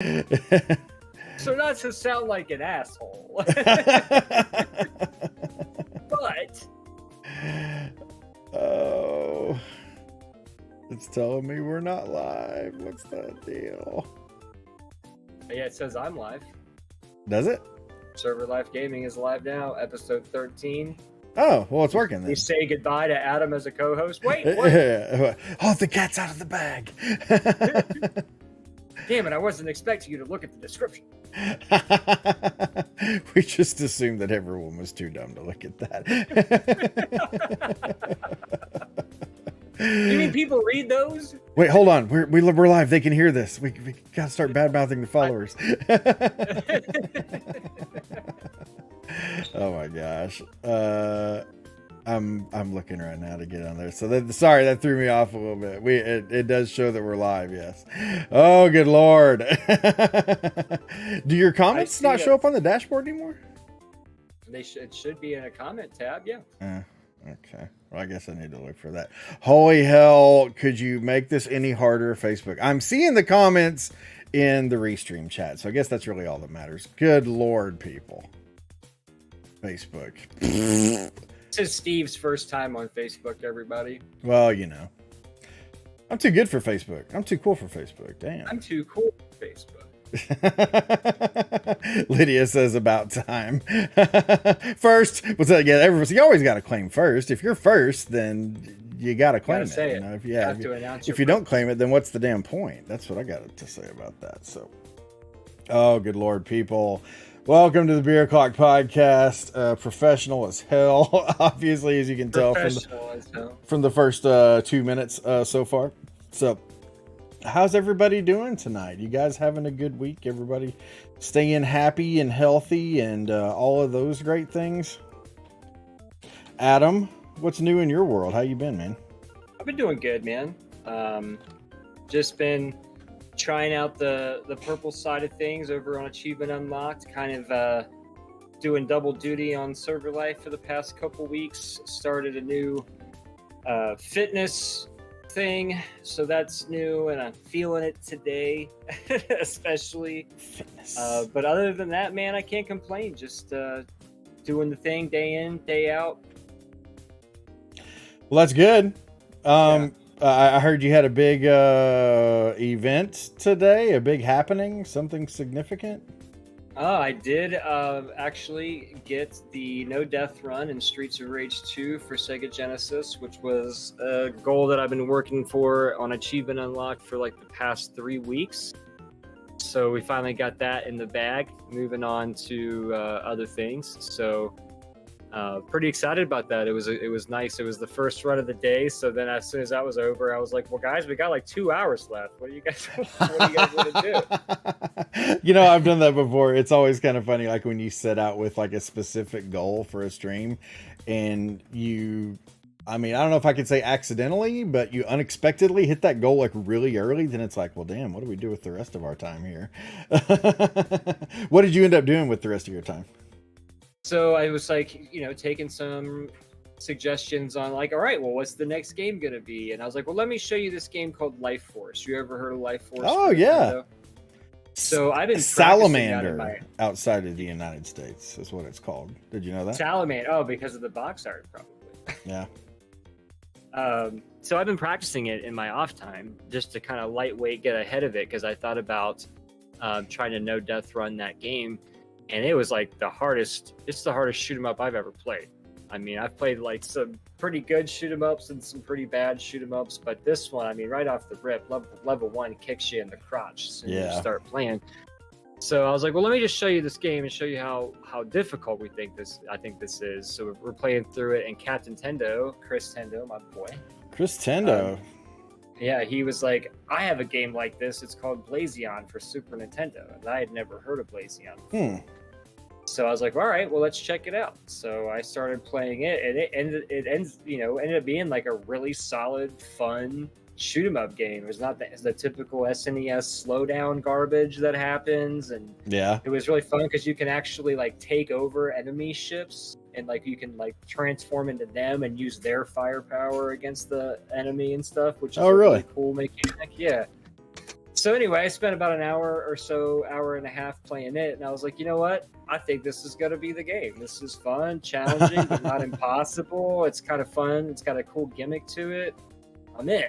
So not to sound like an asshole, but oh, it's telling me we're not live. What's that deal? yeah, it says I'm live. Does it? Server Life Gaming is live now, episode 13. Oh, well, it's working then. We say goodbye to Adam as a co-host. Wait, what? Oh, the cat's out of the bag. Damn it, I wasn't expecting you to look at the description. We just assumed that everyone was too dumb to look at that. You mean people read those? Wait, hold on. We're live. They can hear this. We gotta start bad mouthing the followers. Oh my gosh. I'm looking right now to get on there. So sorry, that threw me off a little bit. It does show that we're live, yes. Oh, good Lord. Do your comments not show up on the dashboard anymore? It should be in a comment tab, yeah. Okay. Well, I guess I need to look for that. Holy hell, could you make this any harder, Facebook? I'm seeing the comments in the Restream chat, so I guess that's really all that matters. Good Lord, people. Facebook. This is Steve's first time on Facebook, everybody. Well, you know. I'm too good for Facebook. I'm too cool for Facebook. Damn. I'm too cool for Facebook. Lydia says about time. First, what's that? Yeah, you always got to claim first. If you're first, then you got to claim it. You know? If you don't claim it, then what's the damn point? That's what I got to say about that. So, oh, good Lord, people. Welcome to the Beer O'Clock Podcast. Professional as hell, obviously, as you can tell from the first 2 minutes so far. So, how's everybody doing tonight? You guys having a good week? Everybody staying happy and healthy and all of those great things? Adam, what's new in your world? How you been, man? I've been doing good, man. Just been trying out the purple side of things over on Achievement Unlocked, kind of doing double duty on Server Life for the past couple weeks. Started a new fitness thing, so that's new, and I'm feeling it today, especially. Fitness. But other than that, man, I can't complain. Just doing the thing day in, day out. Well, that's good. Yeah. I heard you had a big event today, a big happening, something significant. I did actually get the No Death Run in Streets of Rage 2 for Sega Genesis, which was a goal that I've been working for on Achievement Unlocked for like the past 3 weeks. So we finally got that in the bag, moving on to other things. So pretty excited about that. It was nice. It was the first run of the day. So then as soon as that was over, I was like, well, guys, we got like 2 hours left. What do you guys want to do? You know, I've done that before. It's always kind of funny, like when you set out with like a specific goal for a stream and I don't know if I could say accidentally, but you unexpectedly hit that goal like really early. Then it's like, well, damn, what do we do with the rest of our time here? What did you end up doing with the rest of your time? So I was like, taking some suggestions on like, all right, well, what's the next game going to be? And I was like, well, let me show you this game called Life Force. You ever heard of Life Force? Oh, yeah. So I've been Salamander outside of the United States is what it's called. Did you know that? Salamander. Oh, because of the box art, probably. Yeah. So I've been practicing it in my off time just to kind of lightweight get ahead of it because I thought about trying to no death run that game. And it was like it's the hardest shoot 'em up I've ever played. I mean, I've played like some pretty good shoot 'em ups and some pretty bad shoot 'em ups, but this one, I mean, right off the rip, level 1 kicks you in the crotch as soon as you start playing. So I was like, well, let me just show you this game and show you how difficult I think this is. So we're playing through it, and Captain Tendo, Chris Tendo, my boy. Chris Tendo. Yeah, he was like, I have a game like this. It's called Blazion for Super Nintendo. And I had never heard of Blazion before. So I was like, all right, well, let's check it out. So I started playing it, and it ended up being like a really solid, fun shoot 'em up game. It was not the typical SNES slowdown garbage that happens, and it was really fun because you can actually like take over enemy ships, and like you can like transform into them and use their firepower against the enemy and stuff, which is a really cool mechanic. Yeah. So anyway, I spent about an hour and a half playing it, and I was like, you know what? I think this is going to be the game. This is fun, challenging, but not impossible. It's kind of fun. It's got a cool gimmick to it. I'm in.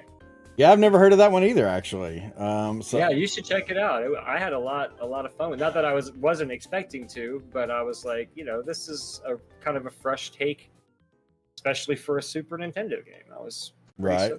Yeah, I've never heard of that one either, actually. So yeah, you should check it out. I had a lot of fun with. Not that I wasn't expecting to, but I was like, this is a kind of a fresh take, especially for a Super Nintendo game. I was right.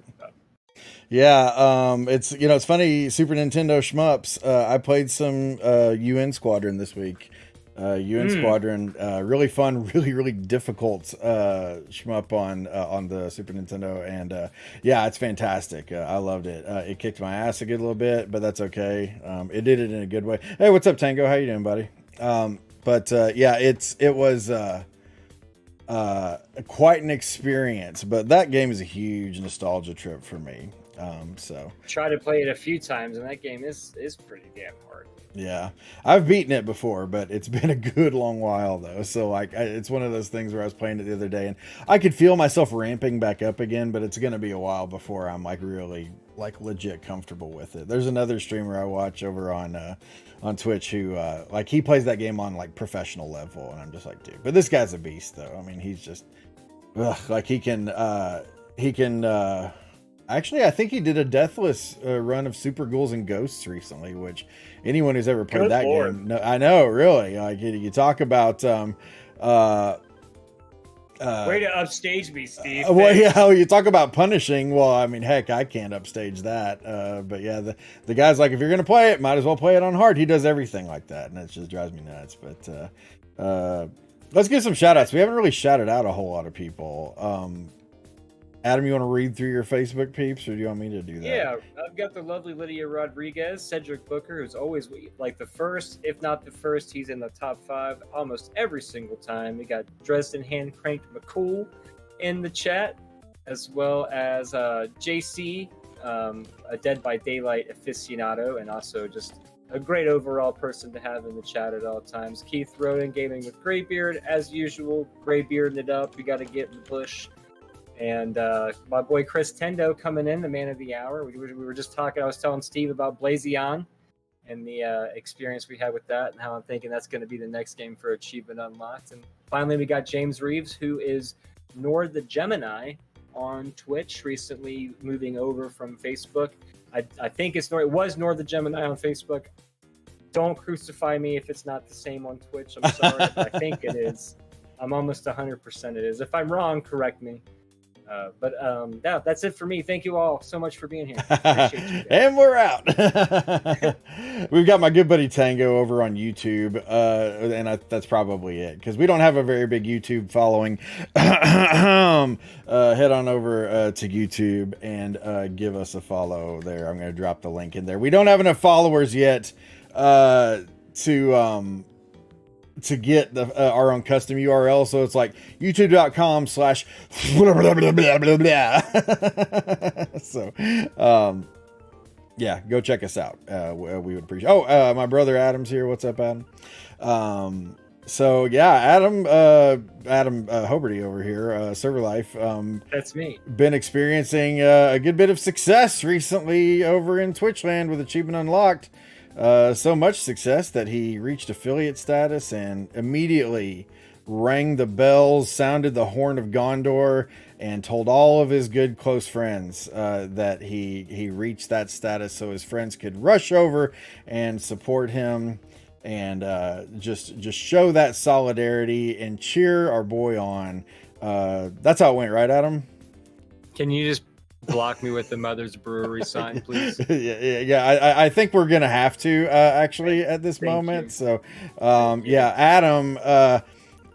Yeah, it's funny. Super Nintendo shmups. I played some UN Squadron this week. UN Squadron, really fun, really difficult shmup on the Super Nintendo, and yeah, it's fantastic. I loved it. It kicked my ass a good little bit, but that's okay. It did it in a good way. Hey, what's up, Tango? How you doing, buddy? But yeah, it was quite an experience. But that game is a huge nostalgia trip for me. So tried to play it a few times, and that game is pretty damn hard. Yeah, I've beaten it before, but it's been a good long while though. So like, it's one of those things where I was playing it the other day, and I could feel myself ramping back up again. But it's going to be a while before I'm like really like legit comfortable with it. There's another streamer I watch over on Twitch who like he plays that game on like professional level, and I'm just like, dude. But this guy's a beast though. I mean, he's just like he can. Actually, I think he did a deathless run of Super Ghouls and Ghosts recently, which anyone who's ever played that game, no, I know, really. Like you talk about, way to upstage me, Steve. Well, yeah, you talk about punishing. Well, I mean, heck, I can't upstage that. But yeah, the guy's like, if you're gonna play it, might as well play it on hard. He does everything like that, and it just drives me nuts. But let's get some shout outs. We haven't really shouted out a whole lot of people. Adam, you want to read through your Facebook peeps, or do you want me to do that? Yeah, I've got the lovely Lydia Rodriguez, Cedric Booker, who's always like the first, if not the first. He's in the top 5 almost every single time. We got Dresden Hand Cranked McCool in the chat, as well as JC, a Dead by Daylight aficionado, and also just a great overall person to have in the chat at all times. Keith Roden, Gaming with Graybeard, as usual, Graybearding it up. We got to get in the bush. And my boy Chris Tendo coming in, the man of the hour. We were just talking. I was telling Steve about Blazion and the experience we had with that, and how I'm thinking that's going to be the next game for Achievement Unlocked. And finally, we got James Reeves, who is Nord the Gemini on Twitch, recently moving over from Facebook. I think it was Nord the Gemini on Facebook. Don't crucify me if it's not the same on Twitch. I'm sorry, but I think it is. I'm almost 100% it is. If I'm wrong, correct me. But yeah, that's it for me. Thank you all so much for being here. Appreciate you. And we're out. We've got my good buddy Tango over on YouTube, and that's probably it, because we don't have a very big YouTube following. Head on over to YouTube and give us a follow there. I'm going to drop the link in there. We don't have enough followers yet to get our own custom URL, so it's like youtube.com/ so yeah, go check us out. We would appreciate. My brother Adam's here. What's up, Adam? So yeah, Adam Hoberty over here, Server Life. That's me. Been experiencing a good bit of success recently over in Twitchland with Achievement Unlocked. So much success that he reached affiliate status and immediately rang the bells, sounded the horn of Gondor, and told all of his good close friends that he reached that status, so his friends could rush over and support him and just show that solidarity and cheer our boy on. That's how it went, right, Adam? Can you just block me with the Mother's Brewery sign, please? Yeah. I think we're gonna have to actually at this moment. You. So, yeah, Adam.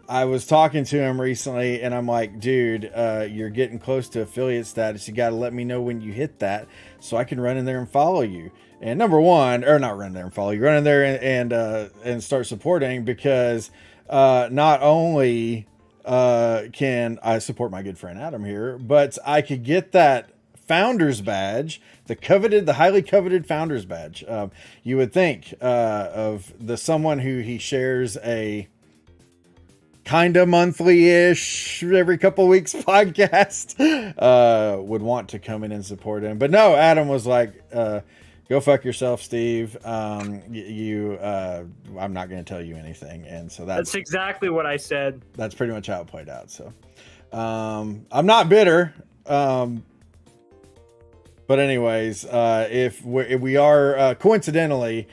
I was talking to him recently, and I'm like, dude, you're getting close to affiliate status. You got to let me know when you hit that, so I can run in there and follow you. And number one, or not run there and follow you, run in there and start supporting, because not only can I support my good friend Adam here, but I could get that founder's badge, the highly coveted founder's badge. You would think of someone who he shares a kind of monthly-ish, every couple of weeks podcast, would want to come in and support him. But no, Adam was like, Go fuck yourself, Steve. I'm not going to tell you anything. And so that's exactly what I said. That's pretty much how it played out. So, I'm not bitter. But anyways, if we are, coincidentally,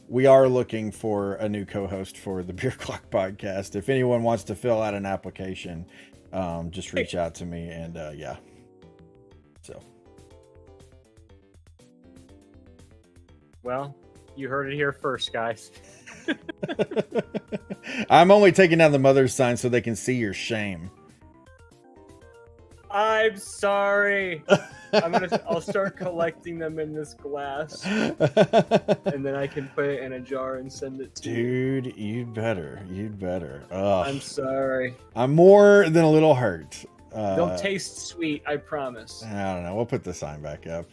we are looking for a new co-host for the Beer Clock podcast. If anyone wants to fill out an application, just reach out to me, and yeah. So. Well, you heard it here first, guys. I'm only taking down the mother's sign so they can see your shame. I'm sorry. I'll start collecting them in this glass, and then I can put it in a jar and send it to you. Dude, you'd better. Ugh. I'm sorry. I'm more than a little hurt. They'll taste sweet, I promise. I don't know. We'll put the sign back up.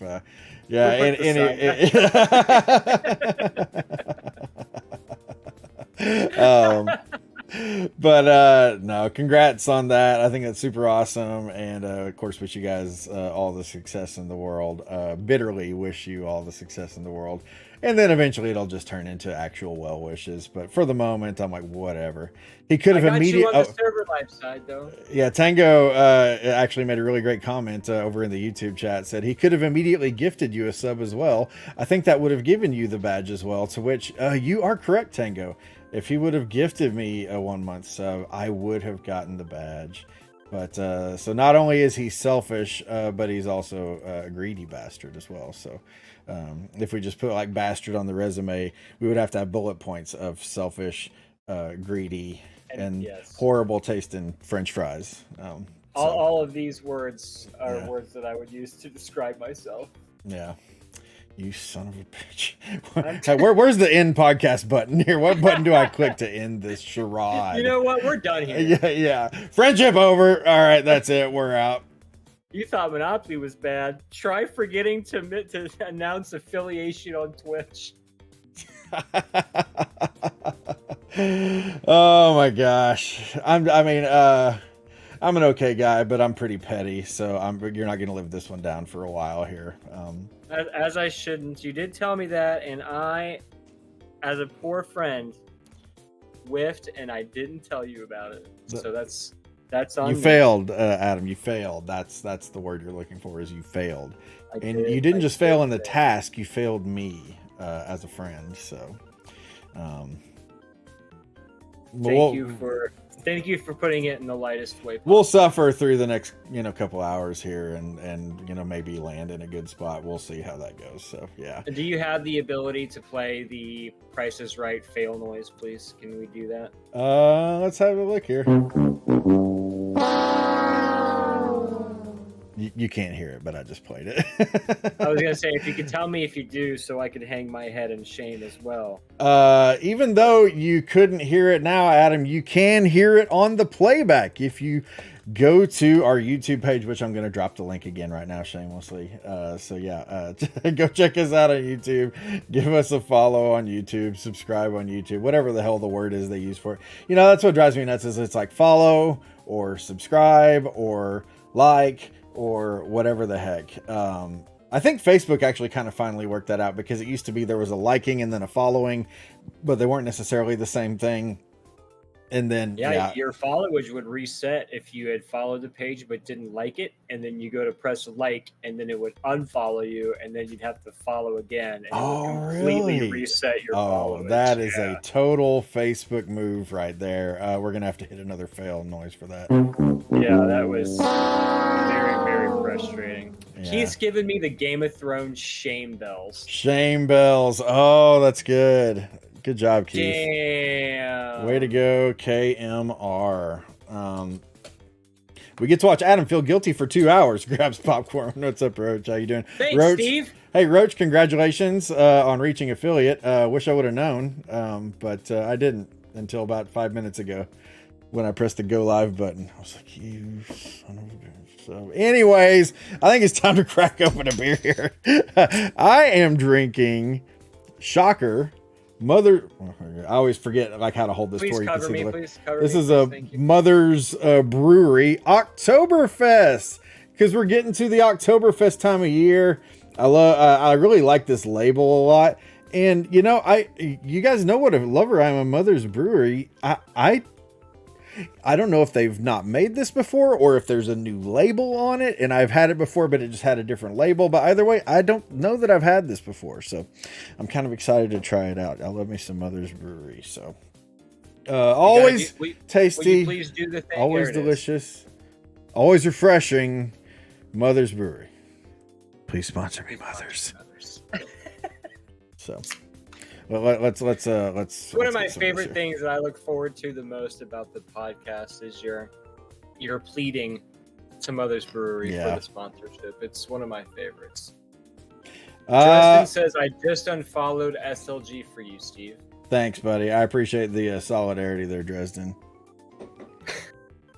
But no, congrats on that. I think that's super awesome, and of course wish you guys all the success in the world. Bitterly wish you all the success in the world, and then eventually it'll just turn into actual well wishes. But for the moment, I'm like, whatever. He could have immediately on the server life side though. Yeah, Tango actually made a really great comment over in the YouTube chat. Said he could have immediately gifted you a sub as well. I think that would have given you the badge as well. To which you are correct, Tango. If he would have gifted me a 1 month sub, I would have gotten the badge. But so not only is he selfish, but he's also a greedy bastard as well. So if we just put like bastard on the resume, we would have to have bullet points of selfish, greedy, and yes, horrible tasting French fries. All of these words are words that I would use to describe myself. Yeah. You son of a bitch. Where's the end podcast button here? What button do I click to end this charade? You know what? We're done here. Yeah. Friendship over. All right, that's it. We're out. You thought Monopoly was bad. Try forgetting to announce affiliation on Twitch. Oh my gosh. I'm an okay guy, but I'm pretty petty, so you're not going to live this one down for a while here. As I shouldn't. You did tell me that, and I, as a poor friend, whiffed, and I didn't tell you about it. So that's on you me. Failed, Adam. You failed. That's the word you're looking for. Is you failed, you didn't just fail in the task. You failed me as a friend. So, Thank you for putting it in the lightest way possible. We'll suffer through the next, couple hours here and maybe land in a good spot. We'll see how that goes. So, yeah. Do you have the ability to play the Price is Right fail noise, please? Can we do that? Let's have a look here. You can't hear it, but I just played it. I was going to say, if you could tell me if you do, so I could hang my head in shame as well. Even though you couldn't hear it now, Adam, you can hear it on the playback. If you go to our YouTube page, which I'm going to drop the link again right now, shamelessly. So yeah, go check us out on YouTube. Give us a follow on YouTube, subscribe on YouTube, whatever the hell the word is they use for it. That's what drives me nuts is it's like follow or subscribe or like, or whatever the heck. I think Facebook actually kind of finally worked that out because it used to be there was a liking and then a following, but they weren't necessarily the same thing. And then your followage would reset if you had followed the page but didn't like it, and then you go to press like, and then it would unfollow you, and then you'd have to follow again, and it would completely reset your followage. That is a total Facebook move right there. We're gonna have to hit another fail noise for that. Yeah, that was very, very frustrating. Yeah. He's given me the Game of Thrones shame bells. Shame bells. Oh, that's good. Good job, Keith. Damn. Way to go, KMR. We get to watch Adam feel guilty for 2 hours. Grabs popcorn. What's up, Roach? How you doing? Thanks, Roach, Steve. Hey, Roach, congratulations on reaching affiliate. Wish I would have known, but I didn't until about 5 minutes ago when I pressed the go live button. I was like, you son of a bitch. So anyways, I think it's time to crack open a beer here. I am drinking Shocker. I always forget how to hold this for you. This is a Mother's Brewery Oktoberfest, because we're getting to the Oktoberfest time of year. I really like this label a lot. And you guys know what a lover I am of Mother's Brewery. I don't know if they've not made this before or if there's a new label on it, and I've had it before, but it just had a different label. But either way, I don't know that I've had this before, so I'm kind of excited to try it out. I love me some Mother's Brewery. So always tasty, will you please do the thing? Always delicious, always refreshing. Mother's Brewery, please sponsor me, Mothers. So. Well, let's. One of my favorite things that I look forward to the most about the podcast is your pleading to Mother's Brewery for the sponsorship. It's one of my favorites. Justin says, "I just unfollowed SLG for you, Steve." Thanks, buddy. I appreciate the solidarity there, Dresden.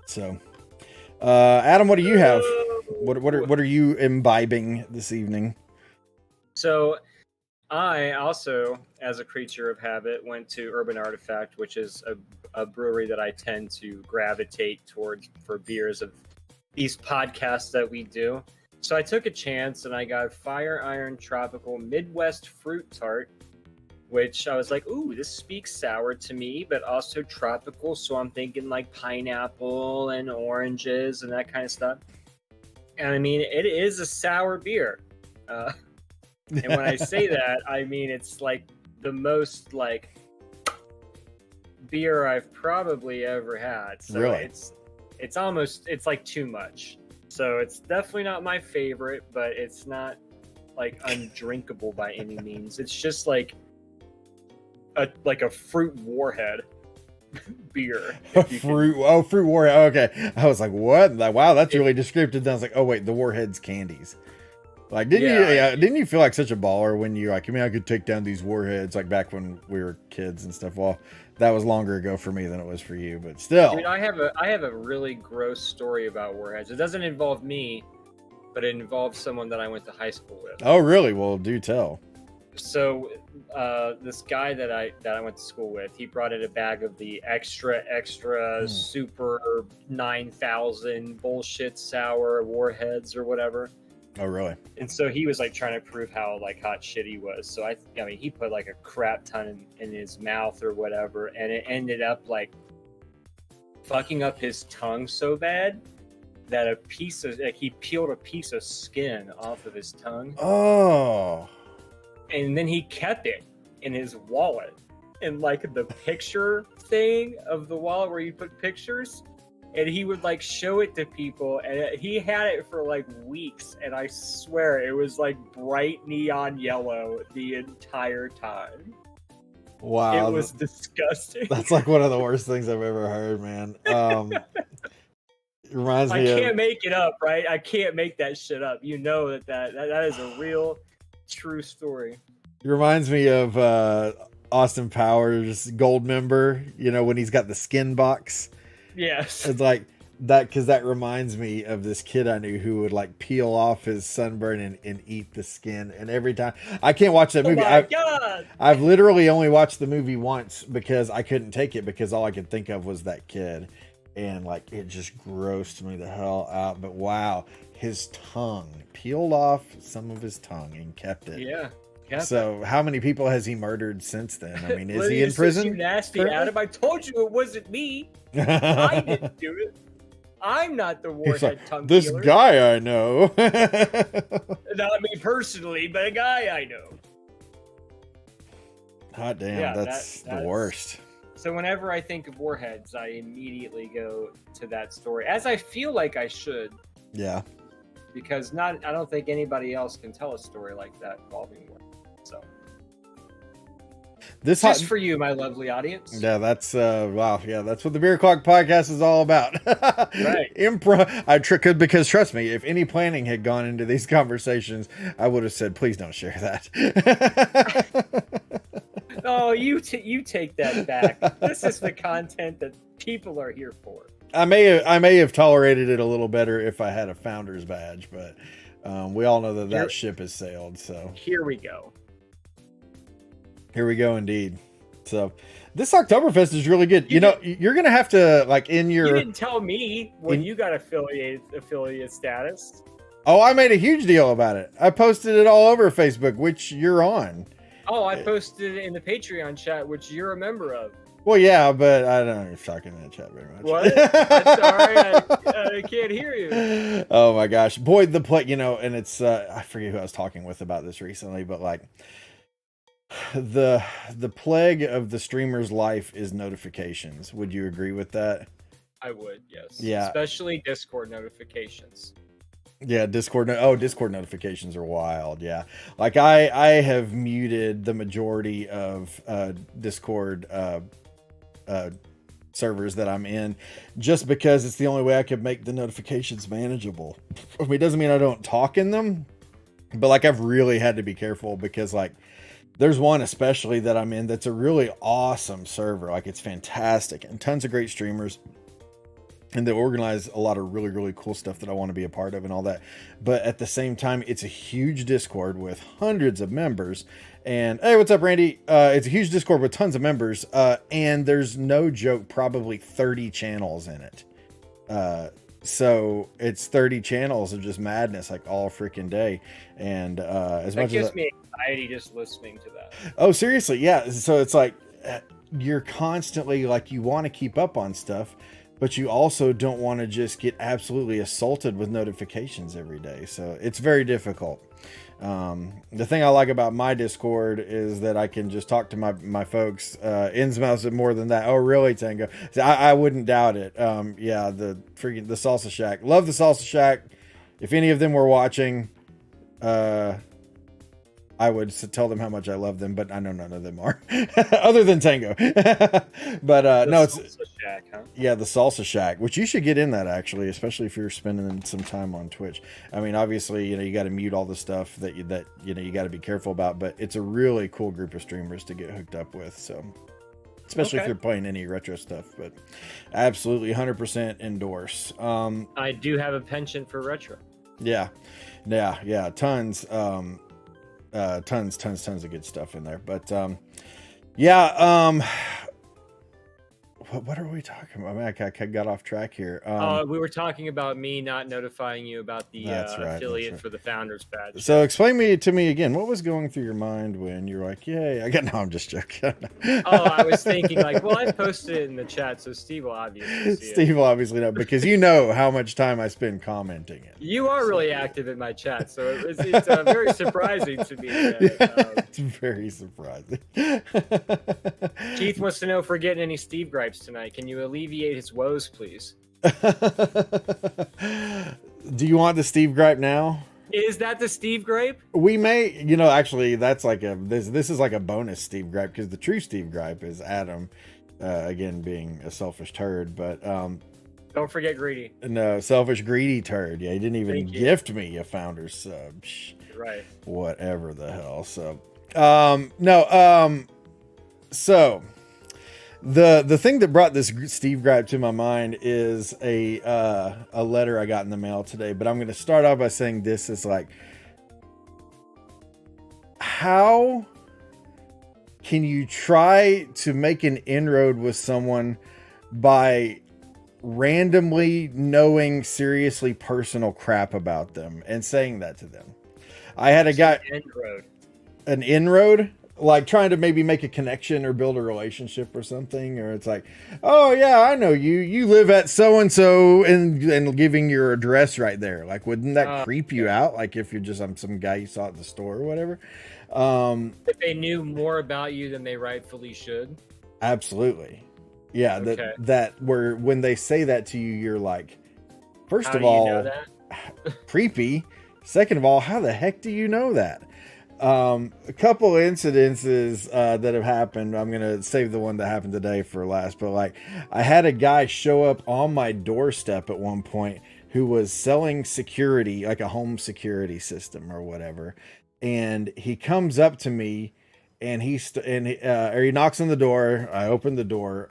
So, Adam, what do you have? What are you imbibing this evening? So. I also, as a creature of habit, went to Urban Artifact, which is a brewery that I tend to gravitate towards for beers of these podcasts that we do. So I took a chance and I got Fire Iron Tropical Midwest Fruit Tart, which I was like, ooh, this speaks sour to me, but also tropical. So I'm thinking like pineapple and oranges and that kind of stuff. And I mean, it is a sour beer. And when I say that, I mean it's like the most like beer I've probably ever had. So really? It's like too much. So it's definitely not my favorite, but it's not like undrinkable by any means. It's just like a fruit warhead beer. Fruit warhead. Okay. I was like, what? Wow, that's really descriptive. Then I was like, oh wait, the warhead's candies. Like, didn't you feel like such a baller when you like, I mean, I could take down these warheads like back when we were kids and stuff. Well, that was longer ago for me than it was for you, but still. Dude, I have a really gross story about warheads. It doesn't involve me, but it involves someone that I went to high school with. Oh, really? Well, do tell. So, this guy that I went to school with, he brought in a bag of the extra super 9,000 bullshit sour warheads or whatever. Oh, really? And so he was like trying to prove how like hot shit he was. So I mean, he put like a crap ton in his mouth or whatever, and it ended up like fucking up his tongue so bad that he peeled a piece of skin off of his tongue. Oh. And then he kept it in his wallet, and like the picture thing of the wallet where you put pictures. And he would like show it to people, and he had it for like weeks, and I swear it was like bright neon yellow the entire time. Wow, it was disgusting. That's like one of the worst things I've ever heard, man. It reminds me. I can't make it up, right? I can't make that shit up. You know that is a real, true story. It reminds me of Austin Powers' Gold Member. You know, when he's got the skin box. Yes. It's like that, because that reminds me of this kid I knew who would like peel off his sunburn and eat the skin. And every time I can't watch that movie. I've literally only watched the movie once because I couldn't take it, because all I could think of was that kid. And like, it just grossed me the hell out. But wow, his tongue peeled off some of his tongue and kept it. Yeah. So how many people has he murdered since then? I mean, is he in prison? You nasty Adam! I told you it wasn't me. I didn't do it. I'm not the warhead tongue This peeler. Guy I know. Not me personally, but a guy I know. Hot damn, yeah, that's the worst. So whenever I think of warheads, I immediately go to that story, as I feel like I should. Yeah. Because I don't think anybody else can tell a story like that involving warheads. So this just for you, my lovely audience. Yeah, that's wow. Yeah, that's what the Beer Clock podcast is all about. Right. Improv. Because trust me, if any planning had gone into these conversations, I would have said, please don't share that. Oh, you take that back. This is the content that people are here for. I may have tolerated it a little better if I had a founder's badge, but we all know that ship has sailed. So here we go. Here we go, indeed. So this Oktoberfest is really good. You know, you're gonna have to like in your. You didn't tell me when you got affiliate status. Oh, I made a huge deal about it. I posted it all over Facebook, which you're on. Oh, I posted it in the Patreon chat, which you're a member of. Well, yeah, but I don't know if you're talking in the chat very much. What? I'm sorry, I can't hear you. Oh my gosh, boy, the play, and it's I forget who I was talking with about this recently, but like the plague of the streamer's life is notifications. Would you agree with that? I would, yes. Yeah, especially Discord notifications. Yeah, Discord notifications are wild. Yeah, like I have muted the majority of Discord servers that I'm in, just because it's the only way I could make the notifications manageable. I mean, it doesn't mean I don't talk in them, but like I've really had to be careful, because like there's one especially that I'm in that's a really awesome server. Like it's fantastic and tons of great streamers, and they organize a lot of really, really cool stuff that I want to be a part of and all that. But at the same time, it's a huge Discord with hundreds of members. And hey, what's up, Randy? It's a huge Discord with tons of members. And there's no joke, probably 30 channels in it. So it's 30 channels of just madness, like all freaking day. And as much as that gives me anxiety just listening to that. Oh, seriously. Yeah. So it's like you're constantly like, you want to keep up on stuff, but you also don't want to just get absolutely assaulted with notifications every day. So it's very difficult. The thing I like about my Discord is that I can just talk to my folks, ins and outs, more than that. Oh, really, Tango? So I wouldn't doubt it. Yeah, the Salsa Shack. Love the Salsa Shack. If any of them were watching, I would tell them how much I love them, but I know none of them are, other than Tango. But no, it's Salsa Shack, huh? Yeah, the Salsa Shack, which you should get in that, actually, especially if you're spending some time on Twitch. I mean, obviously, you got to mute all the stuff that you got to be careful about, but it's a really cool group of streamers to get hooked up with. So, especially if you're playing any retro stuff, but absolutely 100% endorse. I do have a penchant for retro. Yeah, tons. Tons of good stuff in there. But what are we talking about? I got off track here. We were talking about me not notifying you about the affiliate for the Founders Badge. So explain to me again, what was going through your mind when you're like, yay, I'm just joking. I was thinking like, well, I posted it in the chat, so Steve will obviously see it. Steve will obviously know, because you know how much time I spend commenting it. You are really active in my chat, so it's very surprising to me. It's very surprising. Keith wants to know if we're getting any Steve gripes tonight. Can you alleviate his woes, please? Do you want the Steve gripe now? Is that the Steve gripe? We may, actually, that's like this is like a bonus Steve gripe, because the true Steve gripe is Adam, again being a selfish turd, but don't forget greedy. No, selfish greedy turd. Yeah, he didn't even gift me a Founders sub. Right. Whatever the hell. So, so. The thing that brought this Steve gripe to my mind is a letter I got in the mail today. But I'm going to start off by saying this is like, how can you try to make an inroad with someone by randomly knowing seriously personal crap about them and saying that to them? I had a guy, an inroad. Like trying to maybe make a connection or build a relationship or something, or it's like, oh yeah, I know you live at so and so, and giving your address right there. Like, wouldn't that creep you out? Like if you're just some guy you saw at the store or whatever. If they knew more about you than they rightfully should. Absolutely, yeah. Okay. That where when they say that to you, you're like, first of all, you know that? Creepy. Second of all, how the heck do you know that? A couple incidences that have happened. I'm gonna save the one that happened today for last, but like I had a guy show up on my doorstep at one point who was selling security, like a home security system or whatever, and he comes up to me and he knocks on the door. I open the door.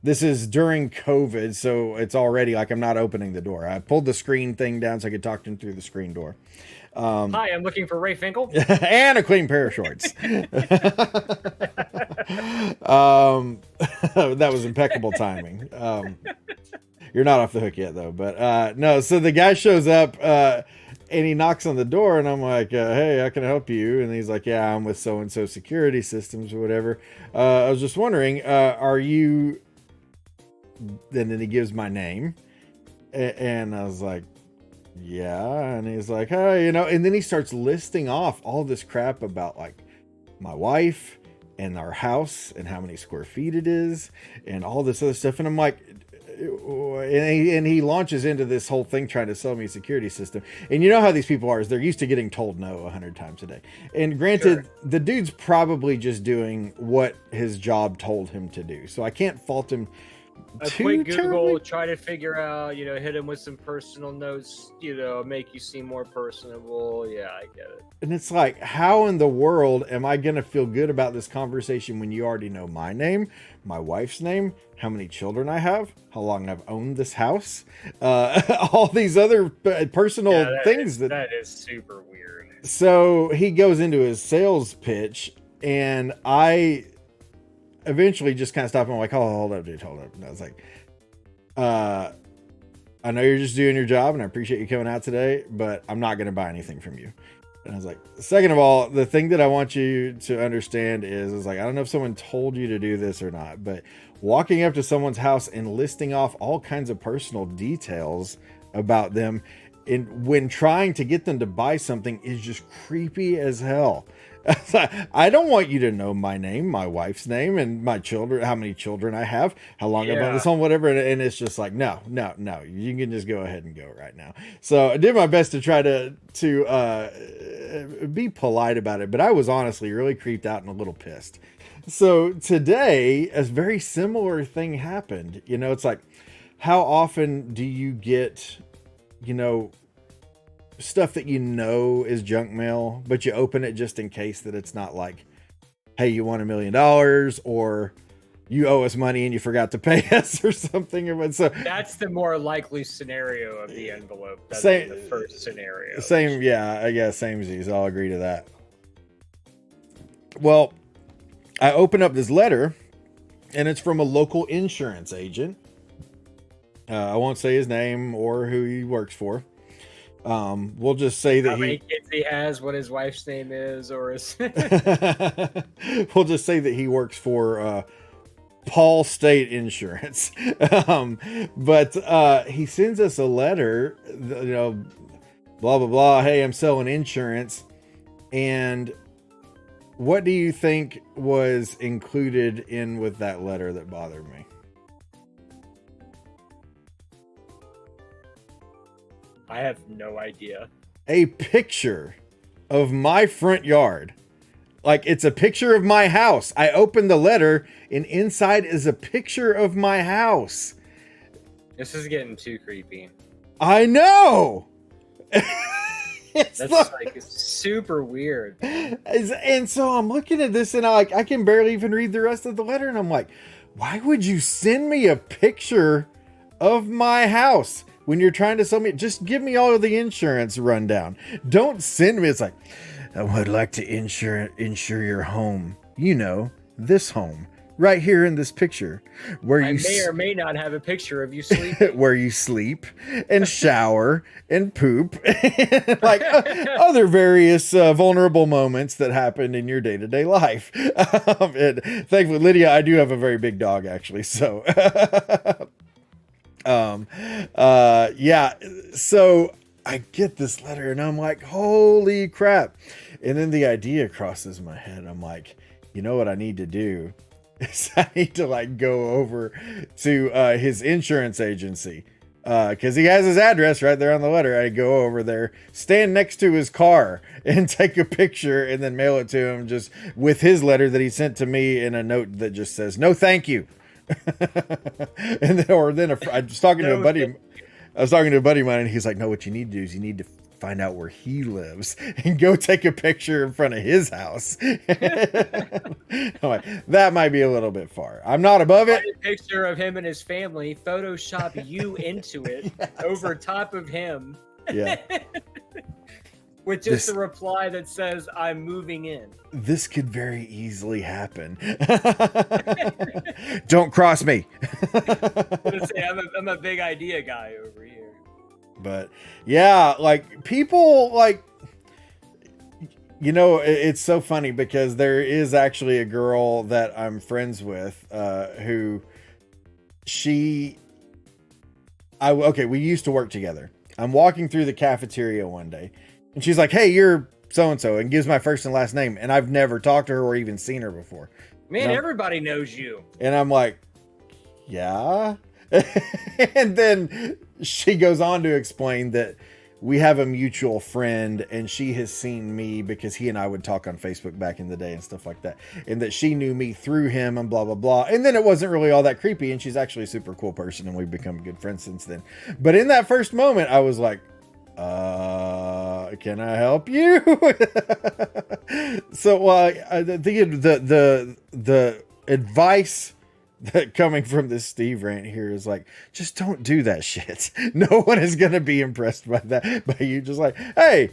This is during COVID, so it's already like I'm not opening the door. I pulled the screen thing down so I could talk to him through the screen door. Hi, I'm looking for Ray Finkel. And a clean pair of shorts. That was impeccable timing. You're not off the hook yet, though. But no, so the guy shows up And he knocks on the door, and I'm like, hey, how can I help you? And he's like, yeah, I'm with so-and-so security systems or whatever. I was just wondering, are you... And then he gives my name. And I was like, yeah. And he's like, hey, and then he starts listing off all this crap about like my wife and our house and how many square feet it is and all this other stuff. And I'm like, and he launches into this whole thing trying to sell me a security system. And you know how these people are, is they're used to getting told no 100 times a day. And granted, sure, the dude's probably just doing what his job told him to do. So I can't fault him. A quick Google, try to figure out, hit him with some personal notes, make you seem more personable. Yeah, I get it. And it's like, how in the world am I going to feel good about this conversation when you already know my name, my wife's name, how many children I have, how long I've owned this house, all these other personal things. That is super weird. So he goes into his sales pitch, and I eventually just kind of stopped him. I'm like, oh, hold up, dude, hold up. And I was like, I know you're just doing your job, and I appreciate you coming out today, but I'm not going to buy anything from you. And I was like, second of all, the thing that I want you to understand is like, I don't know if someone told you to do this or not, but walking up to someone's house and listing off all kinds of personal details about them when trying to get them to buy something is just creepy as hell. I don't want you to know my name, my wife's name, and my children, how many children I have, how long I've owned this home, whatever. And it's just like, no, you can just go ahead and go right now. So I did my best to try to be polite about it, but I was honestly really creeped out and a little pissed. So today, a very similar thing happened. It's like, how often do you get, stuff that is junk mail, but you open it just in case that it's not like, hey, you won $1 million, or you owe us money and you forgot to pay us or something. So that's the more likely scenario of the envelope. That's the first scenario. Same. Yeah, I guess same as I'll agree to that. Well, I open up this letter, and it's from a local insurance agent. I won't say his name or who he works for. We'll just say that how many kids he has, what his wife's name is, or his we'll just say that he works for Paul State Insurance. But he sends us a letter, blah blah blah, hey, I'm selling insurance. And what do you think was included in with that letter that bothered me? I have no idea. A picture of my front yard. Like, it's a picture of my house. I opened the letter, and inside is a picture of my house. This is getting too creepy. I know! That's like super weird. And so I'm looking at this, and I can barely even read the rest of the letter, and I'm like, why would you send me a picture of my house? When you're trying to sell me, just give me all of the insurance rundown. Don't send me. It's like, I would like to insure your home. This home right here in this picture, where I may or may not have a picture of you sleeping, where you sleep and shower and poop, like other various vulnerable moments that happened in your day-to-day life. And thankfully, Lydia, I do have a very big dog, actually. So. So I get this letter, and I'm like, holy crap. And then the idea crosses my head. I'm like, you know what I need to do is I need to go over to his insurance agency, because he has his address right there on the letter. I go over there, stand next to his car, and take a picture, and then mail it to him just with his letter that he sent to me in a note that just says, no, thank you. And then I was talking to a buddy. I was talking to a buddy of mine, and he's like, no, what you need to do is you need to find out where he lives and go take a picture in front of his house. I'm like, that might be a little bit far. I'm not above it. A picture of him and his family, Photoshop you into it, yes, over top of him. Yeah. With just a reply that says, I'm moving in. This could very easily happen. Don't cross me. I'm a big idea guy over here. But yeah, like people like, you know, it's so funny because there is actually a girl that I'm friends with, who we used to work together. I'm walking through the cafeteria one day and she's like, "Hey, you're so-and-so," and gives my first and last name. And I've never talked to her or even seen her before. Man, everybody knows you. And I'm like, yeah. And then she goes on to explain that we have a mutual friend and she has seen me because he and I would talk on Facebook back in the day and stuff like that. And that she knew me through him and blah, blah, blah. And then it wasn't really all that creepy. And she's actually a super cool person and we've become good friends since then. But in that first moment, I was like, can I help you? So the advice that coming from this Steve rant here is like, just don't do that shit. No one is going to be impressed by that. By you just like, hey,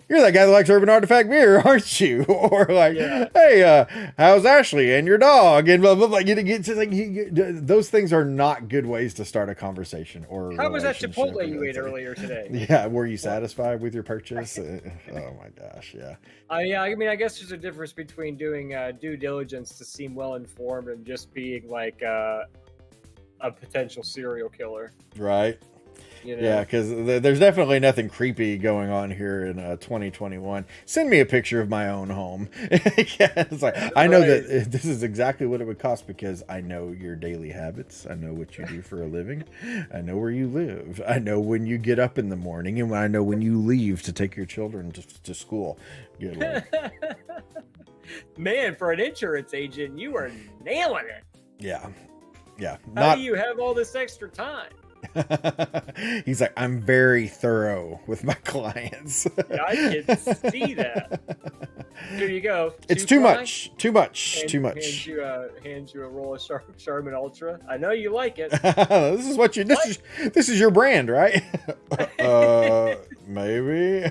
you're that guy that likes Urban Artifact beer, aren't you? Or like, hey, how's Ashley and your dog? And blah, blah, blah. Those things are not good ways to start a conversation or a How was that Chipotle you ate earlier today? Yeah, were you satisfied with your purchase? Oh my gosh, yeah. Yeah, I mean, I guess there's a difference between doing due diligence to seem well-informed and just being like a potential serial killer. Right. You know? Yeah, because there's definitely nothing creepy going on here in 2021. Send me a picture of my own home. Yeah, it's like, I know that this is exactly what it would cost because I know your daily habits. I know what you do for a living. I know where you live. I know when you get up in the morning and I know when you leave to take your children to school. Good luck. Man, for an insurance agent, you are nailing it. Yeah. Yeah. How do you have all this extra time? He's like, I'm very thorough with my clients. Yeah, I can see that. Here you go. It's too much. Hands you a roll of Charmin Ultra. I know you like it. This is what you. This is your brand, right? Maybe.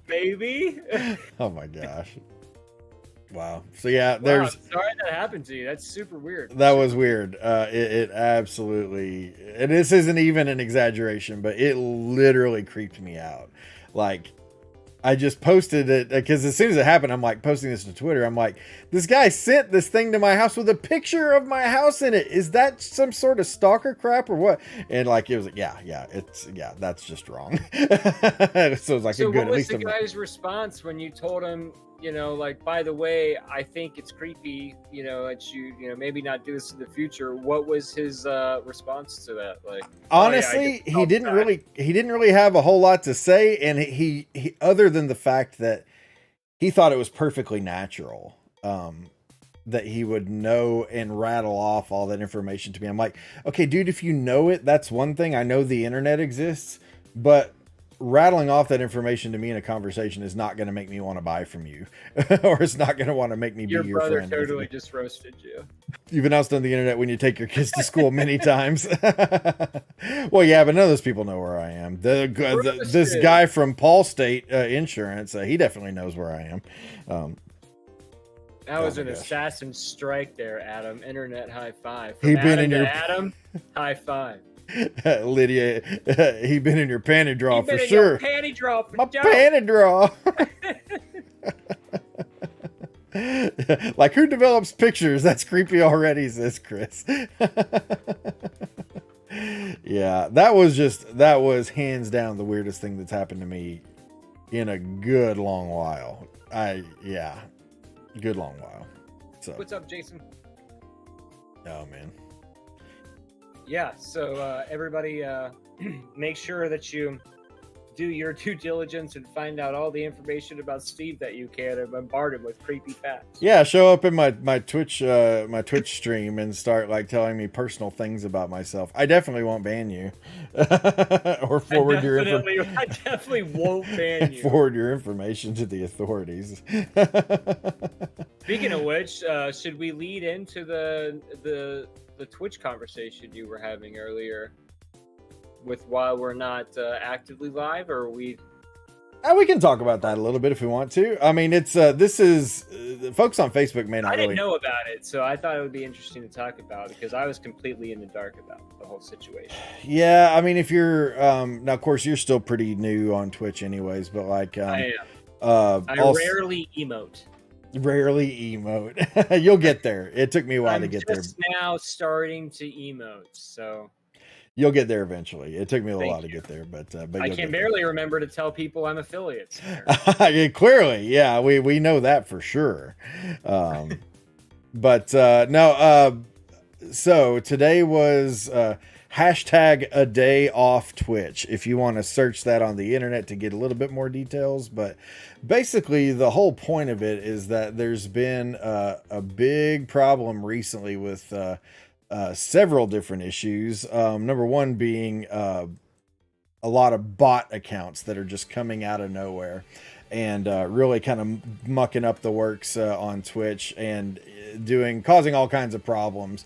Maybe. Oh my gosh. Wow. So yeah, I'm sorry that happened to you. That's super weird. That was weird. It absolutely, and this isn't even an exaggeration, but it literally creeped me out. Like, I just posted it because as soon as it happened, I'm like posting this to Twitter. I'm like, this guy sent this thing to my house with a picture of my house in it. Is that some sort of stalker crap or what? And like, it was like, that's just wrong. So it's like, so what was the guy's response when you told him, you know, like, by the way, I think it's creepy, you know, that you maybe not do this in the future. What was his response to that? Like, honestly, he didn't really have a whole lot to say, and he other than the fact that he thought it was perfectly natural that he would know and rattle off all that information to me. I'm like, okay, dude, if you know it, that's one thing. I know the internet exists, but rattling off that information to me in a conversation is not going to make me want to buy from you, or it's not going to want to make me be your friend. Your brother totally just roasted you. You've announced on the internet when you take your kids to school many times. Well, yeah, but none of those people know where I am. This guy from Paul State Insurance, he definitely knows where I am. That was an assassin strike there, Adam. Internet high five. Adam, high five. Lydia, he been in your panty drawer for sure. Panty drawer for my panty drawer. Like, who develops pictures? That's creepy already, says Chris. Yeah, that was hands down the weirdest thing that's happened to me in a good long while. Good long while. So what's up, Jason? Oh man. Yeah, so everybody make sure that you do your due diligence and find out all the information about Steve that you can and bombard him with creepy facts. Yeah, show up in my Twitch stream and start like telling me personal things about myself. I definitely won't ban you. Or forward your information. I definitely won't ban you. Forward your information to the authorities. Speaking of which, should we lead into the Twitch conversation you were having earlier with while we're not actively live, or are we We can talk about that a little bit if we want to. I mean, it's this is folks on Facebook may not. I didn't know about it, so I thought it would be interesting to talk about because I was completely in the dark about the whole situation. Yeah, I mean, if you're now, of course, you're still pretty new on Twitch, anyways. But like, I am. I rarely emote. Rarely emote. You'll get there. It took me a while to get there. I'm just now starting to emote, so. You'll get there eventually. It took me a while to get there, but I can barely remember to tell people I'm affiliates. Clearly, yeah, we know that for sure. But no. So today was hashtag a day off Twitch. If you want to search that on the internet to get a little bit more details, but basically the whole point of it is that there's been a big problem recently with. Several different issues. Number one being a lot of bot accounts that are just coming out of nowhere and really kind of mucking up the works on Twitch and causing all kinds of problems.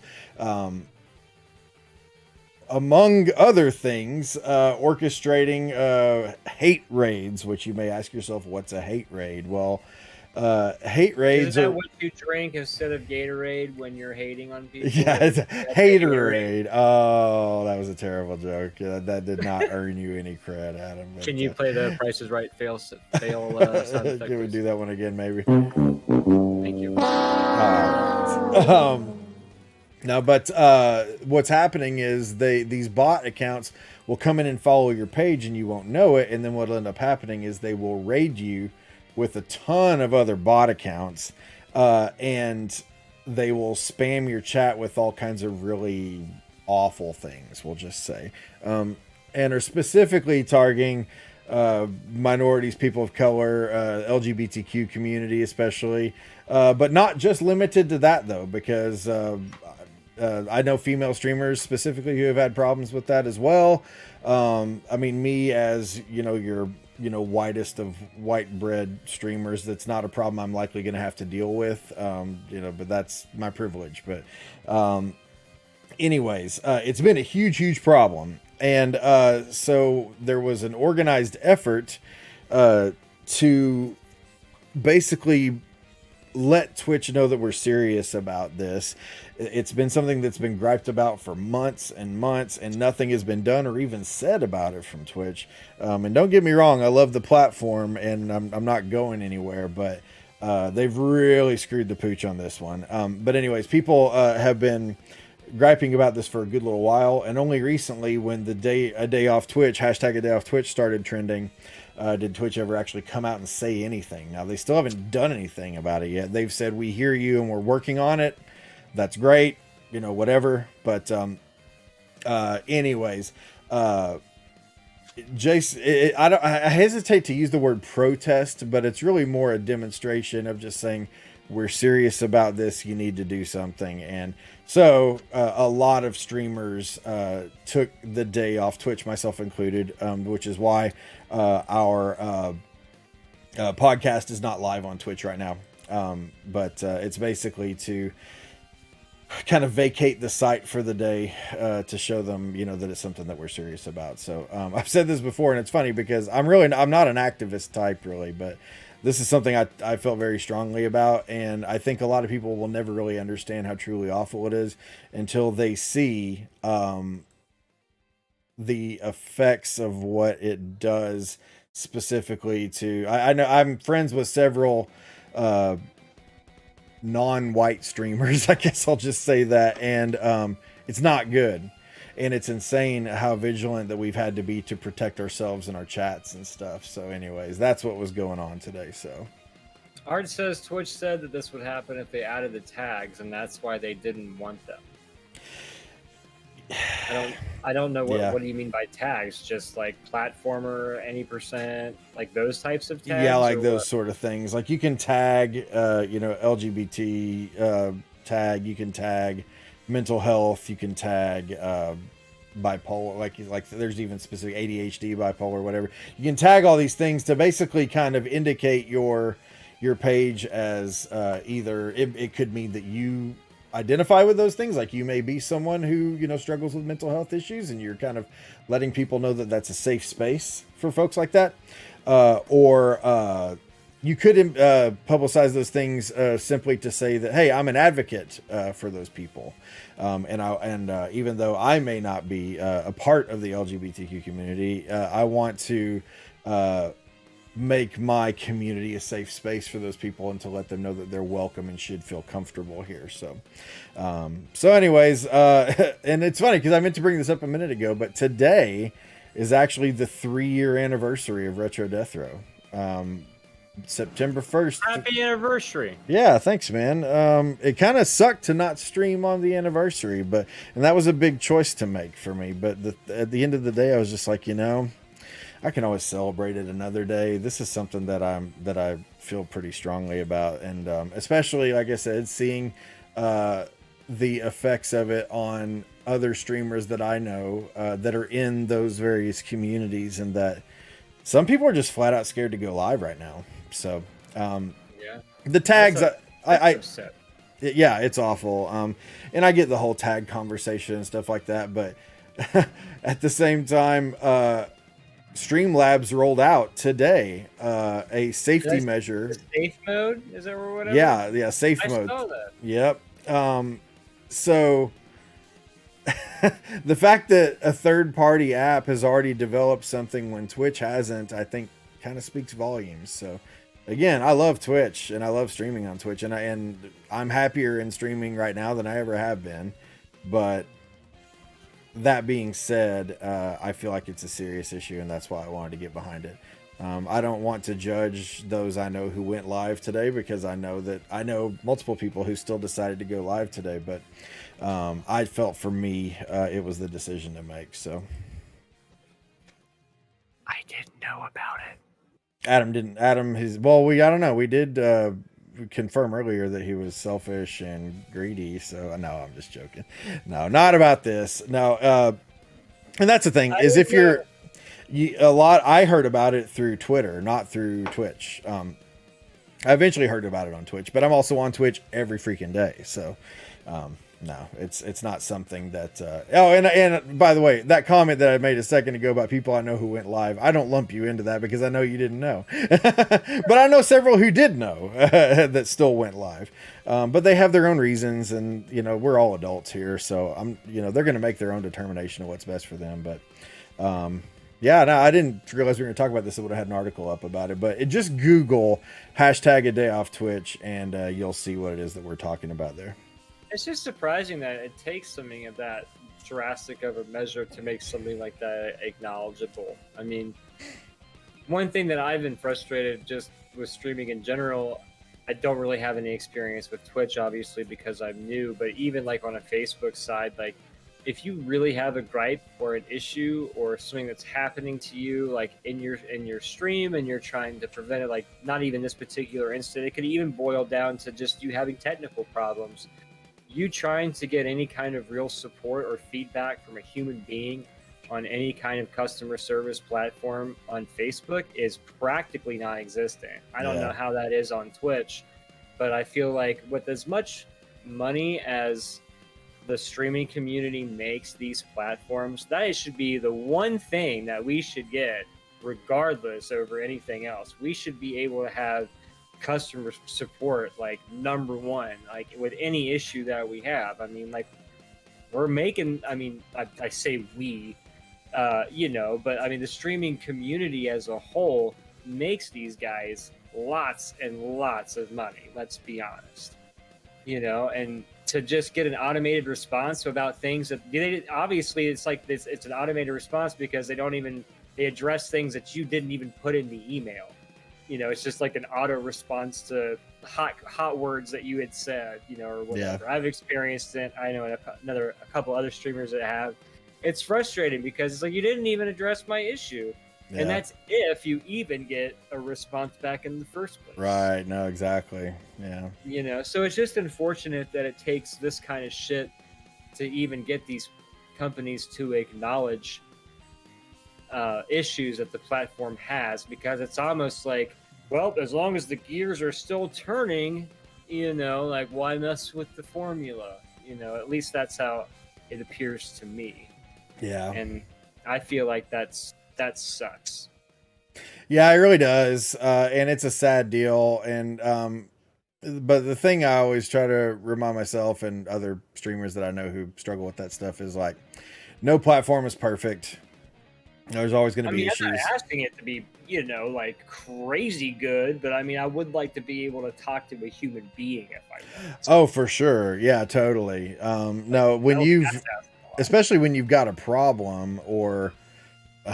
Among other things, orchestrating hate raids, which you may ask yourself, what's a hate raid? Well, hate raids. Is that what you drink instead of Gatorade when you're hating on people? Yeah, it's a haterade. Oh, that was a terrible joke. That did not earn you any credit, Adam. But, can you play the Price is Right fail sound effect? Can we do that one again, maybe? Thank you. No, but what's happening is these bot accounts will come in and follow your page, and you won't know it. And then what'll end up happening is they will raid you with a ton of other bot accounts, and they will spam your chat with all kinds of really awful things, we'll just say, and are specifically targeting minorities, people of color, LGBTQ community especially, but not just limited to that though, because I know female streamers specifically who have had problems with that as well. I mean, me as your whitest of white bread streamers, that's not a problem I'm likely going to have to deal with, but that's my privilege. But anyways, it's been a huge problem. And so there was an organized effort to basically let Twitch know that we're serious about this. It's been something that's been griped about for months and months, and nothing has been done or even said about it from Twitch. And don't get me wrong, I love the platform, and I'm not going anywhere, but they've really screwed the pooch on this one. But anyways, people have been griping about this for a good little while, and only recently, when a day off Twitch, hashtag a day off Twitch started trending, did Twitch ever actually come out and say anything. Now, they still haven't done anything about it yet. They've said, we hear you and we're working on it. That's great, whatever. But anyways, Jace, I hesitate to use the word protest, but it's really more a demonstration of just saying, we're serious about this. You need to do something. And so a lot of streamers took the day off, Twitch, myself included, which is why our podcast is not live on Twitch right now. But it's basically to kind of vacate the site for the day to show them, that it's something that we're serious about. So I've said this before, and it's funny because I'm not an activist type really, but this is something I felt very strongly about, and I think a lot of people will never really understand how truly awful it is until they see the effects of what it does specifically to. I know I'm friends with several non-white streamers, I guess I'll just say that, and it's not good. And it's insane how vigilant that we've had to be to protect ourselves in our chats and stuff. So anyways, that's what was going on today. So Art says Twitch said that this would happen if they added the tags, and that's why they didn't want them. I don't know what do you mean by tags? Just like platformer, any %, like those types of tags? Yeah, like those sort of things. Like you can tag LGBT tag, you can tag mental health, you can tag bipolar, like there's even specific ADHD, bipolar, whatever. You can tag all these things to basically kind of indicate your page as either it could mean that you identify with those things, like you may be someone who struggles with mental health issues, and you're kind of letting people know that that's a safe space for folks like that. or you could publicize those things simply to say that, hey, I'm an advocate for those people, and even though I may not be a part of the LGBTQ community, I want to make my community a safe space for those people and to let them know that they're welcome and should feel comfortable here. So anyways, and it's funny because I meant to bring this up a minute ago, but today is actually the 3-year anniversary of Retro Death Row. September 1st. Happy anniversary. Yeah, thanks, man. It kind of sucked to not stream on the anniversary, and that was a big choice to make for me. But at the end of the day, I was just like, I can always celebrate it another day. This is something that I feel pretty strongly about, and especially, like I said, seeing the effects of it on other streamers that I know that are in those various communities, and that some people are just flat out scared to go live right now. So, the tags, yeah, it's awful. And I get the whole tag conversation and stuff like that, but at the same time, Streamlabs rolled out today a safety measure. Safe mode, is that or whatever? Yeah, safe mode. I saw that. Yep. So the fact that a third-party app has already developed something when Twitch hasn't, I think, kind of speaks volumes. So again, I love Twitch and I love streaming on Twitch, and I'm happier in streaming right now than I ever have been. But that being said, I feel like it's a serious issue, and that's why I wanted to get behind it. I don't want to judge those I know who went live today, because I know multiple people who still decided to go live today, but I felt for me it was the decision to make. So I didn't know about it. Adam didn't. I don't know. We did confirm earlier that he was selfish and greedy. So no, I'm just joking. No, not about this. No. And that's the thing is, if you're I heard about it through Twitter, not through Twitch. I eventually heard about it on Twitch, but I'm also on Twitch every freaking day. So, no, it's not something that, and by the way, that comment that I made a second ago about people I know who went live, I don't lump you into that because I know you didn't know, but I know several who did know that still went live. But they have their own reasons, and we're all adults here. So they're going to make their own determination of what's best for them. But, yeah, no, I didn't realize we were going to talk about this. I would have had an article up about it, but just Google #ADayOffTwitch and you'll see what it is that we're talking about there. It's just surprising that it takes something of that drastic of a measure to make something like that acknowledgeable. I mean, one thing that I've been frustrated just with streaming in general, I don't really have any experience with Twitch, obviously, because I'm new, but even like on a Facebook side, like if you really have a gripe or an issue or something that's happening to you, like in your stream, and you're trying to prevent it, like not even this particular incident, it could even boil down to just you having technical problems. You trying to get any kind of real support or feedback from a human being on any kind of customer service platform on Facebook is practically non-existent. I don't know how that is on Twitch, but I feel like with as much money as the streaming community makes these platforms, that should be the one thing that we should get regardless over anything else. We should be able to have customer support like number one, like with any issue that we have. I mean, like we're making, I say we, but I mean the streaming community as a whole makes these guys lots and lots of money, let's be honest, and to just get an automated response about things that obviously it's like this, it's an automated response because they address things that you didn't even put in the email. It's just like an auto response to hot words that you had said, or whatever. Yeah. I've experienced it. I know a couple other streamers that have. It's frustrating because it's like you didn't even address my issue. Yeah. And that's if you even get a response back in the first place. Right. No, exactly. Yeah. So it's just unfortunate that it takes this kind of shit to even get these companies to acknowledge issues that the platform has, because it's almost like, well, as long as the gears are still turning, like why mess with the formula? At least that's how it appears to me. Yeah. And I feel like that sucks. Yeah, it really does. And it's a sad deal. And, but the thing I always try to remind myself and other streamers that I know who struggle with that stuff is like, no platform is perfect. There's always going to be issues. I'm not asking it to be, like crazy good, but I mean, I would like to be able to talk to a human being if I want. Oh, for sure. Yeah, totally. No, especially when you've got a problem or,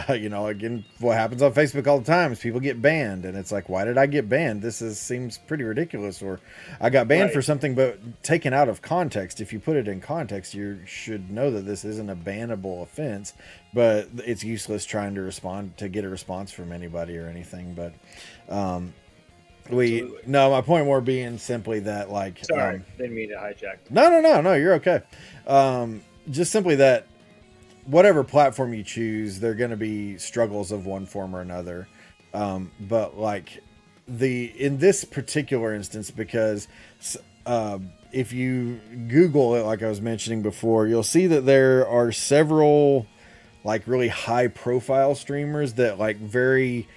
again, what happens on Facebook all the time is people get banned, and it's like, why did I get banned? Seems pretty ridiculous. Or I got banned for something, but taken out of context. If you put it in context, you should know that this isn't a bannable offense, but it's useless trying to get a response from anybody or anything. But, my point more being simply that, like, sorry, didn't mean to hijack. No, you're okay. Just simply that, whatever platform you choose, there are going to be struggles of one form or another. But like in this particular instance, because if you Google it, like I was mentioning before, you'll see that there are several like really high profile streamers that like very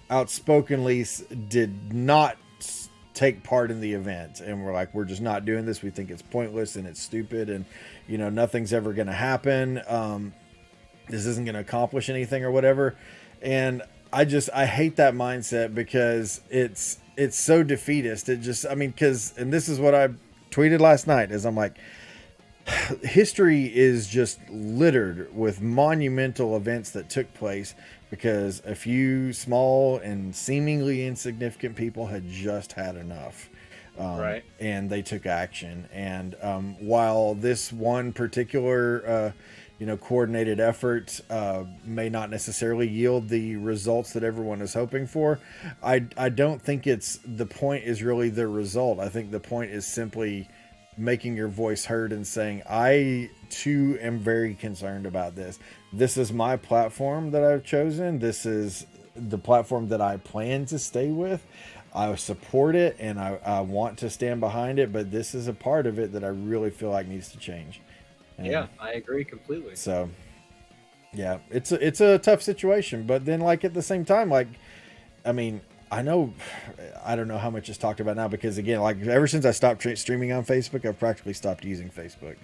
outspokenly did not take part in the event, and we're like, we're just not doing this. We think it's pointless and it's stupid, and nothing's ever going to happen. This isn't going to accomplish anything or whatever. And I hate that mindset because it's so defeatist. And this is what I tweeted last night, is I'm like, history is just littered with monumental events that took place because a few small and seemingly insignificant people had just had enough. And they took action. And while this one particular coordinated effort may not necessarily yield the results that everyone is hoping for, I don't think the point is really the result. I think the point is simply making your voice heard and saying, I too am very concerned about this. This is my platform that I've chosen. This is the platform that I plan to stay with. I support it and I want to stand behind it, but this is a part of it that I really feel like needs to change. And yeah, I agree completely. So, yeah, it's a tough situation, but then like at the same time, like, I mean, I don't know how much is talked about now because again, like ever since I stopped streaming on Facebook, I've practically stopped using Facebook,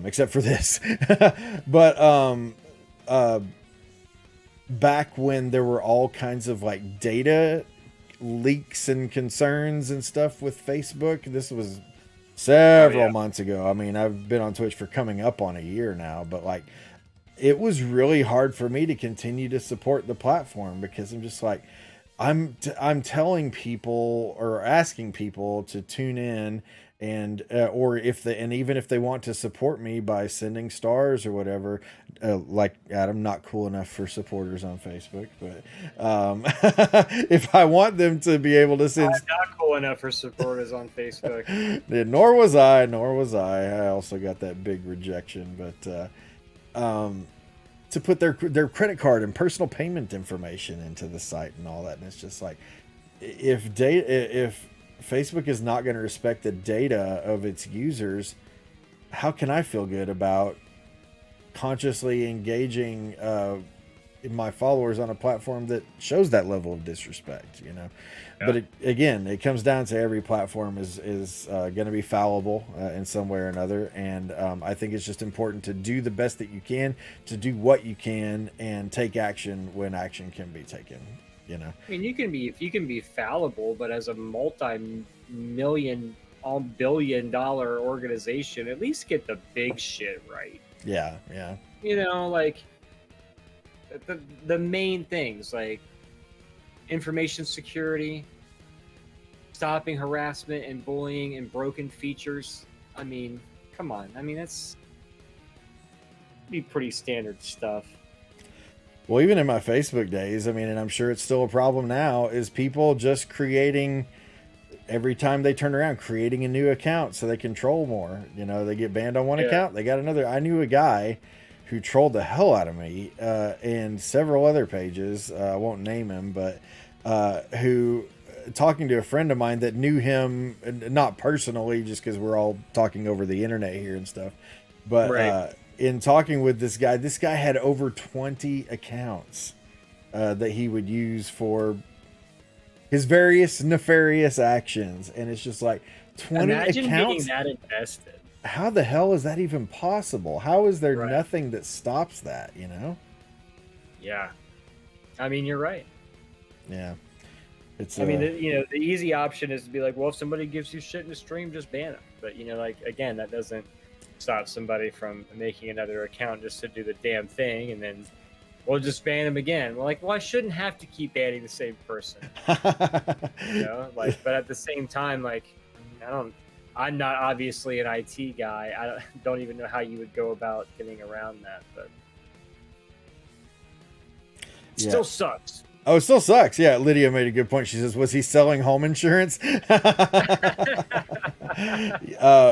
except for this. But back when there were all kinds of like data leaks and concerns and stuff with Facebook, this was several months ago. I mean, I've been on Twitch for coming up on a year now, but like it was really hard for me to continue to support the platform because I'm just like, I'm telling people or asking people to tune in and even if they want to support me by sending stars or whatever, like Adam, not cool enough for supporters on Facebook, but if I want them to be able to send, I'm not cool enough for supporters on Facebook. nor was I. I also got that big rejection, but to put their credit card and personal payment information into the site and all that, and it's just like, if Facebook is not going to respect the data of its users, how can I feel good about consciously engaging my followers on a platform that shows that level of disrespect? Yeah. But it comes down to every platform is going to be fallible in some way or another, and I think it's just important to do the best that you can, to do what you can, and take action when action can be taken. I mean, you can be fallible, but as a multi-million, billion-dollar organization, at least get the big shit right. Yeah. Like the main things like information security, stopping harassment and bullying and broken features. I mean, come on. I mean, that's be pretty standard stuff. Well, even in my Facebook days, I mean, and I'm sure it's still a problem now, is people just creating, every time they turn around, creating a new account so they can troll more. They get banned on one account, they got another. I knew a guy who trolled the hell out of me and several other pages. I won't name him, but who, talking to a friend of mine that knew him, not personally, just because we're all talking over the internet here and stuff, but in talking with this guy had over 20 accounts. that he would use for his various nefarious actions. And it's just like 20 Imagine accounts. Being that invested. How the hell is that even possible? How is there Right. nothing that stops that, Yeah. I mean, you're right. Yeah. I mean, the easy option is to be like, well, if somebody gives you shit in the stream, just ban them. But, like, again, that doesn't stop somebody from making another account just to do the damn thing. And then we'll just ban them again. We're like, well, I shouldn't have to keep banning the same person. But at the same time, like, I'm not obviously an IT guy. I don't even know how you would go about getting around that, but it still sucks. Oh, it still sucks. Yeah, Lydia made a good point. She says, was he selling home insurance?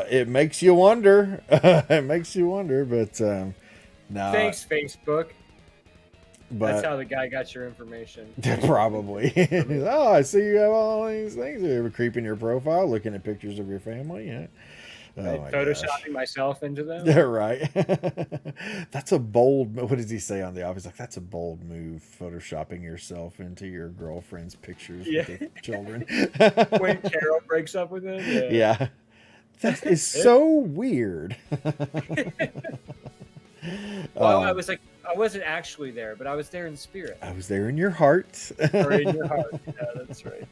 It makes you wonder. It makes you wonder, but no. Thanks, Facebook. But that's how the guy got your information. Probably. Oh, I see you have all these things here. Creeping your profile, looking at pictures of your family. Yeah. Photoshopping myself into them. Yeah, right. That's a bold. What does he say on The Office? Like, that's a bold move, photoshopping yourself into your girlfriend's pictures with the children. When Carol breaks up with him. Yeah. That is so weird. Well, I was like, I wasn't actually there, but I was there in spirit. I was there in your heart. Or in your heart. Yeah, that's right.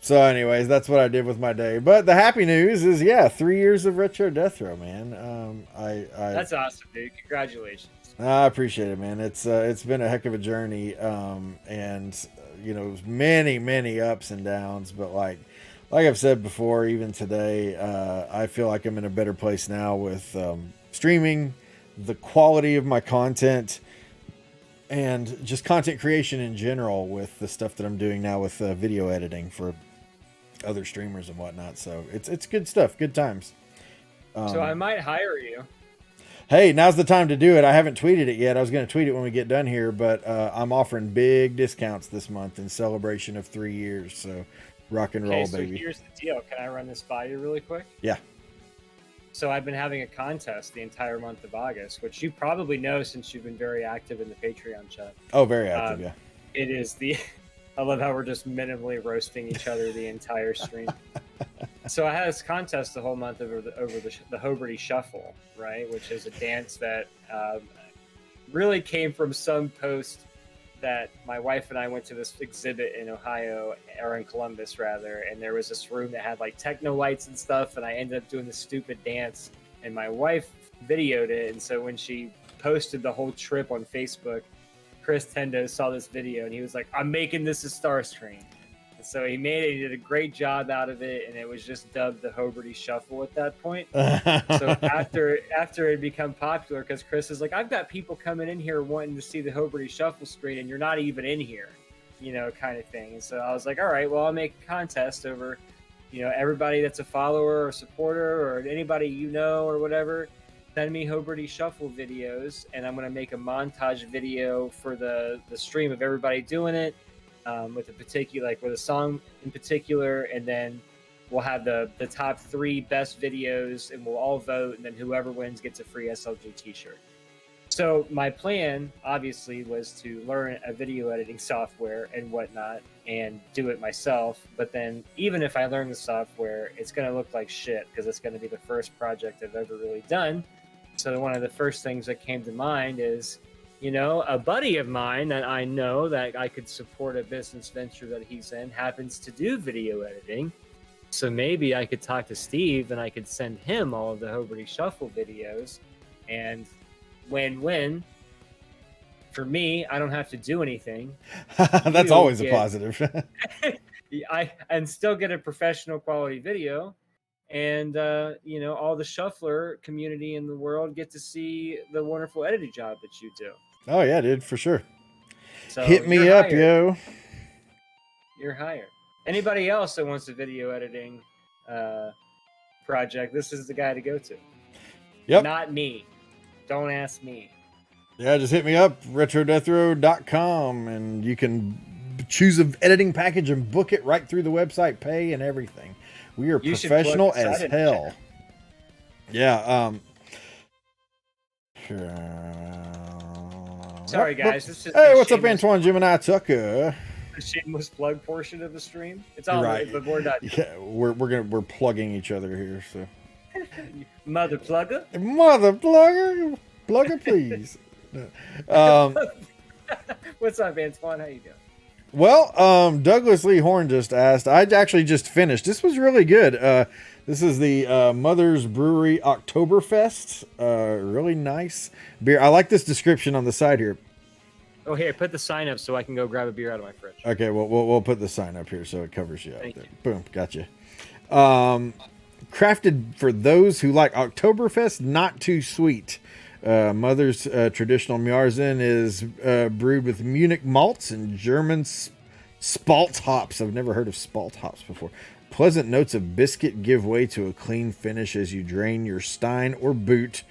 So anyways, that's what I did with my day. But the happy news is, 3 years of Retro Death Row, man. That's awesome, dude. Congratulations. I appreciate it, man. It's been a heck of a journey. And many ups and downs, but like I've said before, even today, I feel like I'm in a better place now with streaming, the quality of my content, and just content creation in general with the stuff that I'm doing now with video editing for other streamers and whatnot. So it's good stuff, good times. So I might hire you. Hey, now's the time to do it. I haven't tweeted it yet. I was going to tweet it when we get done here, but I'm offering big discounts this month in celebration of 3 years. So rock and roll, baby. So here's the deal. Can I run this by you really quick? Yeah. So I've been having a contest the entire month of August, which you probably know since you've been very active in the Patreon chat. Oh, very active, yeah. It is I love how we're just minimally roasting each other the entire stream. So I had this contest the whole month over the Hoberty Shuffle, right? Which is a dance that really came from some post that my wife and I went to this exhibit in Ohio, or in Columbus rather, and there was this room that had like techno lights and stuff, and I ended up doing this stupid dance, and my wife videoed it, and so when she posted the whole trip on Facebook, Chris Tendo saw this video, and he was like, I'm making this a Starscream. And so he made it, he did a great job out of it, and it was just dubbed the Hoberty Shuffle at that point. So after it had become popular, because Chris is like, I've got people coming in here wanting to see the Hoberty Shuffle screen, and you're not even in here, kind of thing. And so I was like, all right, well, I'll make a contest over, everybody that's a follower or supporter or anybody or whatever, send me Hoberty Shuffle videos, and I'm going to make a montage video for the stream of everybody doing it, with a song in particular, and then we'll have the top 3 best videos, and we'll all vote, and then whoever wins gets a free SLG t-shirt. So my plan, obviously, was to learn a video editing software and whatnot and do it myself. But then even if I learn the software, it's going to look like shit because it's going to be the first project I've ever really done. So one of the first things that came to mind is, a buddy of mine that I know that I could support a business venture that he's in happens to do video editing. So maybe I could talk to Steve and I could send him all of the Hoberty Shuffle videos, and win-win. For me, I don't have to do anything. That's always a positive. and still get a professional quality video. And, all the shuffler community in the world get to see the wonderful editing job that you do. Oh, yeah, dude, for sure. So hit me up, hired. yo. You're hired. Anybody else that wants a video editing project, this is the guy to go to. Yep. Not me. Don't ask me. Yeah, just hit me up, retrodeathrow.com, and you can choose an editing package and book it right through the website, pay and everything. We are professional as hell. Yeah. Sorry, guys. This is hey, what's up, Antoine Gemini Tucker? The shameless plug portion of the stream. It's all right, but we're not. Yeah, we're plugging each other here. So, mother plugger, plugger, please. What's up, Antoine? How you doing? Well, Douglas Lee Horn just asked. I actually just finished. This was really good. This is the Mother's Brewery Oktoberfest. Really nice beer. I like this description on the side here. Oh, here, put the sign up so I can go grab a beer out of my fridge. Okay, well, we'll put the sign up here so it covers you out there. Boom, gotcha. Crafted for those who like Oktoberfest, not too sweet. Mother's traditional Märzen is brewed with Munich malts and German spalt hops. I've never heard of spalt hops before. Pleasant notes of biscuit give way to a clean finish as you drain your stein or boot.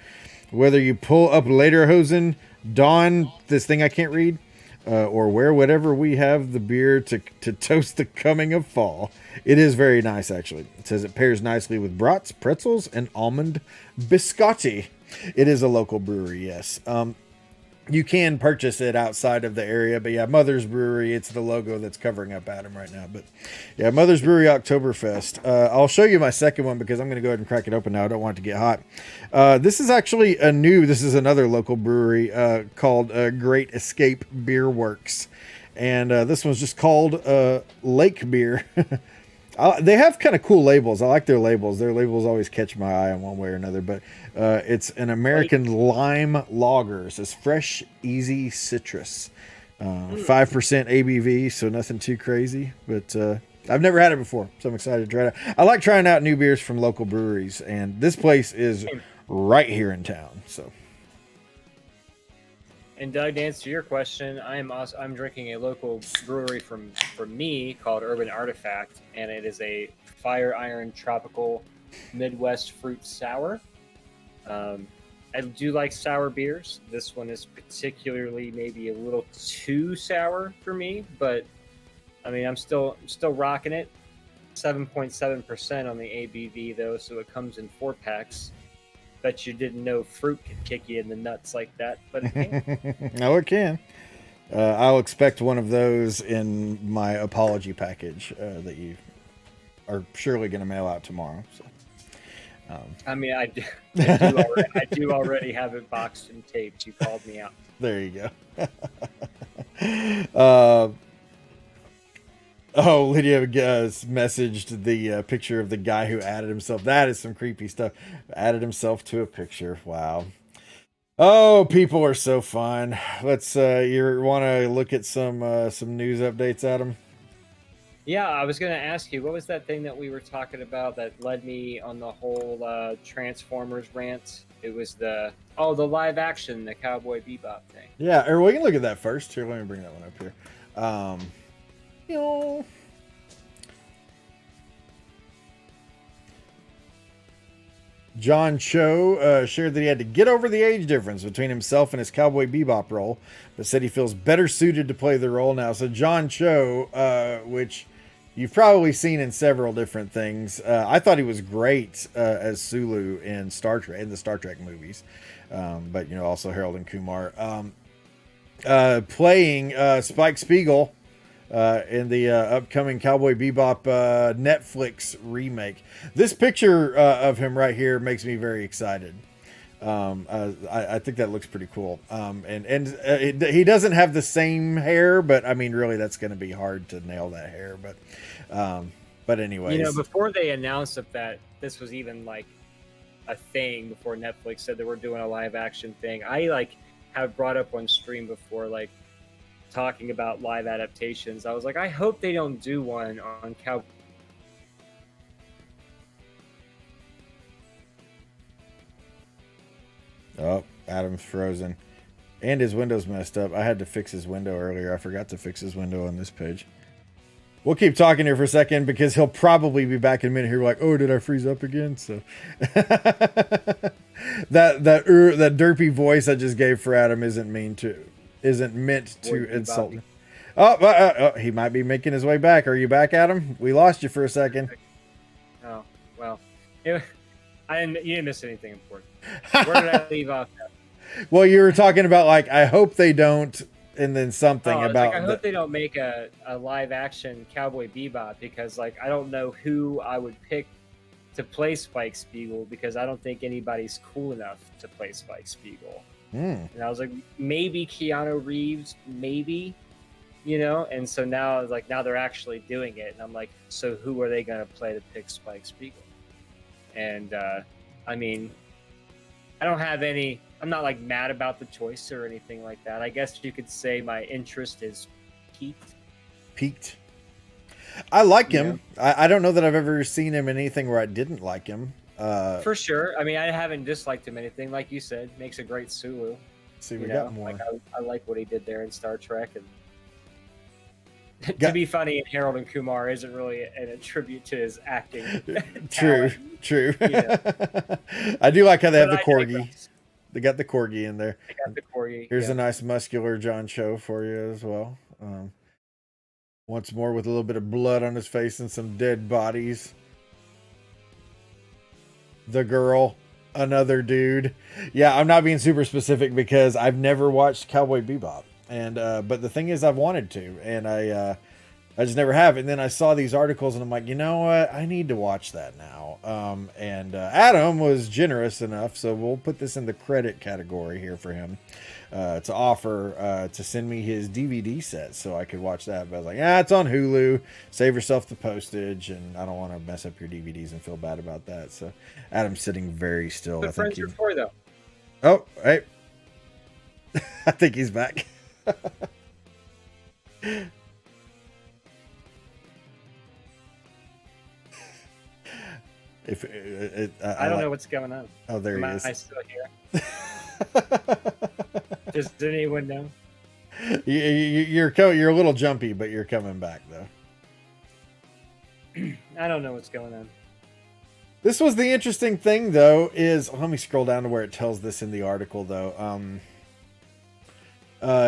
Whether you pull up lederhosen, don this thing I can't read, or wear whatever, we have the beer to toast the coming of fall. It is very nice, actually. It says it pairs nicely with brats, pretzels, and almond biscotti. It is a local brewery, yes. You can purchase it outside of the area, but yeah, Mother's Brewery, it's the logo that's covering up Adam right now. But yeah, Mother's Brewery Oktoberfest. I'll show you my second one because I'm going to go ahead and crack it open now. I don't want it to get hot. This is actually this is another local brewery called Great Escape Beer Works. And this one's just called Lake Beer. They have kind of cool labels. I like their labels. Their labels always catch my eye in one way or another. But it's an American lime lager. It says fresh, easy citrus. 5% ABV, so nothing too crazy. But I've never had it before, so I'm excited to try it out. I like trying out new beers from local breweries, and this place is right here in town. So. And Doug, to answer your question, I'm drinking a local brewery from me called Urban Artifact, and it is a Fire Iron Tropical Midwest Fruit Sour. I do like sour beers. This one is particularly maybe a little too sour for me, but I mean I'm still rocking it. 7.7% on the ABV though, so it comes in 4-packs. Bet you didn't know fruit could kick you in the nuts like that, but it can. No, it can. I'll expect one of those in my apology package that you are surely going to mail out tomorrow. So, I mean, I do already have it boxed and taped. You called me out. There you go. Oh, Lydia messaged the picture of the guy who added himself. That is some creepy stuff. Added himself to a picture. Wow. Oh, people are so fun. Let's. You want to look at some news updates, Adam? Yeah, I was going to ask you, what was that thing that we were talking about that led me on the whole Transformers rant? It was the live action, the Cowboy Bebop thing. Yeah, or we can look at that first. Here, let me bring that one up here. John Cho shared that he had to get over the age difference between himself and his Cowboy Bebop role, but said he feels better suited to play the role now. So John Cho, which you've probably seen in several different things, I thought he was great as Sulu in the Star Trek movies, but also Harold and Kumar, playing Spike Spiegel. In the upcoming Cowboy Bebop Netflix remake. This picture of him right here makes me very excited. I think that looks pretty cool. He doesn't have the same hair, but I mean, really, that's going to be hard to nail that hair. But anyways, before they announced that this was even like a thing, before Netflix said they were doing a live action thing, I have brought up on stream before, talking about live adaptations. I was like, I hope they don't do one on Cowboy. Oh, Adam's frozen. And his window's messed up. I had to fix his window earlier. I forgot to fix his window on this page. We'll keep talking here for a second because he'll probably be back in a minute here like, oh, did I freeze up again? So that derpy voice I just gave for Adam isn't meant to insult him. Oh, he might be making his way back. Are you back, Adam? We lost you for a second. Oh, well. You didn't miss anything important. Where did I leave off at? Well, you were talking about like, I hope they don't, and then something about. I hope they don't make a live action Cowboy Bebop, because like I don't know who I would pick to play Spike Spiegel, because I don't think anybody's cool enough to play Spike Spiegel. And I was like, maybe Keanu Reeves, maybe, and so now they're actually doing it, and I'm like, so who are they going to play to pick Spike Spiegel? And I mean, I'm not like mad about the choice or anything like that. I guess you could say my interest is peaked. I like him. I don't know that I've ever seen him in anything where I didn't like him. For sure. I mean, I haven't disliked him anything. Like you said, makes a great Sulu. See, we got more. Like I like what he did there in Star Trek, and to be funny, and Harold and Kumar isn't really a tribute to his acting. True. I do like how they have the corgi. They got the corgi in there. They got the corgi. Here's a nice muscular John Cho for you as well. Once more with a little bit of blood on his face and some dead bodies. The girl, another dude. Yeah, I'm not being super specific because I've never watched Cowboy Bebop, and but the thing is, I've wanted to, and I just never have. And then I saw these articles, and I'm like, you know what? I need to watch that now. And Adam was generous enough, so we'll put this in the credit category here for him, to offer to send me his DVD set so I could watch that. But I was like, it's on Hulu. Save yourself the postage, and I don't want to mess up your DVDs and feel bad about that. So Adam's sitting very still. What friends are for, though? Oh, hey. I think he's back. I don't know what's going on. Oh, there he is. Am I still here? Does anyone know? You're a little jumpy, but you're coming back though. I don't know what's going on. This was the interesting thing though, is let me scroll down to where it tells this in the article though.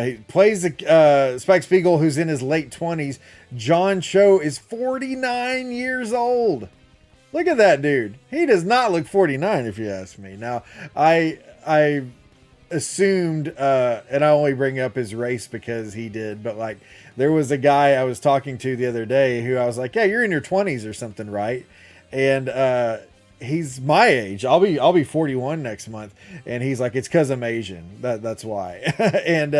He plays Spike Spiegel, who's in his late 20s. John Cho is 49 years old. Look at that dude. He does not look 49 if you ask me. Now, I assumed, and I only bring up his race because he did, but like there was a guy I was talking to the other day who I was like, yeah, you're in your 20s or something, right? And he's my age. I'll be 41 next month. And he's like, it's because I'm Asian. That's why. And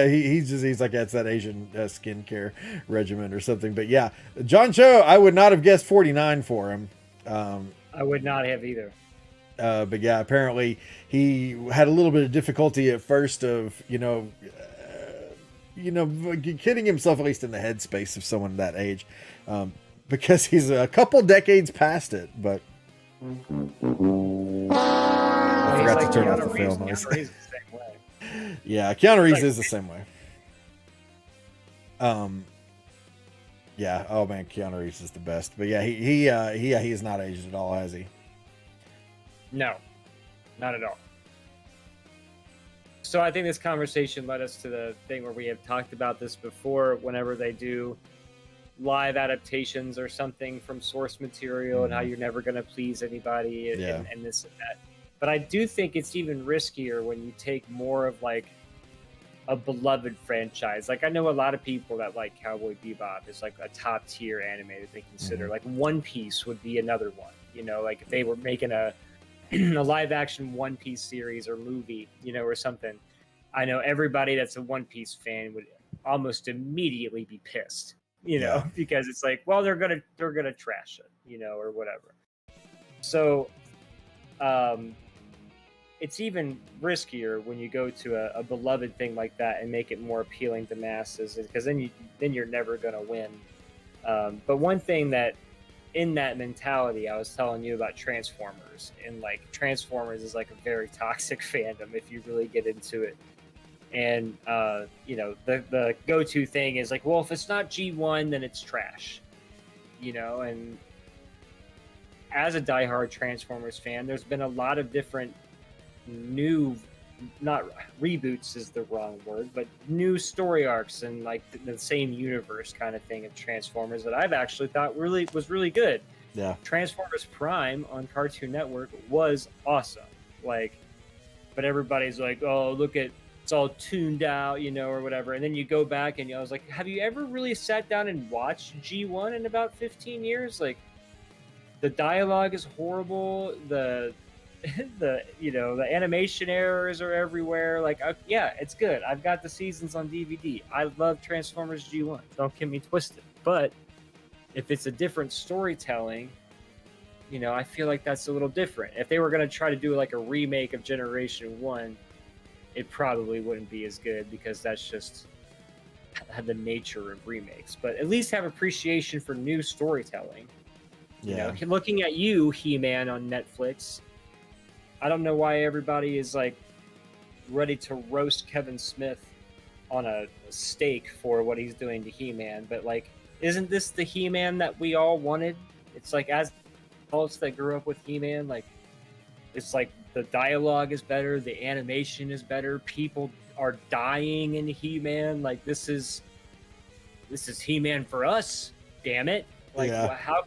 he's like, it's that Asian skincare regimen or something. But yeah, John Cho, I would not have guessed 49 for him. I would not have either. But yeah, apparently he had a little bit of difficulty at first of, getting himself at least in the headspace of someone that age, because he's a couple decades past it. But I forgot to turn off the film noise. Yeah, Keanu Reeves is the same way. Yeah. Oh man, Keanu Reeves is the best. But yeah, he is not aged at all, has he? No, not at all. So I think this conversation led us to the thing where we have talked about this before. Whenever they do live adaptations or something from source material, and how you're never going to please anybody, and this and that. But I do think it's even riskier when you take more of like a beloved franchise. Like I know a lot of people that like Cowboy Bebop is like a top tier anime that they consider. Like One Piece would be another one, like if they were making a live action One Piece series or movie, or something. I know everybody that's a One Piece fan would almost immediately be pissed, because it's like, well, they're gonna trash it, or whatever. So it's even riskier when you go to a beloved thing like that and make it more appealing to masses, because then you're never gonna win. But one thing that in that mentality, I was telling you about Transformers, and like Transformers is like a very toxic fandom if you really get into it. And the go-to thing is like, well, if it's not G1, then it's trash, and as a diehard Transformers fan, there's been a lot of different new, not reboots is the wrong word, but new story arcs and like the same universe kind of thing of Transformers that I've actually thought was really good. Yeah. Transformers Prime on Cartoon Network was awesome. Like but everybody's like, oh, look at, it's all tuned out, you know, or whatever. And then you go back and I was like, have you ever really sat down and watched G1 in about 15 years? Like, the dialogue is horrible. The the animation errors are everywhere. Like, yeah, it's good. I've got the seasons on DVD. I love Transformers G1. Don't get me twisted. But if it's a different storytelling, you know, I feel like that's a little different. If they were going to try to do like a remake of Generation 1, it probably wouldn't be as good because that's just the nature of remakes. But at least have appreciation for new storytelling. Yeah. You know, looking at you, He-Man, on Netflix, I don't know why everybody is like ready to roast Kevin Smith on a stake for what he's doing to He-Man, but like, isn't this the He-Man that we all wanted? It's like, as adults that grew up with He-Man, like, it's like the dialogue is better, the animation is better, people are dying in He-Man. Like, this is He-Man for us, damn it. Like, yeah. How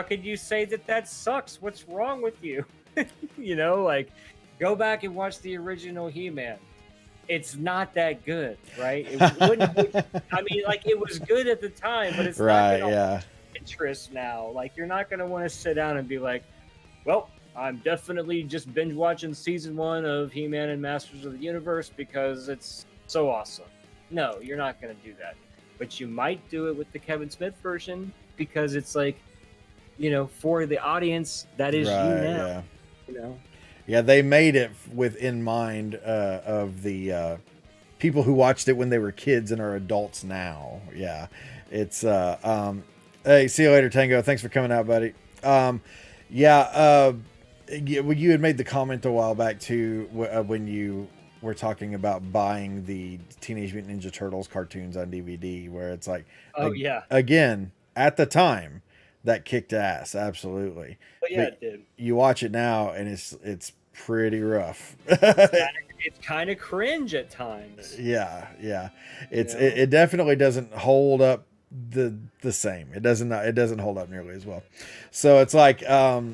could you say that sucks? What's wrong with you? You know, like, go back and watch the original He-Man. It's not that good, right? It wouldn't. I mean, like, it was good at the time, but it's right, not yeah. interest now. Like, you're not going to want to sit down and be like, well, I'm definitely just binge watching season 1 of He-Man and Masters of the Universe because it's so awesome. No, you're not going to do that. But you might do it with the Kevin Smith version because it's like, you know, for the audience that is right, you now. Yeah. You know? Yeah, they made it in mind of the people who watched it when they were kids and are adults now. Yeah, it's hey, see you later, Tango. Thanks for coming out, buddy. You had made the comment a while back too when you were talking about buying the Teenage Mutant Ninja Turtles cartoons on DVD, where it's like, yeah, again, at the time, that kicked ass, absolutely. But yeah, it did. You watch it now, and it's pretty rough. It's kind of cringe at times. Yeah. It definitely doesn't hold up the same. It doesn't hold up nearly as well. So it's like I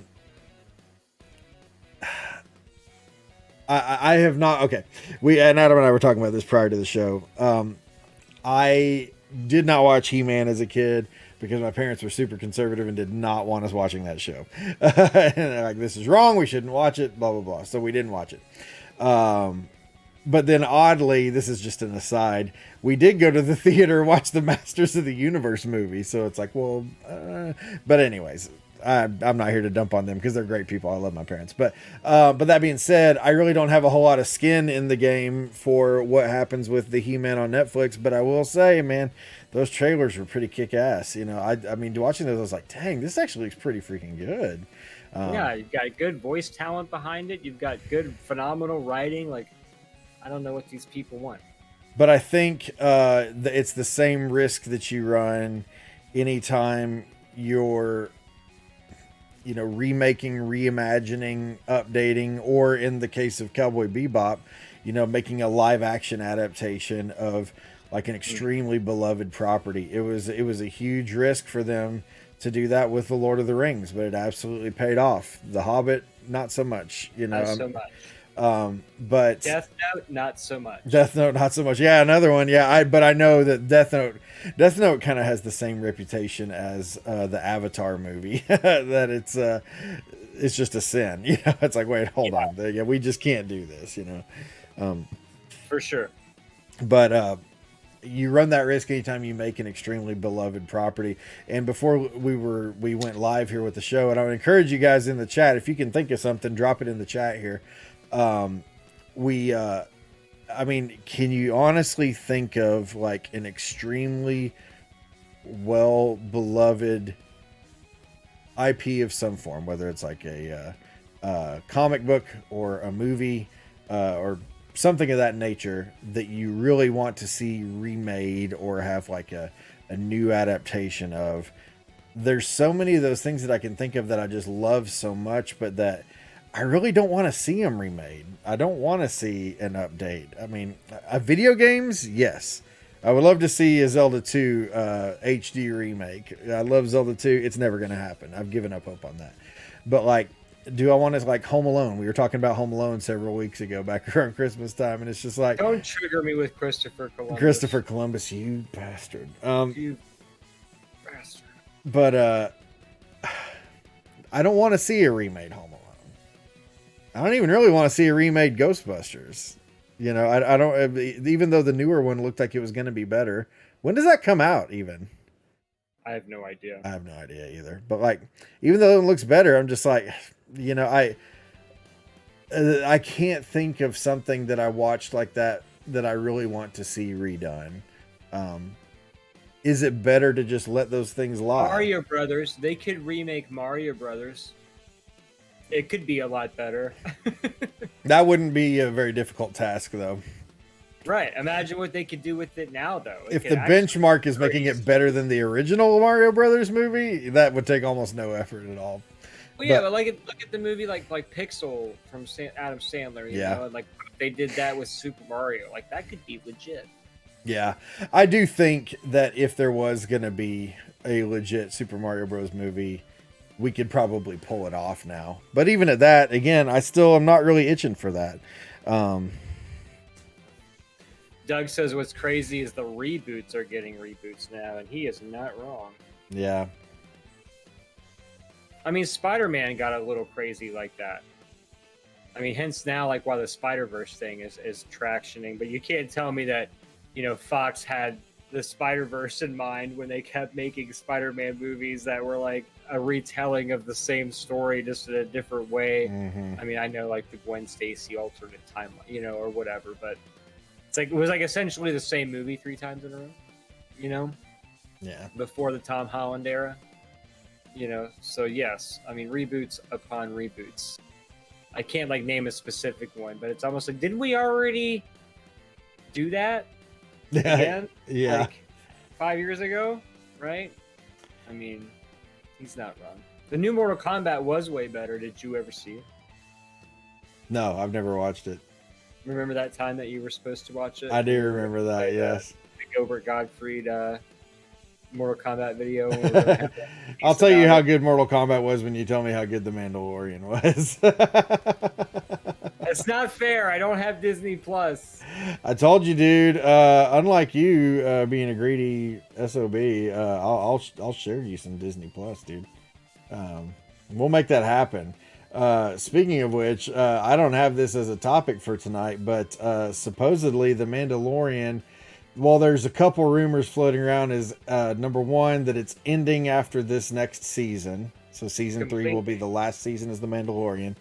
have not. Okay, and Adam and I were talking about this prior to the show. I did not watch He-Man as a kid because my parents were super conservative and did not want us watching that show. And they're like, this is wrong, we shouldn't watch it, blah, blah, blah. So we didn't watch it. But then oddly, this is just an aside, we did go to the theater and watch the Masters of the Universe movie. So it's like, well, but anyways, I'm not here to dump on them because they're great people. I love my parents. But that being said, I really don't have a whole lot of skin in the game for what happens with the He-Man on Netflix. But I will say, man, those trailers were pretty kick-ass. You know, I mean, watching those, I was like, dang, this actually looks pretty freaking good. Yeah, you've got good voice talent behind it. You've got good, phenomenal writing. Like, I don't know what these people want. But I think it's the same risk that you run anytime you're, you know, remaking, reimagining, updating, or in the case of Cowboy Bebop, you know, making a live action adaptation of like an extremely beloved property. It was a huge risk for them to do that with The Lord of the Rings, but it absolutely paid off. The Hobbit, not so much, you know. Not so much. But Death Note, not so much. Death Note, not so much. Yeah, another one. Yeah, but I know that Death Note kind of has the same reputation as the Avatar movie. That it's just a sin. You know, it's like, wait, hold on. Yeah, we just can't do this. You know, for sure. But you run that risk anytime you make an extremely beloved property. And before we went live here with the show, and I would encourage you guys in the chat, if you can think of something, drop it in the chat here. I mean, can you honestly think of like an extremely well beloved IP of some form, whether it's like a comic book or a movie or something of that nature that you really want to see remade or have like a new adaptation of? There's so many of those things that I can think of that I just love so much, but that I really don't want to see them remade. I don't want to see an update. I mean, video games, yes. I would love to see a Zelda 2 HD remake. I love Zelda 2. It's never going to happen. I've given up hope on that. But like do I want to like Home Alone? We were talking about Home Alone several weeks ago, back around Christmas time, and it's just like, don't trigger me with Christopher Columbus. Christopher Columbus, you bastard. You bastard. But I don't want to see a remade Home Alone. I don't even really want to see a remade Ghostbusters. You know, I don't. Even though the newer one looked like it was going to be better. When does that come out? Even. I have no idea. I have no idea either. But like, even though it looks better, I'm just like, you know, I can't think of something that I watched like that I really want to see redone. Is it better to just let those things lie? Mario Brothers, they could remake Mario Brothers. It could be a lot better. That wouldn't be a very difficult task, though. Right. Imagine what they could do with it now, though. If the benchmark is making it better than the original Mario Brothers movie, that would take almost no effort at all. Well, yeah, but like, look at the movie like Pixel from Adam Sandler. You know, like they did that with Super Mario. Like that could be legit. Yeah, I do think that if there was going to be a legit Super Mario Bros. Movie, we could probably pull it off now. But even at that, again, I still am not really itching for that. Doug says what's crazy is the reboots are getting reboots now, and he is not wrong. Yeah. I mean, Spider-Man got a little crazy like that. I mean, hence now, like, why the Spider-Verse thing is tractioning. But you can't tell me that, you know, Fox had the Spider-Verse in mind when they kept making Spider-Man movies that were like a retelling of the same story, just in a different way. Mm-hmm. I mean, I know like the Gwen Stacy alternate timeline, you know, or whatever, but it's like it was like essentially the same movie 3 times in a row, you know? Yeah. Before the Tom Holland era, you know. So yes, I mean reboots upon reboots. I can't like name a specific one, but it's almost like, didn't we already do that? Again? Yeah. Like 5 years ago, right? I mean, he's not wrong. The new Mortal Kombat was way better. Did you ever see it? No, I've never watched it. Remember that time that you were supposed to watch it? I do remember that, yes. The Gilbert Gottfried Mortal Kombat video. I'll tell you how good Mortal Kombat was when you tell me how good The Mandalorian was. It's not fair. I don't have Disney Plus. I told you, dude. Unlike you being a greedy SOB, I'll share you some Disney Plus, dude. We'll make that happen. Speaking of which, I don't have this as a topic for tonight, but supposedly The Mandalorian, well, there's a couple rumors floating around, is number one, that it's ending after this next season. So season 3 will be the last season as The Mandalorian.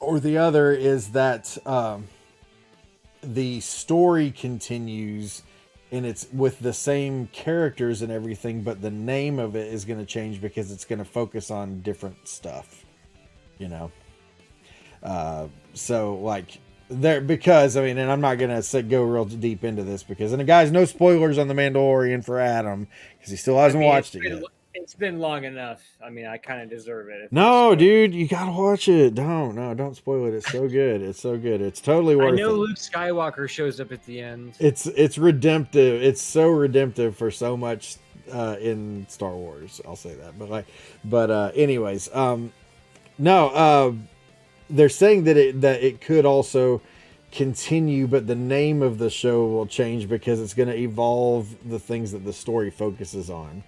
Or the other is that the story continues and it's with the same characters and everything, but the name of it is going to change because it's going to focus on different stuff, you know? So like there, because I mean, and I'm not going to go real deep into this because, and guys, no spoilers on The Mandalorian for Adam because he still hasn't watched it yet. It's been long enough. I mean, I kind of deserve it. No, dude, you gotta watch it. Don't spoil it. It's so good. It's so good. It's totally worth it. I know Luke Skywalker shows up at the end. It's redemptive. It's so redemptive for so much in Star Wars. I'll say that. But anyways, no, they're saying that it could also continue, but the name of the show will change because it's going to evolve the things that the story focuses on.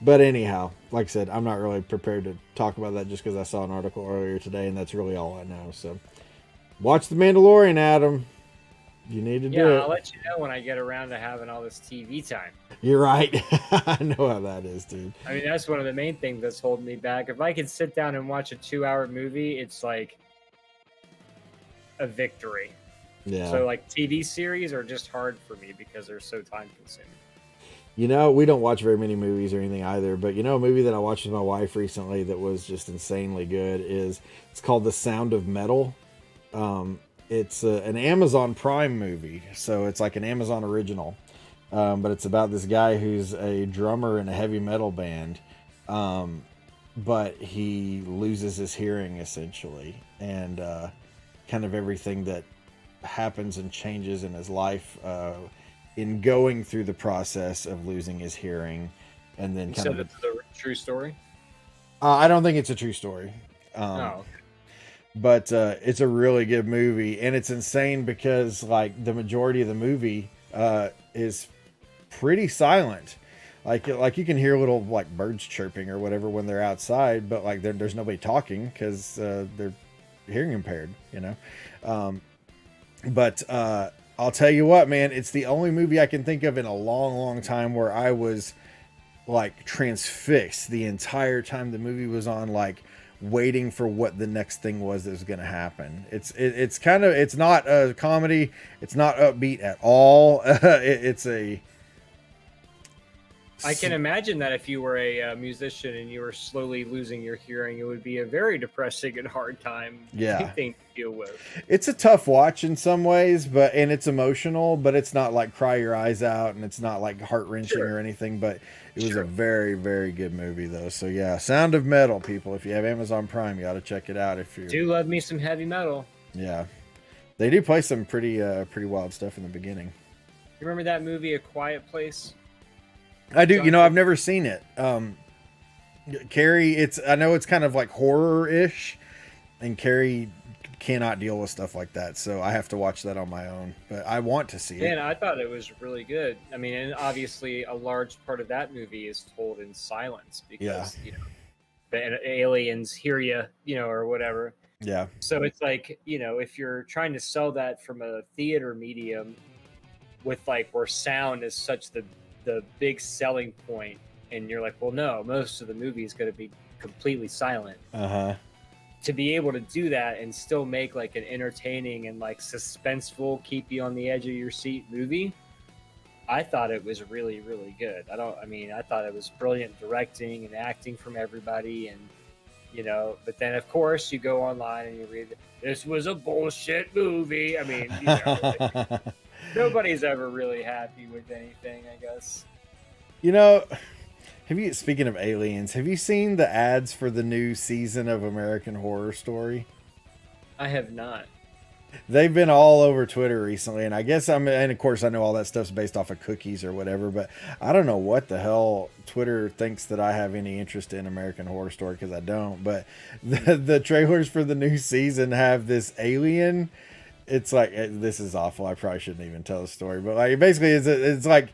But anyhow, like I said, I'm not really prepared to talk about that just because I saw an article earlier today, and that's really all I know. So, watch The Mandalorian, Adam. You need to do it. Yeah, I'll let you know when I get around to having all this TV time. You're right. I know how that is, dude. I mean, that's one of the main things that's holding me back. If I could sit down and watch a 2-hour movie, it's like a victory. Yeah. So, like, TV series are just hard for me because they're so time consuming. You know, we don't watch very many movies or anything either, but you know, a movie that I watched with my wife recently that was just insanely good it's called The Sound of Metal. It's an Amazon Prime movie, so it's like an Amazon original, but it's about this guy who's a drummer in a heavy metal band, but he loses his hearing essentially, and kind of everything that happens and changes in his life in going through the process of losing his hearing, and then it's a true story. I don't think it's a true story. Oh. But it's a really good movie, and it's insane because like the majority of the movie is pretty silent. Like you can hear little like birds chirping or whatever when they're outside, but like there's nobody talking because they're hearing impaired, you know. But I'll tell you what, man, it's the only movie I can think of in a long, long time where I was like transfixed the entire time the movie was on, like waiting for what the next thing was that was going to happen. It's kind of, it's not a comedy. It's not upbeat at all. I can imagine that if you were a musician and you were slowly losing your hearing, it would be a very depressing and hard time thing to deal with. It's a tough watch in some ways, and it's emotional, but it's not like cry your eyes out, and it's not like heart-wrenching or anything, but it was a very, very good movie though. So yeah, Sound of Metal, people. If you have Amazon Prime, you ought to check it out. If you do love me some heavy metal. Yeah. They do play some pretty wild stuff in the beginning. You remember that movie, A Quiet Place? I do. You know, I've never seen it. Carrie, I know it's kind of like horror-ish, and Carrie cannot deal with stuff like that, so I have to watch that on my own. But I want to see it. And I thought it was really good. I mean, and obviously a large part of that movie is told in silence because you know the aliens hear you, you know, or whatever. Yeah. So it's like, you know, if you're trying to sell that from a theater medium, with like where sound is such the big selling point, and you're like, well, no, most of the movie is going to be completely silent. To be able to do that and still make like an entertaining and like suspenseful, keep you on the edge of your seat movie, I thought it was really, really good. I thought it was brilliant directing and acting from everybody, and you know, but then of course you go online and you read, this was a bullshit movie. I mean, you know, like, nobody's ever really happy with anything, I guess. You know, speaking of aliens, have you seen the ads for the new season of American Horror Story? I have not. They've been all over Twitter recently, and I guess and of course I know all that stuff's based off of cookies or whatever, but I don't know what the hell Twitter thinks that I have any interest in American Horror Story, because I don't. But the trailers for the new season have this alien. It's like, this is awful. I probably shouldn't even tell the story, but like basically it's like,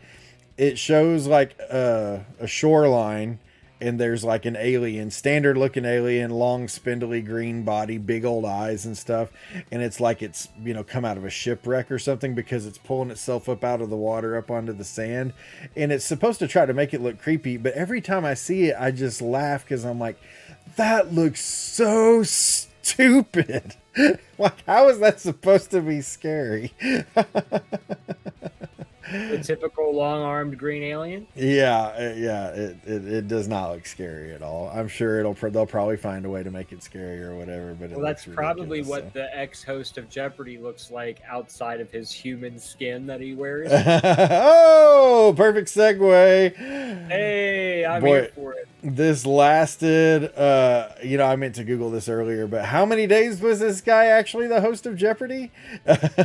it shows like a shoreline, and there's like an alien, standard looking alien, long spindly green body, big old eyes and stuff. And it's like it's, you know, come out of a shipwreck or something, because it's pulling itself up out of the water, up onto the sand. And it's supposed to try to make it look creepy. But every time I see it, I just laugh, because I'm like, that looks so stupid. Like, how is that supposed to be scary? The typical long-armed green alien. Yeah. It does not look scary at all. I'm sure they'll probably find a way to make it scary or whatever. But that's probably what the ex-host of Jeopardy looks like outside of his human skin that he wears. Oh, perfect segue. Hey, I'm here for it. This lasted, you know, I meant to Google this earlier, but how many days was this guy actually the host of Jeopardy?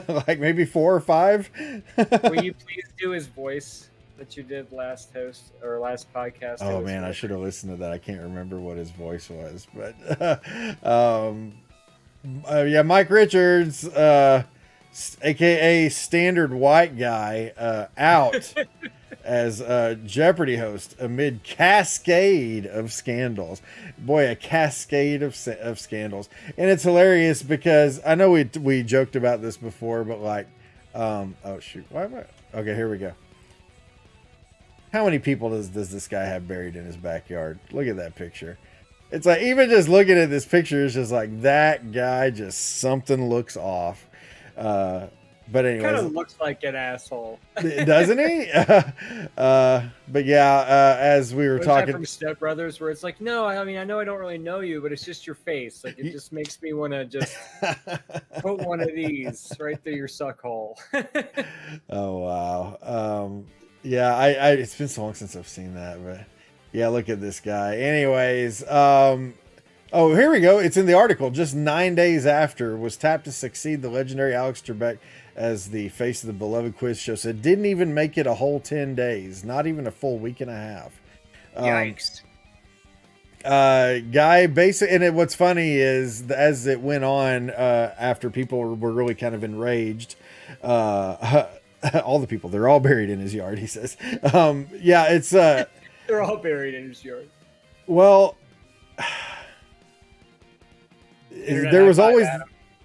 Like maybe 4 or 5? Will you please do his voice that you did last podcast? Oh man, I should have listened to that. I can't remember what his voice was, but yeah, Mike Richards, aka Standard White Guy, out as Jeopardy host amid cascade of scandals. Boy, a cascade of scandals. And it's hilarious because I know we joked about this before, but like, oh shoot, why am I? Okay, here we go. How many people does this guy have buried in his backyard? Look at that picture. It's like, even just looking at this picture, it's just like, that guy, just something looks off. But anyway, kind of looks like an asshole, doesn't he? But yeah, as we were talking from Step Brothers, where it's like, no, I mean, I know I don't really know you, but it's just your face. Like, it just makes me want to just put one of these right through your suck hole. Oh wow. Yeah, it's been so long since I've seen that, but yeah, look at this guy. Anyways, oh, here we go. It's in the article. Just 9 days after was tapped to succeed the legendary Alex Trebek as the face of the beloved quiz show. So it didn't even make it a whole 10 days, not even a full week and a half. Yikes. Guy basically, and what's funny is as it went on, after people were really kind of enraged, all the people, they're all buried in his yard, he says. Yeah, it's they're all buried in his yard. Well, there was always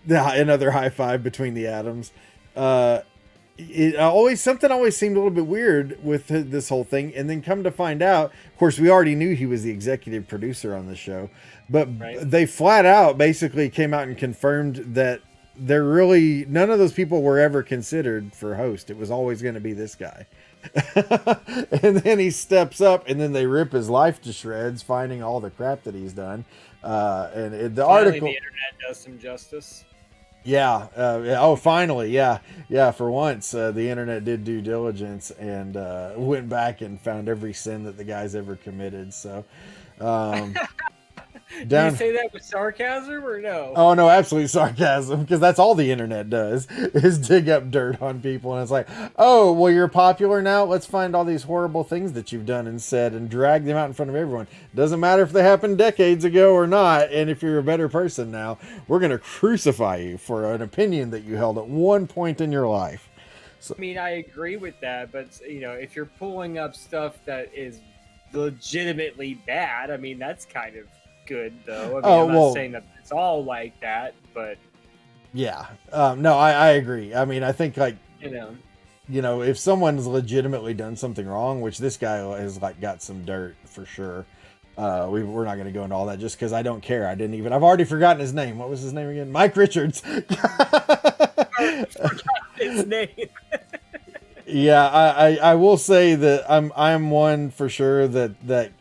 another high five between the atoms. Something always seemed a little bit weird with this whole thing, and then come to find out, of course, we already knew he was the executive producer on the show, but they flat out basically came out and confirmed that none of those people were ever considered for host. It was always going to be this guy. And then he steps up, and then they rip his life to shreds, finding all the crap that he's done. The article, the internet does some justice. Yeah. Finally. Yeah. For once, the internet did due diligence and went back and found every sin that the guy's ever committed. So, Did you say that with sarcasm or no? Oh no, absolute sarcasm, because that's all the internet does is dig up dirt on people, and it's like, oh, well, you're popular now. Let's find all these horrible things that you've done and said and drag them out in front of everyone. Doesn't matter if they happened decades ago or not, and if you're a better person now, we're gonna crucify you for an opinion that you held at one point in your life. So, I mean, I agree with that, but if you're pulling up stuff that is legitimately bad, I mean, that's kind of good though. I mean, I'm not saying that it's all like that, but yeah, no, I agree. I mean, I think if someone's legitimately done something wrong, which this guy has got some dirt for sure. We're not going to go into all that just because I don't care. I've already forgotten his name. What was his name again? Mike Richards. I forgot his name. Yeah, I will say that I'm one for sure that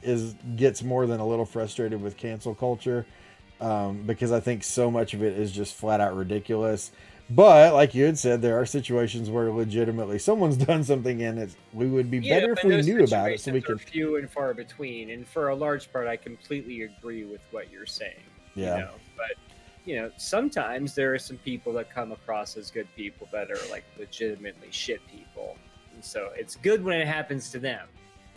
gets more than a little frustrated with cancel culture, because I think so much of it is just flat out ridiculous. But like you had said, there are situations where legitimately someone's done something, and we would be better if we knew about it, so we could. Few and far between, and for a large part, I completely agree with what you're saying. Yeah, but sometimes there are some people that come across as good people that are legitimately shit people, and so it's good when it happens to them.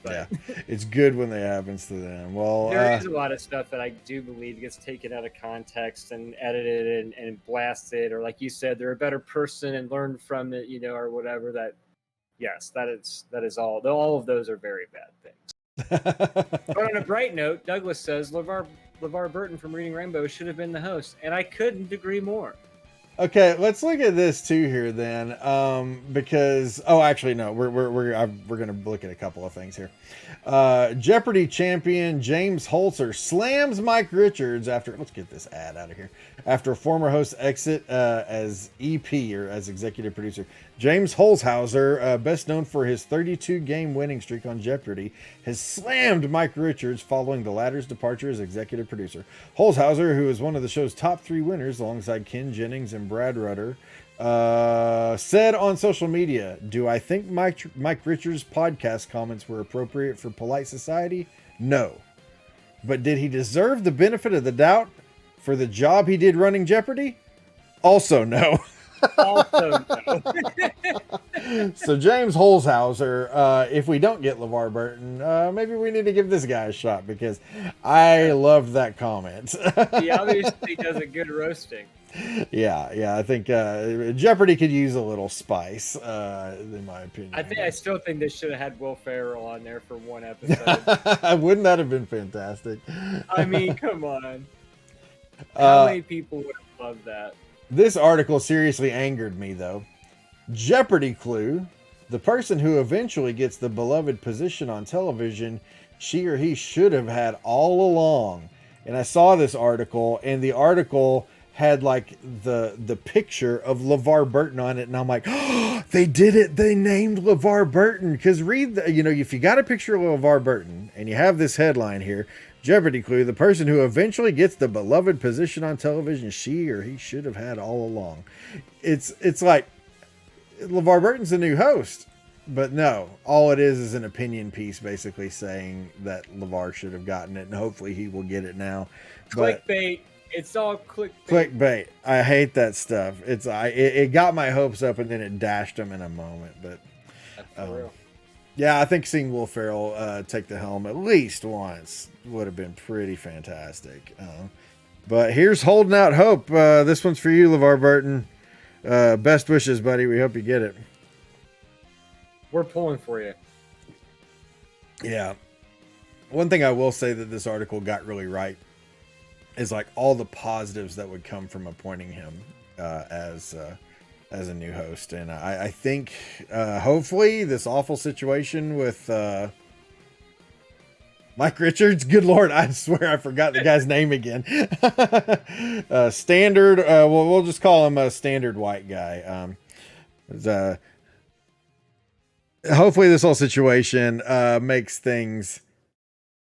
But yeah, it's good when it happens to them. Well, there is a lot of stuff that I do believe gets taken out of context and edited and blasted, or like you said, they're a better person and learn from it, or whatever. That is all of those are very bad things. But on a bright note, Douglas says LeVar Burton from Reading Rainbow should have been the host, and I couldn't agree more. Okay, let's look at this too here then, because actually no, we're gonna look at a couple of things here. Jeopardy champion James Holzer slams Mike Richards let's get this ad out of here, after a former host exit as EP, or as executive producer. James Holzhauser, best known for his 32-game winning streak on Jeopardy, has slammed Mike Richards following the latter's departure as executive producer. Holzhauser, who is one of the show's top 3 winners alongside Ken Jennings and Brad Rutter, said on social media, "Do I think Mike Richards' podcast comments were appropriate for polite society? No. But did he deserve the benefit of the doubt for the job he did running Jeopardy? Also no." Also no. So James Holzhauser, if we don't get LeVar Burton, maybe we need to give this guy a shot, because I loved that comment. He obviously does a good roasting. Yeah, I think Jeopardy could use a little spice, in my opinion. I still think they should have had Will Ferrell on there for one episode. Wouldn't that have been fantastic? I mean, come on. How many people would have loved that? This article seriously angered me, though. Jeopardy clue: the person who eventually gets the beloved position on television, she or he should have had all along. And I saw this article, and the article had the picture of LeVar Burton on it, and I'm like, oh, they did it. They named LeVar Burton. Because if you got a picture of LeVar Burton and you have this headline here, Jeopardy clue: the person who eventually gets the beloved position on television, she or he should have had all along. It's like LeVar Burton's the new host, but no, all it is an opinion piece basically saying that LeVar should have gotten it, and hopefully he will get it now. Clickbait. It's all clickbait. Clickbait. I hate that stuff. It got my hopes up, and then it dashed them in a moment. But that's for real. Yeah, I think seeing Will Ferrell take the helm at least once would have been pretty fantastic. But here's holding out hope. This one's for you, LeVar Burton. Best wishes, buddy. We hope you get it. We're pulling for you. Yeah. One thing I will say that this article got really right is like all the positives that would come from appointing him as a new host. And I think hopefully this awful situation with Mike Richards, good Lord, I swear I forgot the guy's name again. Standard, we'll just call him a standard white guy. Hopefully this whole situation makes things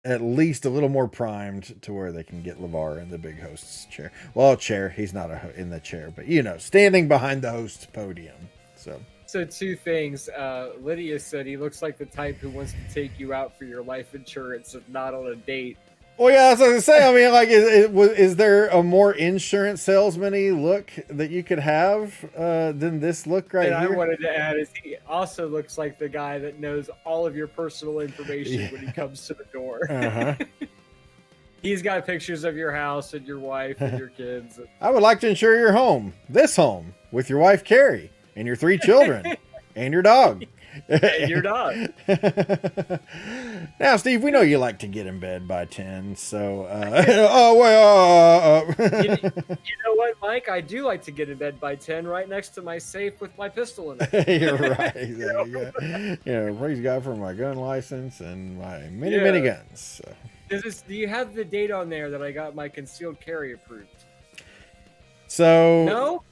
at least a little more primed to where they can get LeVar in the big host's chair. Well, chair, he's not in the chair, but standing behind the host's podium. So two things. Lydia said he looks like the type who wants to take you out for your life insurance, if not on a date. Well, yeah, that's what I was saying. I mean, like, is there a more insurance salesman-y look that you could have than this look right and here? I wanted to add is he also looks like the guy that knows all of your personal information when he comes to the door. Uh-huh. He's got pictures of your house and your wife and your kids. I would like to insure your home, this home, with your wife, Carrie, and your 3 children, and your dog. And your dog. Now, Steve, we know you like to get in bed by 10, so... You know what, Mike? I do like to get in bed by 10 right next to my safe with my pistol in it. You're right. Praise God for my gun license and my many guns. So. Do you have the date on there that I got my concealed carry approved? So... No?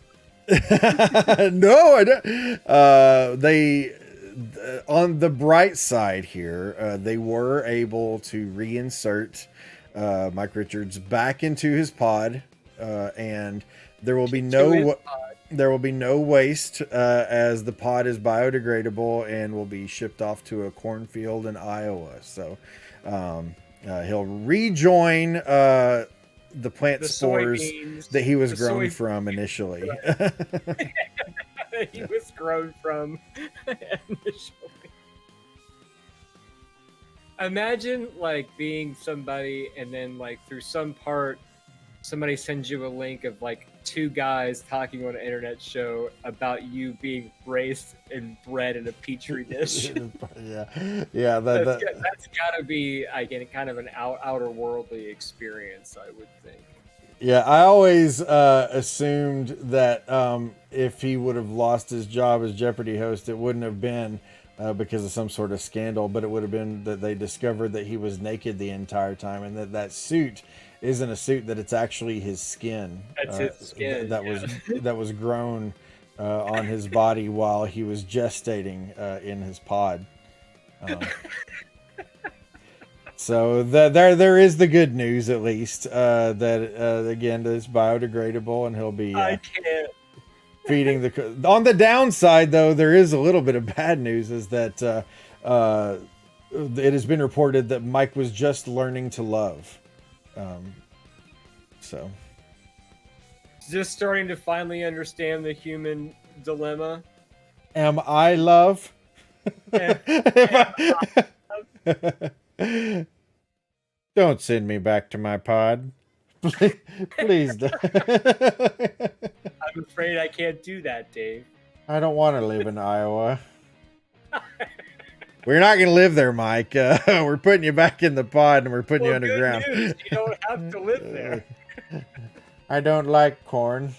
No, I don't. They... on the bright side here, they were able to reinsert Mike Richards back into his pod, and there will be no waste as the pod is biodegradable and will be shipped off to a cornfield in Iowa. So he'll rejoin the plant spores that he was grown from initially. He was grown from initially. Imagine like being somebody and then like through some part somebody sends you a link of like 2 guys talking on an internet show about you being raised and bred in a petri dish. yeah that's gotta be again kind of an outer worldly experience, I would think. Yeah, I always assumed that if he would have lost his job as Jeopardy host, it wouldn't have been because of some sort of scandal, but it would have been that they discovered that he was naked the entire time, and that suit isn't a suit, that it's actually his skin. That's his skin. That was grown on his body while he was gestating in his pod. So there is the good news, at least, that again, it's biodegradable and he'll be I can't. feeding the... On the downside, though, there is a little bit of bad news, is that it has been reported that Mike was just learning to love. So... Just starting to finally understand the human dilemma. Am I love? Don't send me back to my pod. Please don't. I'm afraid I can't do that, Dave. I don't want to live in Iowa. We're not going to live there, Mike. We're putting you back in the pod and we're putting you underground. Good news. You don't have to live there. I don't like corn.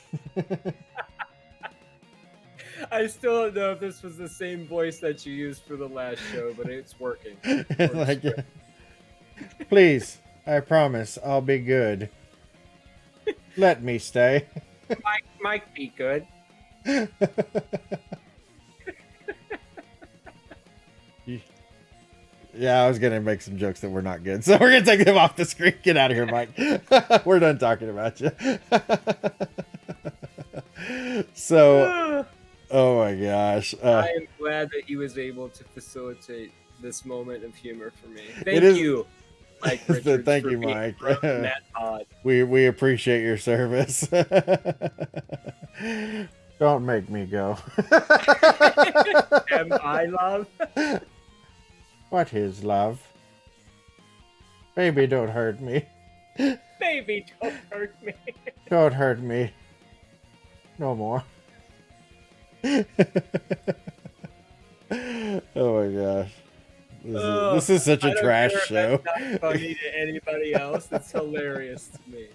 I still don't know if this was the same voice that you used for the last show, but it's working. Please, I promise I'll be good. Let me stay. Mike be good. Yeah, I was going to make some jokes that were not good, so we're going to take them off the screen. Get out of here, Mike. We're done talking about you. So, oh my gosh. I am glad that he was able to facilitate this moment of humor for me. Thank you, Mike Richards. Thank you, Mike. That pod. We appreciate your service. Don't make me go. Am I love? What is love? Baby, don't hurt me. Baby, don't hurt me. Don't hurt me. No more. Oh my gosh. This is such a trash show. That's not funny to anybody else. It's hilarious to me.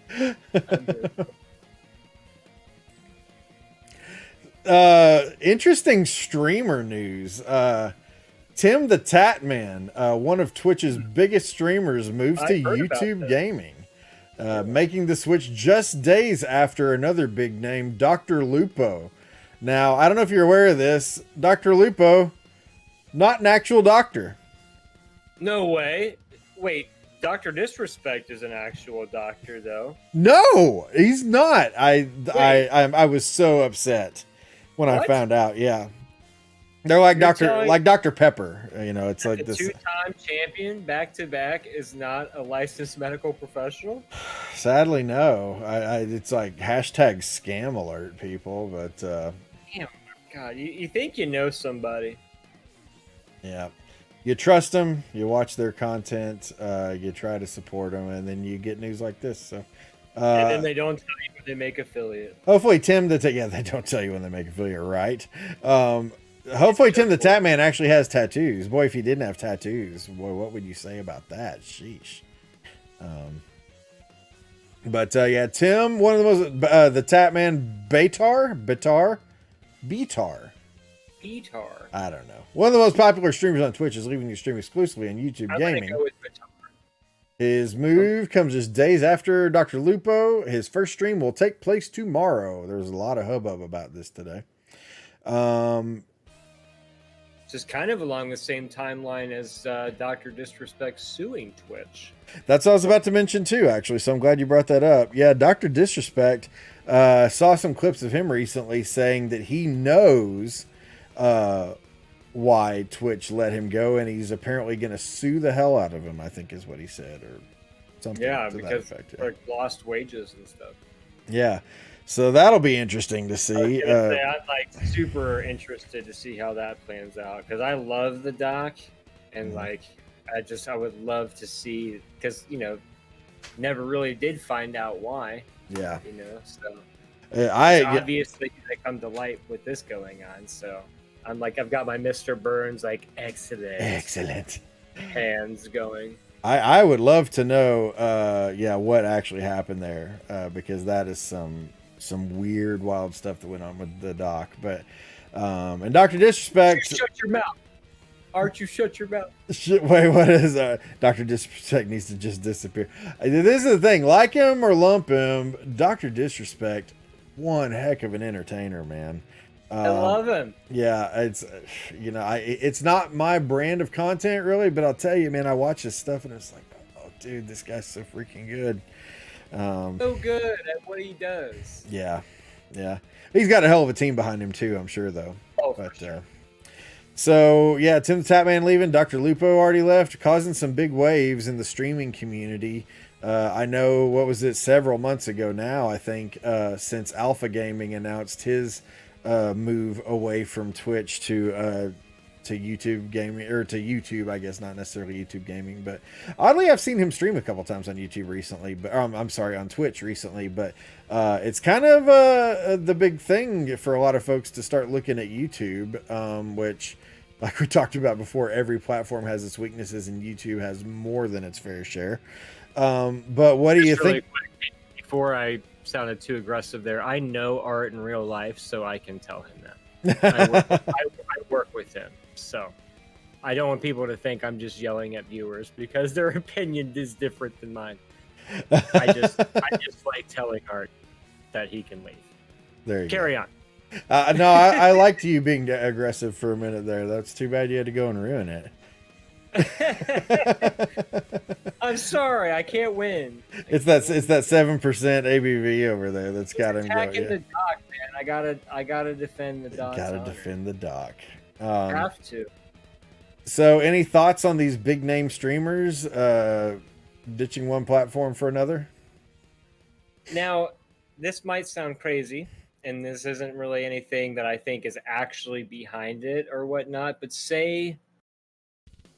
Interesting streamer news. Tim the Tatman, one of Twitch's biggest streamers, moves to YouTube gaming, making the switch just days after another big name, Dr. Lupo. Now, I don't know if you're aware of this. Dr. Lupo, not an actual doctor. No way. Wait, Dr. Disrespect is an actual doctor, though. No, he's not. I was so upset when I found out. Yeah. They're like Dr. Pepper, you know. It's like this two-time champion back-to-back is not a licensed medical professional. Sadly, no. It's like hashtag scam alert, people. But damn, God, you think you know somebody? Yeah, you trust them, you watch their content, you try to support them, and then you get news like this. So, and then they don't tell you when they make affiliate. Hopefully, Tim they don't tell you when they make affiliate, right? Hopefully Tim the Tatman actually has tattoos. Boy, if he didn't have tattoos, boy, what would you say about that? Sheesh. But yeah, Tim, one of the most, the Tatman Betar. I don't know. One of the most popular streamers on Twitch is leaving to stream exclusively on YouTube gaming. Go with Betar. His move comes just days after Dr. Lupo. His first stream will take place tomorrow. There was a lot of hubbub about this today. Just kind of along the same timeline as Dr. Disrespect suing Twitch. That's what I was about to mention too, actually. So I'm glad you brought that up. Yeah, Dr. Disrespect saw some clips of him recently saying that he knows why Twitch let him go, and he's apparently going to sue the hell out of him, I think is what he said, or something. Yeah, to because that effect, like lost wages and stuff. Yeah. So that'll be interesting to see. I'm like super interested to see how that plans out, because I love the doc, and like I would love to see, because never really did find out why. Yeah. So obviously they come to light with this going on. So I'm like, I've got my Mr. Burns like excellent hands going. I would love to know what actually happened there, because that is some weird, wild stuff that went on with the doc. But and Dr. Disrespect, shut your mouth. Archie, shut your mouth. Wait, what is Dr. Disrespect needs to just disappear. This is the thing, like him or lump him, Dr. Disrespect, one heck of an entertainer, man. I love him. Yeah, it's it's not my brand of content really, but I'll tell you, man, I watch his stuff and it's like, oh dude, this guy's so freaking good. So good at what he does. Yeah. He's got a hell of a team behind him too, I'm sure though. Oh, for sure. So yeah, Tim the Tatman leaving, Dr. Lupo already left, causing some big waves in the streaming community. I know, what was it, several months ago now, I think, since Alpha Gaming announced his move away from Twitch to YouTube gaming, or to YouTube, I guess, not necessarily YouTube gaming, but oddly I've seen him stream a couple times on YouTube recently, but on Twitch recently, but it's kind of the big thing for a lot of folks to start looking at YouTube, which, like we talked about before, every platform has its weaknesses and YouTube has more than its fair share. But what do you think? Quick, before I sounded too aggressive there, I know Art in real life, so I can tell him that. I work with him, so I don't want people to think I'm just yelling at viewers because their opinion is different than mine. I just like telling Art that he can leave. There you Carry on. No, I liked you being aggressive for a minute there. That's too bad you had to go and ruin it. I'm sorry, I can't win. It's that 7% ABV over there that's got him going. The dock, man. I gotta defend the dock. Defend the dock. Have to. So, any thoughts on these big name streamers ditching one platform for another? Now, this might sound crazy, and this isn't really anything that I think is actually behind it or whatnot, but say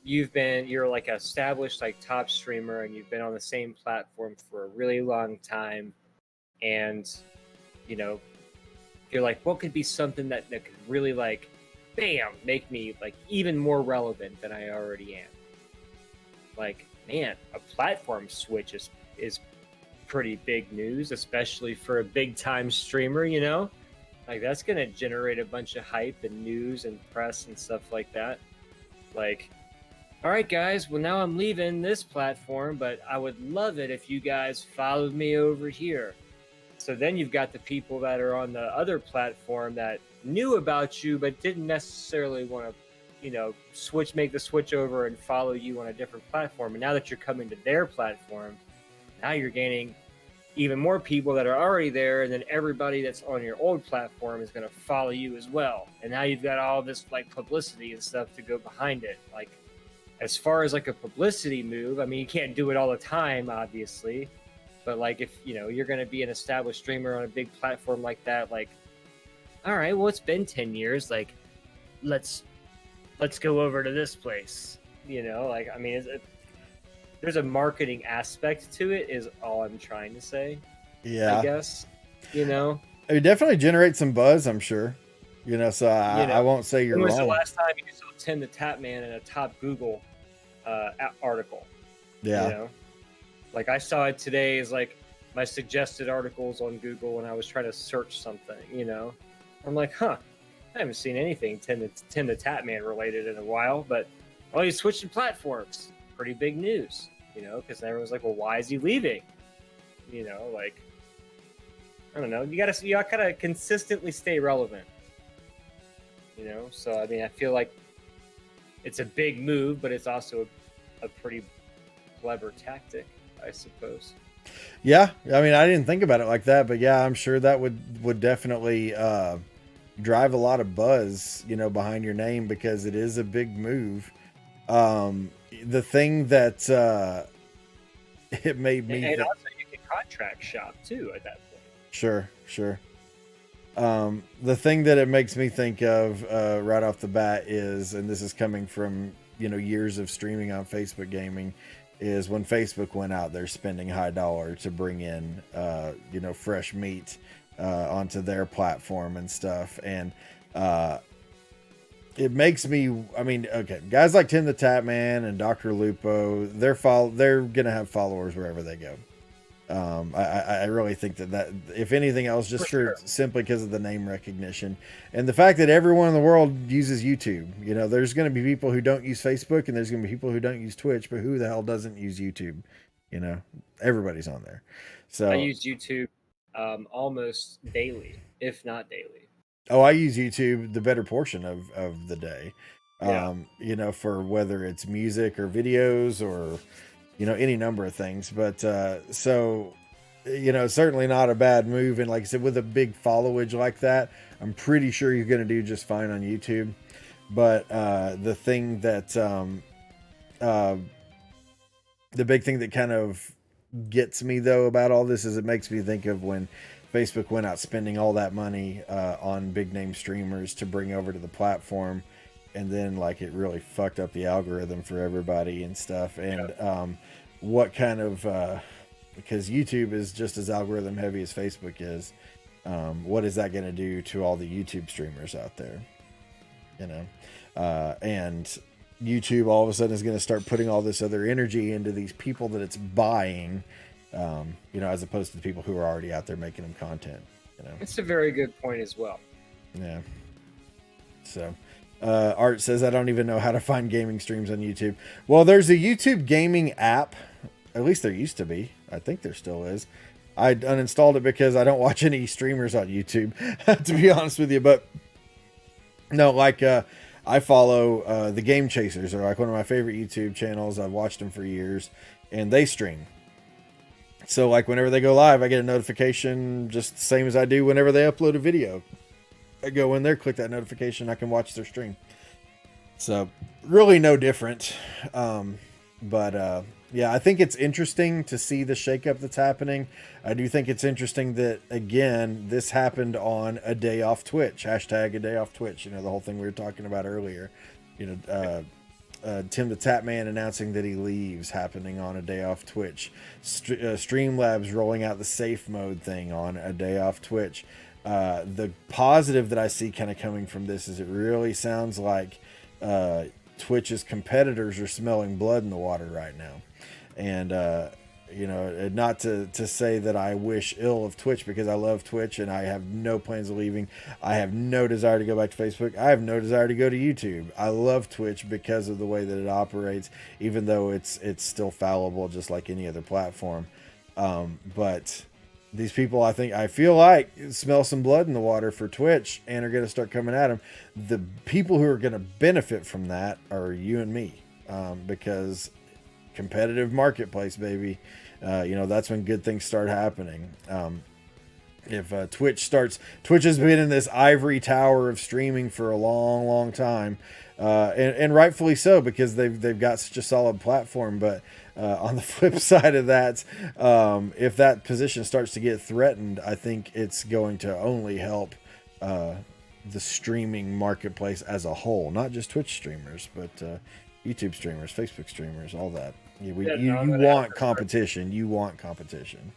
you're like an established like top streamer, and you've been on the same platform for a really long time, and you know, you're like, what could be something that could really like, bam, make me like even more relevant than I already am. Like, man, a platform switch is pretty big news, especially for a big time streamer, you know? Like, that's gonna generate a bunch of hype and news and press and stuff like that. Like, all right, guys, well, now I'm leaving this platform, but I would love it if you guys followed me over here. So then you've got the people that are on the other platform that knew about you, but didn't necessarily want to, make the switch over and follow you on a different platform. And now that you're coming to their platform, now you're gaining even more people that are already there, and then everybody that's on your old platform is going to follow you as well. And now you've got all this like publicity and stuff to go behind it. Like, as far as like a publicity move, I mean, you can't do it all the time, obviously, but like if you're going to be an established streamer on a big platform like that, like, all right, well, it's been 10 years, like let's go over to this place, like, I mean, there's a marketing aspect to it, is all I'm trying to say. Yeah, I guess, it definitely generates some buzz, I'm sure, so I won't say you're wrong. When was the last time you saw Tim the Tap Man in a top Google article? Yeah, like I saw it today as like my suggested articles on Google when I was trying to search something, I'm like, I haven't seen anything Tim the Tap Man related in a while, but he's switching platforms. Pretty big news, because everyone's like, well, why is he leaving? Like, I don't know. You gotta consistently stay relevant, so I mean, I feel like it's a big move, but it's also a pretty clever tactic, I suppose. Yeah, I mean, I didn't think about it like that, but yeah, I'm sure that would definitely drive a lot of buzz, behind your name, because it is a big move. The thing that it made me, and also you can contract shop too at that point. Sure. The thing that it makes me think of right off the bat is, and this is coming from years of streaming on Facebook gaming, is when Facebook went out there spending high dollar to bring in fresh meat onto their platform and stuff, and it makes me, I mean, okay, guys like Tim the Tap Man and Dr. Lupo, they're gonna have followers wherever they go. I really think that if anything else, just for simply because of the name recognition and the fact that everyone in the world uses YouTube. There's going to be people who don't use Facebook, and there's going to be people who don't use Twitch, but who the hell doesn't use YouTube? Everybody's on there. So I use YouTube almost daily, if not daily. Oh, I use YouTube the better portion of the day. Yeah. For whether it's music or videos or any number of things, but so certainly not a bad move. And like I said, with a big followage like that, I'm pretty sure you're going to do just fine on YouTube. But the thing that the big thing that kind of gets me though about all this is it makes me think of when Facebook went out spending all that money on big name streamers to bring over to the platform, and then like it really fucked up the algorithm for everybody and stuff. And what kind of because YouTube is just as algorithm heavy as Facebook is, what is that going to do to all the YouTube streamers out there? And YouTube all of a sudden is going to start putting all this other energy into these people that it's buying, as opposed to the people who are already out there making them content. It's a very good point as well. Yeah. So Art says, I don't even know how to find gaming streams on YouTube. Well, there's a YouTube gaming app. At least there used to be. I think there still is. I uninstalled it because I don't watch any streamers on YouTube, to be honest with you. But no, like I follow the Game Chasers. They're like one of my favorite YouTube channels. I've watched them for years, and they stream. So like whenever they go live, I get a notification just the same as I do whenever they upload a video. I go in there, click that notification, I can watch their stream. So really no different. But yeah, I think it's interesting to see the shakeup that's happening. I do think it's interesting that, again, this happened on a day off Twitch. Hashtag a day off Twitch. The whole thing we were talking about earlier. Tim the Tatman announcing that he leaves happening on a day off Twitch. Streamlabs rolling out the safe mode thing on a day off Twitch. The positive that I see kind of coming from this is it really sounds like Twitch's competitors are smelling blood in the water right now. And, you know, not to say that I wish ill of Twitch, because I love Twitch and I have no plans of leaving. I have no desire to go back to Facebook. I have no desire to go to YouTube. I love Twitch because of the way that it operates, even though it's still fallible just like any other platform. But these people, I feel like smell some blood in the water for Twitch and are going to start coming at them. The people who are going to benefit from that are you and me, because competitive marketplace, baby. You know, that's when good things start happening. If Twitch has been in this ivory tower of streaming for a long, long time, and rightfully so, because they've got such a solid platform. But on the flip side of that, if that position starts to get threatened, I think it's going to only help the streaming marketplace as a whole, not just Twitch streamers, but YouTube streamers, Facebook streamers, all that. You want competition. You want competition.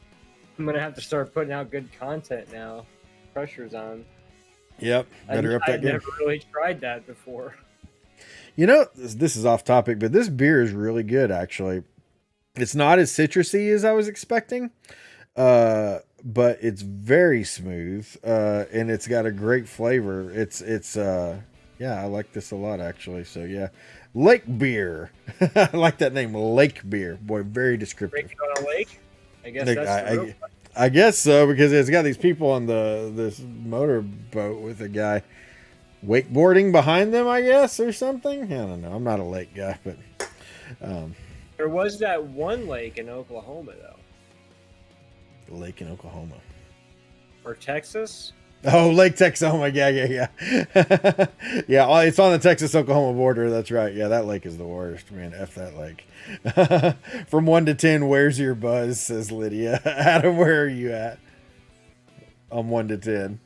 I'm gonna have to start putting out good content now. Pressure's on. Yep, better up that game. I've never really tried that before. You know, this is off topic, but this beer is really good, actually. It's not as citrusy as I was expecting, but it's very smooth, and it's got a great flavor. Yeah, I like this a lot, actually. So yeah, Lake Beer. I like that name, Lake Beer. Boy, very descriptive. Drinking on a lake? I guess that's I guess so, because it's got these people on this motorboat with a guy wakeboarding behind them, I guess, or something. I don't know. I'm not a lake guy, but there was that one lake in Oklahoma, though. The lake in Oklahoma. Or Texas? Oh, Lake Texoma. Yeah. Yeah, it's on the Texas-Oklahoma border. That's right. Yeah, that lake is the worst. Man, F that lake. From 1 to 10, where's your buzz, says Lydia. Adam, where are you at? I'm 1 to 10.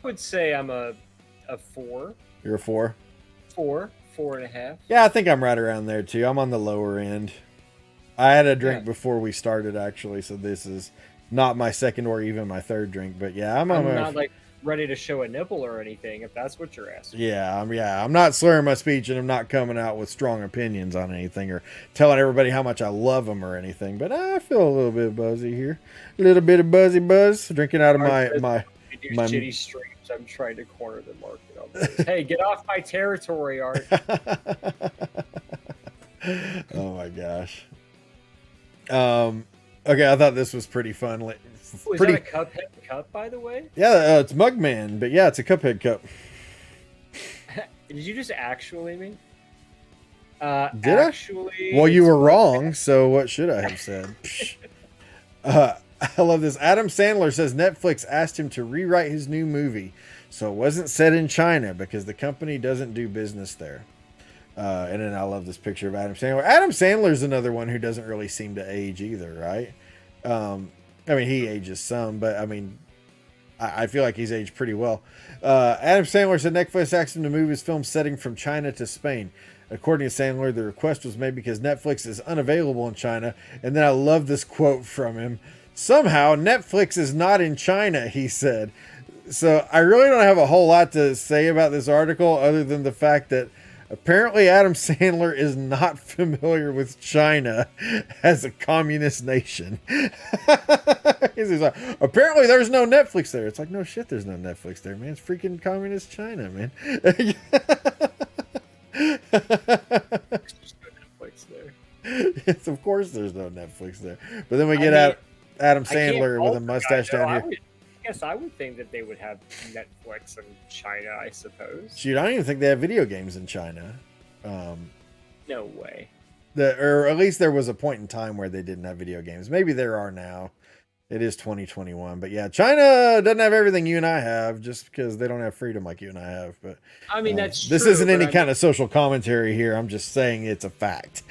I would say I'm a 4. You're a 4? 4.5. Yeah, I think I'm right around there, too. I'm on the lower end. I had a drink before we started, actually, so this is not my second or even my third drink. But yeah, I'm not like ready to show a nipple or anything, if that's what you're asking. Yeah, I'm not slurring my speech, and I'm not coming out with strong opinions on anything or telling everybody how much I love them or anything. But I feel a little bit buzzy here, a little bit of buzzy buzz, drinking out of my shitty streams. I'm trying to corner the market on this. Hey, get off my territory, Art. Oh my gosh. Okay, I thought this was pretty fun. Is that a Cuphead cup, by the way? Yeah, it's Mugman, but yeah, it's a Cuphead cup. Did you just actually mean? Did actually? Well, you were wrong, so what should I have said? I love this. Adam Sandler says Netflix asked him to rewrite his new movie, so it wasn't set in China because the company doesn't do business there. And then I love this picture of Adam Sandler. Adam Sandler's another one who doesn't really seem to age either, right? I mean, he ages some, but I mean, I feel like he's aged pretty well. Adam Sandler said Netflix asked him to move his film setting from China to Spain. According to Sandler, the request was made because Netflix is unavailable in China. And then I love this quote from him. Somehow, Netflix is not in China, he said. So I really don't have a whole lot to say about this article other than the fact that apparently Adam Sandler is not familiar with China as a communist nation. He's like, apparently there's no Netflix there. It's like, no shit, there's no Netflix there, man. It's freaking communist China, man. There's no Netflix there. Yes, of course there's no Netflix there. But then we get Adam Sandler with a mustache down here. Yes, I would think that they would have Netflix in China, I suppose. Shoot, I don't even think they have video games in China. No way. Or at least there was a point in time where they didn't have video games. Maybe there are now. It is 2021. But yeah, China doesn't have everything you and I have just because they don't have freedom like you and I have. But I mean, that's this true, isn't any kind of social commentary here. I'm just saying it's a fact.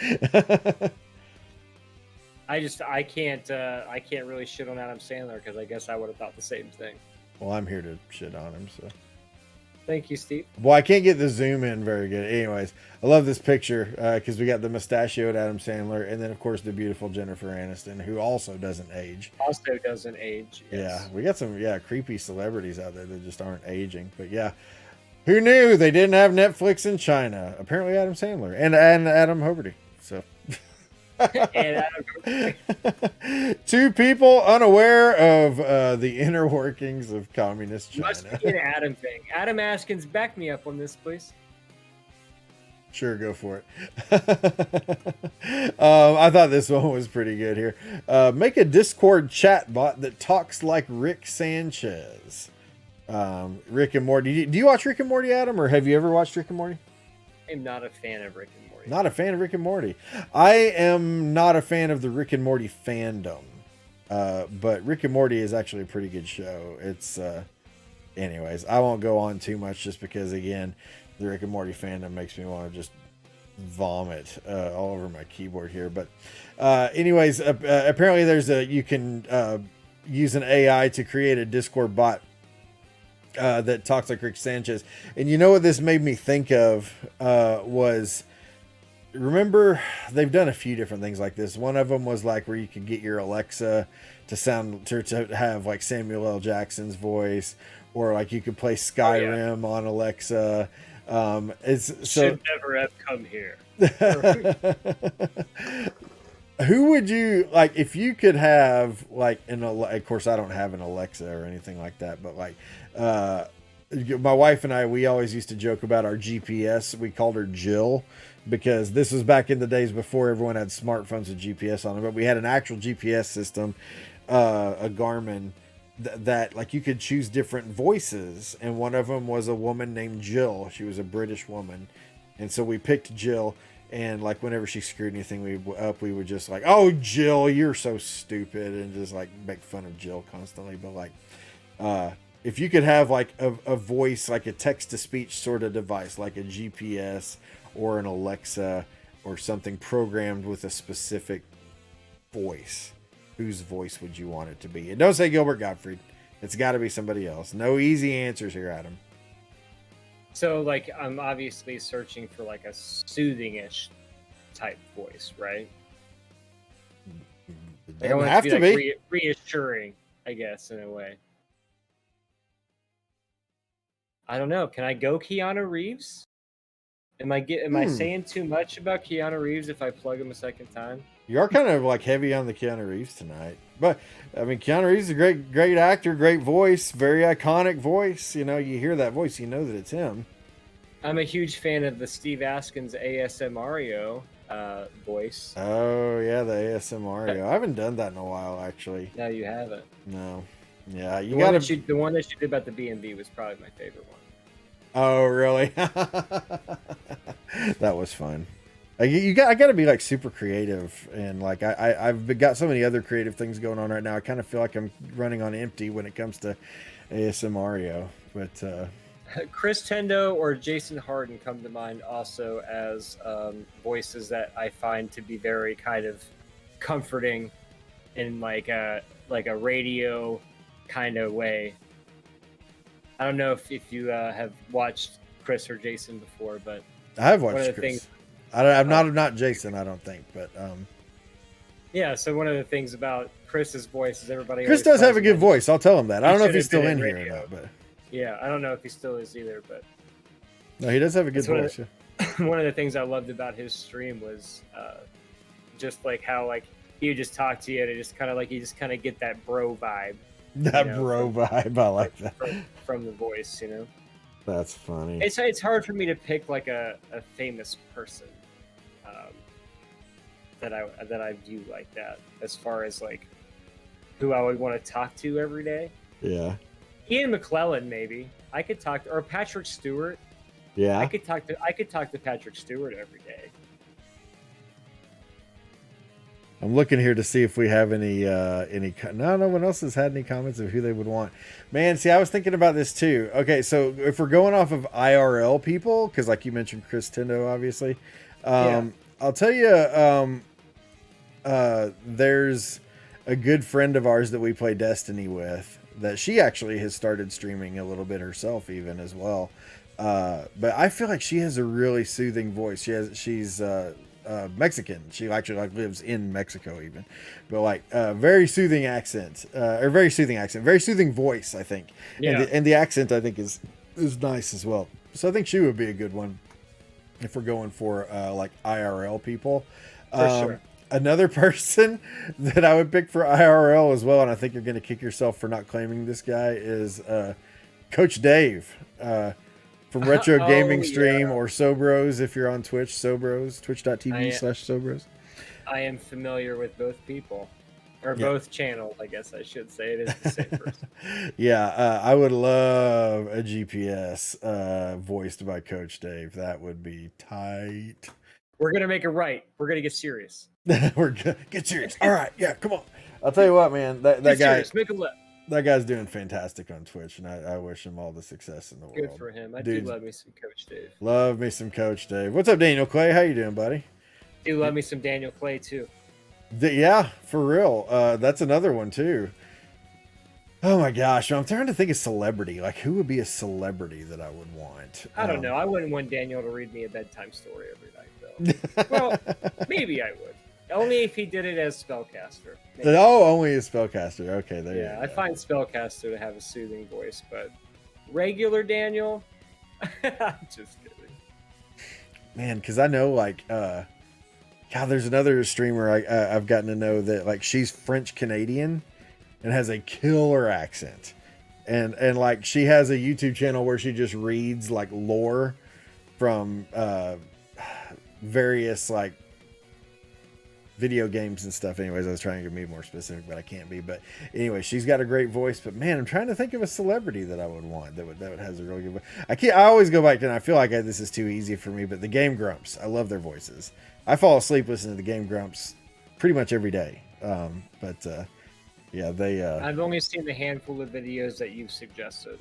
I can't really shit on Adam Sandler because I guess I would have thought the same thing. Well, I'm here to shit on him, so. Thank you, Steve. Well, I can't get the zoom in very good. Anyways, I love this picture because we got the mustachioed Adam Sandler, and then of course the beautiful Jennifer Aniston, who also doesn't age. Also doesn't age. Yes. Yeah, we got some creepy celebrities out there that just aren't aging. But yeah, who knew they didn't have Netflix in China? Apparently, Adam Sandler and Adam Hoberty. So. And two people unaware of the inner workings of communist China. Must be an Adam thing. Adam Askins, back me up on this, please. Sure, go for it. I thought this one was pretty good here. Make a Discord chat bot that talks like Rick Sanchez. Rick and Morty. Do you watch Rick and Morty, Adam, or have you ever watched Rick and Morty? I'm not a fan of Rick and Morty. Not a fan of Rick and Morty. I am not a fan of the Rick and Morty fandom. But Rick and Morty is actually a pretty good show. It's, anyways, I won't go on too much just because, again, the Rick and Morty fandom makes me want to just vomit all over my keyboard here. But anyways, apparently you can use an AI to create a Discord bot that talks like Rick Sanchez. And you know what this made me think of was... Remember, they've done a few different things like this. One of them was like where you could get your Alexa to have like Samuel L. Jackson's voice, or like you could play Skyrim on Alexa. Should never have come here. Who would you like if you could have like of course I don't have an Alexa or anything like that, but like my wife and I, we always used to joke about our GPS. We called her Jill because this was back in the days before everyone had smartphones with GPS on them. But we had an actual GPS system, a Garmin, that like you could choose different voices. And one of them was a woman named Jill. She was a British woman. And so we picked Jill. And like whenever she screwed anything we would just like, oh, Jill, you're so stupid. And just like make fun of Jill constantly. But like, if you could have like a voice, like a text-to-speech sort of device, like a GPS or an Alexa or something programmed with a specific voice, whose voice would you want it to be? And don't say Gilbert Gottfried. It's got to be somebody else. No easy answers here, Adam. So, like, I'm obviously searching for like a soothing-ish type voice, right? It don't have to be reassuring, I guess, in a way. I don't know. Can I go Keanu Reeves? Am I saying too much about Keanu Reeves if I plug him a second time? You are kind of like heavy on the Keanu Reeves tonight. But I mean, Keanu Reeves is a great actor, great voice, very iconic voice. You know, you hear that voice, you know that it's him. I'm a huge fan of the Steve Askins ASMR voice. Oh yeah, the ASMR. I haven't done that in a while, actually. No, you haven't. No. Yeah, the one that you did about the B&B was probably my favorite one. Oh, really? That was fun. I got to be like super creative, and like I've got so many other creative things going on right now. I kind of feel like I'm running on empty when it comes to ASMR. But Chris Tendo or Jason Harden come to mind also as voices that I find to be very kind of comforting in like a radio kind of way. I don't know if you have watched Chris or Jason before, but I have watched Chris. I'm not Jason, I don't think, but yeah. So one of the things about Chris's voice is Chris does have a good voice. I'll tell him that. I don't know if he's still in here or not, but yeah, I don't know if he still is either, but no, he does have a good voice. One of the things I loved about his stream was just like how like he would just talk to you and it just kind of like you just kind of get that bro vibe. That bro vibe, I like that from the voice, you know. That's funny. It's hard for me to pick like a famous person that I view like that as far as like who I would want to talk to every day. Yeah. Ian McClellan, maybe I could talk to, or Patrick Stewart. Yeah. I could talk to Patrick Stewart every day. I'm looking here to see if we have any. No one else has had any comments of who they would want. Man, see, I was thinking about this too. Okay, so if we're going off of IRL people, because like you mentioned, Chris Tendo, obviously, I'll tell you, there's a good friend of ours that we play Destiny with that she actually has started streaming a little bit herself even as well. But I feel like she has a really soothing voice. She's Mexican. She actually like lives in Mexico even, but like very soothing accent, very soothing voice, I think. Yeah. And the accent I think is nice as well. So I think she would be a good one if we're going for like IRL people. For sure. Another person that I would pick for IRL as well, and I think you're going to kick yourself for not claiming this guy, is Coach Dave from Retro Gaming Stream or Sobros if you're on Twitch. Sobros, twitch.tv/Sobros. I am familiar with both people. Or both channels, I guess I should say. It is the same person. Yeah, I would love a GPS voiced by Coach Dave. That would be tight. We're going to make it right. We're going to get serious. We're gonna get serious. All right, yeah, come on. I'll tell you what, man. That guy, serious. Make a left. That guy's doing fantastic on Twitch, and I wish him all the success in the world. Good for him. I do love me some Coach Dave. Love me some Coach Dave. What's up, Daniel Clay? How you doing, buddy? Do love me some Daniel Clay too. Yeah, for real. That's another one too. Oh my gosh, I'm trying to think of celebrity. Like, who would be a celebrity that I would want? I don't know. I wouldn't want Daniel to read me a bedtime story every night, though. Well, maybe I would. Only if he did it as Spellcaster. Maybe. Oh, only as Spellcaster. Okay, there you go. I find Spellcaster to have a soothing voice, but regular Daniel, I'm just kidding. Man, because I know, like, God, there's another streamer I've gotten to know that, like, she's French Canadian and has a killer accent, and like she has a YouTube channel where she just reads like lore from various like video games and stuff. Anyways, I was trying to be more specific, but I can't be. But anyway, she's got a great voice. But man, I'm trying to think of a celebrity that I would want that has a really good voice. I always go back to, and I feel like this is too easy for me, but the Game Grumps. I love their voices. I fall asleep listening to the Game Grumps pretty much every day. Yeah, they. I've only seen the handful of videos that you've suggested.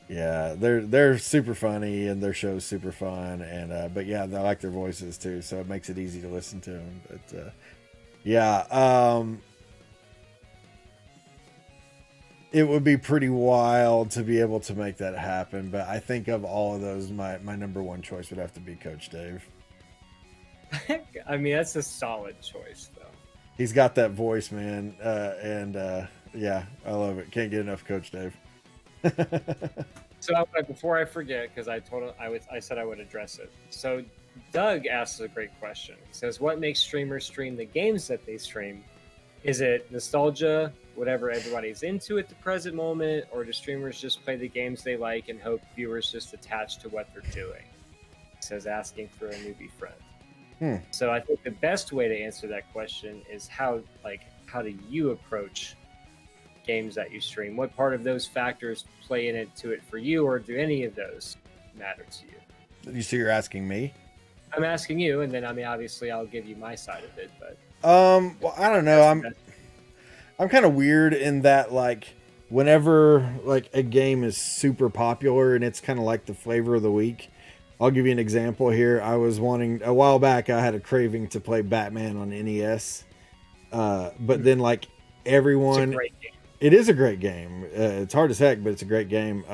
Yeah, they're super funny and their show's super fun, and but yeah, I like their voices too, so it makes it easy to listen to them. But yeah, it would be pretty wild to be able to make that happen. But I think of all of those, my number one choice would have to be Coach Dave. I mean, that's a solid choice, though. He's got that voice, man, and yeah, I love it. Can't get enough Coach Dave. So before I forget, because I told him I said I would address it. So Doug asks a great question. He says, "What makes streamers stream the games that they stream? Is it nostalgia, whatever everybody's into at the present moment, or do streamers just play the games they like and hope viewers just attach to what they're doing?" He says, asking for a newbie friend. So I think the best way to answer that question is how do you approach games that you stream? What part of those factors play into it for you, or do any of those matter to you? So you're asking me? I'm asking you, and then I mean obviously I'll give you my side of it, but well, I don't know. I'm kind of weird in that, like, whenever like a game is super popular and it's kind of like the flavor of the week. I'll give you an example here. I was wanting, a while back, I had a craving to play Batman on NES. But then, like, everyone... It's a great game. It is a great game. It's hard as heck, but it's a great game.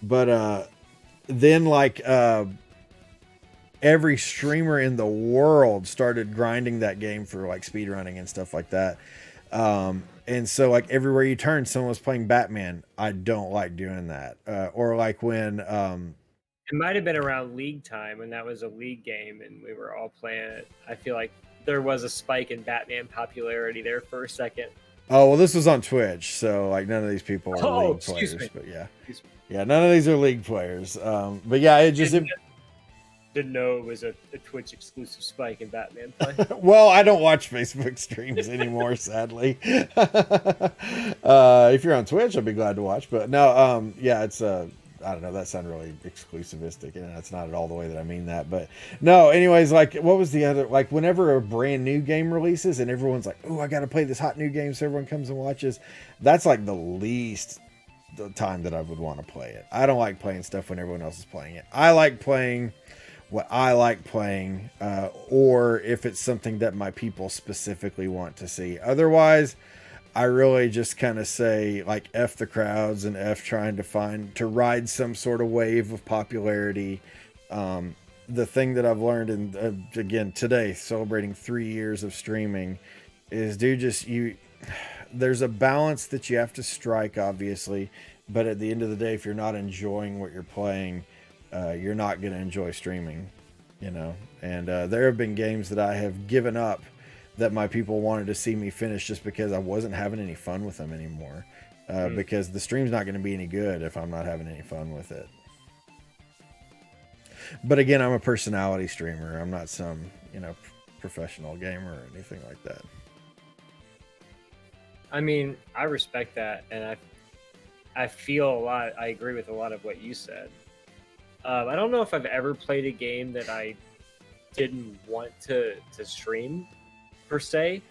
Then, like, every streamer in the world started grinding that game for, like, speedrunning and stuff like that. And so, like, everywhere you turn, someone was playing Batman. I don't like doing that. Or, like, when... It might have been around league time when that was a league game and we were all playing it. I feel like there was a spike in Batman popularity there for a second. Oh, well, this was on Twitch, so like none of these people are league players. But yeah, none of these are league players. But yeah, it just didn't know it was a Twitch exclusive spike in Batman play. Well, I don't watch Facebook streams anymore, sadly. If you're on Twitch, I'd be glad to watch. But no, yeah, it's I don't know, that sounded really exclusivistic, and that's not at all the way that I mean that. But no, anyways, like, what was the other, like, whenever a brand new game releases and everyone's like, oh, I got to play this hot new game, so everyone comes and watches, that's like the least the time that I would want to play it. I don't like playing stuff when everyone else is playing it. I like playing what I like playing, or if it's something that my people specifically want to see. Otherwise, I really just kind of say like F the crowds and F trying to ride some sort of wave of popularity. The thing that I've learned, and again today, celebrating 3 years of streaming, is there's a balance that you have to strike, obviously, but at the end of the day, if you're not enjoying what you're playing, you're not going to enjoy streaming, and there have been games that I have given up that my people wanted to see me finish just because I wasn't having any fun with them anymore. Because the stream's not going to be any good if I'm not having any fun with it. But again, I'm a personality streamer. I'm not some, professional gamer or anything like that. I mean, I respect that, and I feel a lot. I agree with a lot of what you said. I don't know if I've ever played a game that I didn't want to stream, per se,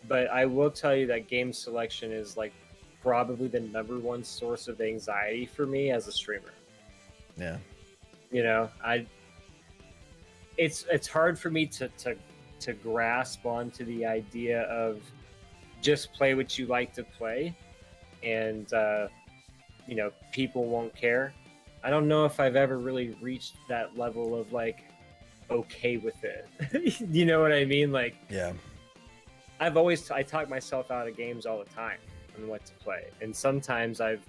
but I will tell you that game selection is like probably the number one source of anxiety for me as a streamer. Yeah. It's hard for me to grasp onto the idea of just play what you like to play, and people won't care. I don't know if I've ever really reached that level of like okay with it. You know what I mean? Like, yeah, I talk myself out of games all the time on what to play, and sometimes I've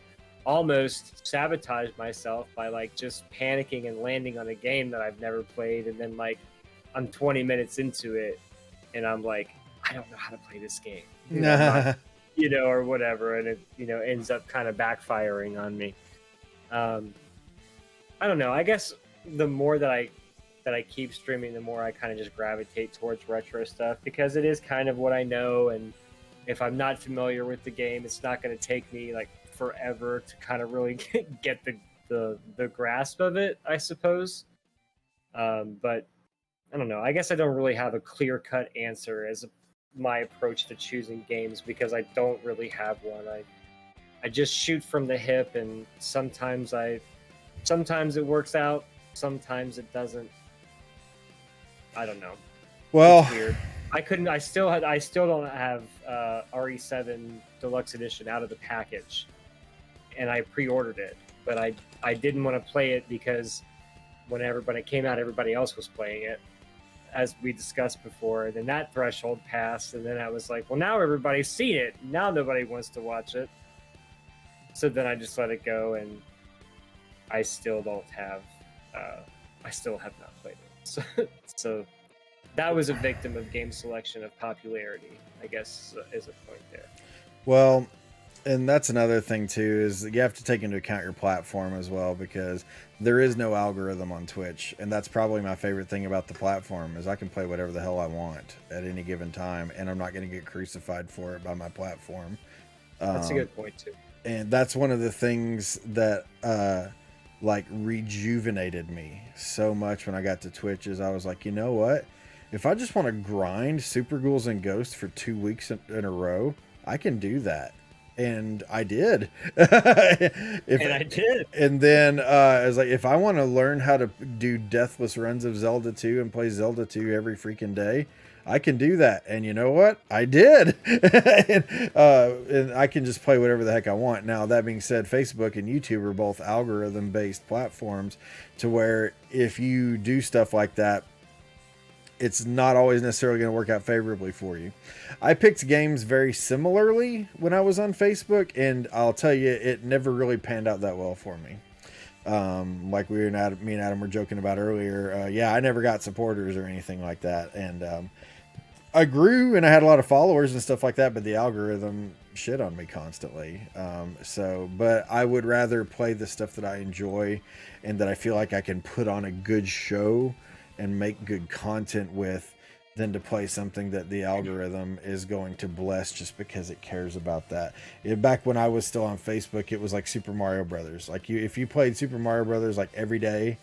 almost sabotaged myself by like just panicking and landing on a game that I've never played, and then like I'm 20 minutes into it and I'm like, I don't know how to play this game, or whatever, and it ends up kind of backfiring on me. I don't know, I guess the more that I keep streaming, the more I kind of just gravitate towards retro stuff, because it is kind of what I know, and if I'm not familiar with the game, it's not going to take me like forever to kind of really get the grasp of it, I suppose. But I don't know, I guess I don't really have a clear-cut answer as my approach to choosing games, because I don't really have one. I just shoot from the hip, and sometimes it works out, sometimes it doesn't. I don't know. Well, it's weird. I still don't have RE7 Deluxe Edition out of the package, and I pre-ordered it, but I didn't want to play it because when it came out, everybody else was playing it, as we discussed before, and then that threshold passed, and then I was like, well, now everybody's seen it, now nobody wants to watch it. So then I just let it go, and I still don't have I still have not played it. So that was a victim of game selection of popularity, I guess, is a point there. Well, and that's another thing too, is you have to take into account your platform as well, because there is no algorithm on Twitch, and that's probably my favorite thing about the platform, is I can play whatever the hell I want at any given time, and I'm not going to get crucified for it by my platform. That's a good point too. And that's one of the things that like rejuvenated me so much when I got to Twitch, is I was like, you know what? If I just want to grind Super Ghouls and Ghosts for 2 weeks in a row, I can do that. And I did. I did. And then I was like, if I want to learn how to do deathless runs of Zelda 2 and play Zelda 2 every freaking day, I can do that. And you know what? I did. And I can just play whatever the heck I want. Now, that being said, Facebook and YouTube are both algorithm-based platforms, to where if you do stuff like that, it's not always necessarily going to work out favorably for you. I picked games very similarly when I was on Facebook, and I'll tell you, it never really panned out that well for me. Like me and Adam were joking about earlier. Yeah, I never got supporters or anything like that. And I grew and I had a lot of followers and stuff like that, but the algorithm shit on me constantly. But I would rather play the stuff that I enjoy and that I feel like I can put on a good show and make good content with, than to play something that the algorithm is going to bless just because it cares about that. Back when I was still on Facebook, it was like Super Mario Brothers. Like if you played Super Mario Brothers like every day,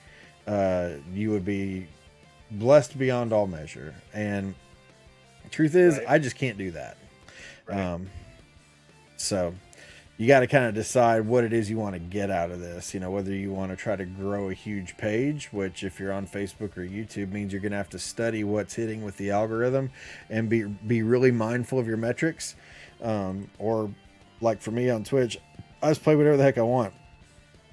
you would be blessed beyond all measure. And the truth is, right, I just can't do that. Right. you got to kind of decide what it is you want to get out of this. You know, whether you want to try to grow a huge page, which if you're on Facebook or YouTube means you're going to have to study what's hitting with the algorithm and be really mindful of your metrics. Or like for me on Twitch, I just play whatever the heck I want,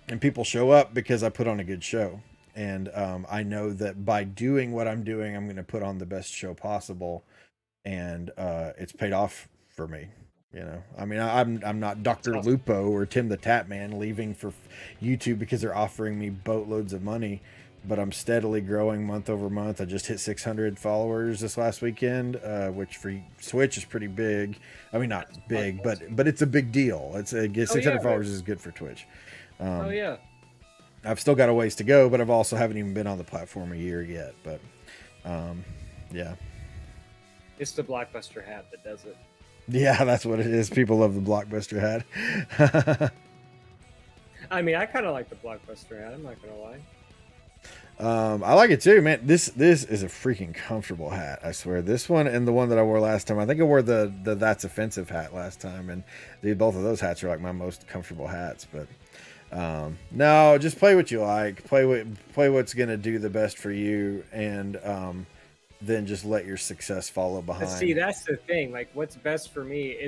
and people show up because I put on a good show. And I know that by doing what I'm doing, I'm going to put on the best show possible, and it's paid off for me. You know, I mean, I'm not Dr. Awesome. Lupo or Tim the Tap Man leaving for YouTube because they're offering me boatloads of money, but I'm steadily growing month over month. I just hit 600 followers this last weekend, which for Switch is pretty big. I mean, not big, but it's a big deal. 600 followers is good for Twitch. I've still got a ways to go, but I've also haven't even been on the platform a year yet. But yeah, it's the Blockbuster hat that does it. Yeah, that's what it is. People love the Blockbuster hat. I mean, I kind of like the Blockbuster hat. I'm not gonna lie. I like it too, man. This is a freaking comfortable hat. I swear. This one and the one that I wore last time. I think I wore the That's Offensive hat last time, and dude, both of those hats are like my most comfortable hats. But no, just play what you like. Play what's gonna do the best for you, and then just let your success follow behind. But see, that's the thing. Like, what's best for me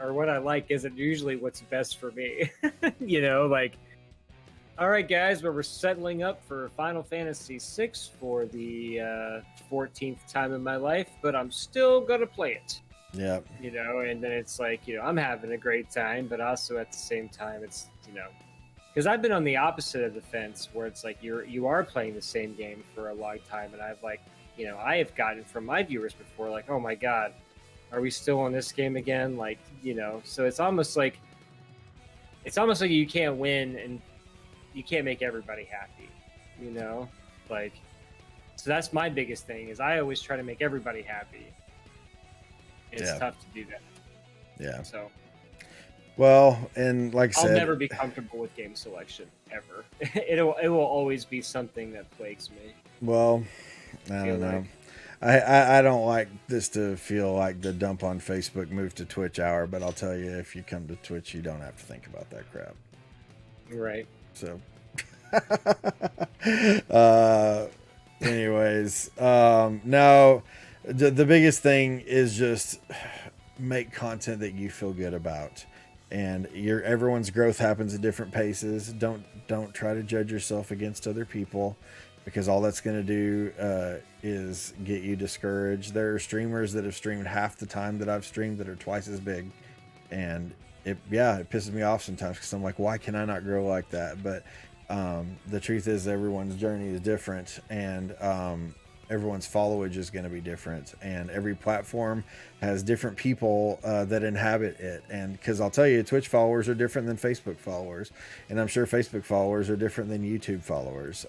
or what I like isn't usually what's best for me. You know, like, all right, guys, we're settling up for Final Fantasy VI for the 14th time in my life, but I'm still gonna play it. Yeah. You know, and then it's like, you know, I'm having a great time, but also at the same time, it's, you know, because I've been on the opposite of the fence where it's like you are playing the same game for a long time, and I've like, you know, I have gotten from my viewers before, like, oh my God, are we still on this game again? Like, you know, so it's almost like you can't win and you can't make everybody happy, you know, like, so that's my biggest thing is I always try to make everybody happy. It's tough to do that. Yeah. So. Well, and like I said, I'll never be comfortable with game selection ever. It will always be something that plagues me. Well, I don't know. I don't like this to feel like the dump on Facebook move to Twitch hour, but I'll tell you, if you come to Twitch, you don't have to think about that crap. Right. So, anyways, no, the biggest thing is just make content that you feel good about, and everyone's growth happens at different paces. Don't try to judge yourself against other people, because all that's going to do is get you discouraged. There are streamers that have streamed half the time that I've streamed that are twice as big, and it pisses me off sometimes because I'm like, why can I not grow like that? But the truth is, everyone's journey is different, and everyone's followage is going to be different, and every platform has different people that inhabit it. And because I'll tell you, Twitch followers are different than Facebook followers, and I'm sure Facebook followers are different than YouTube followers.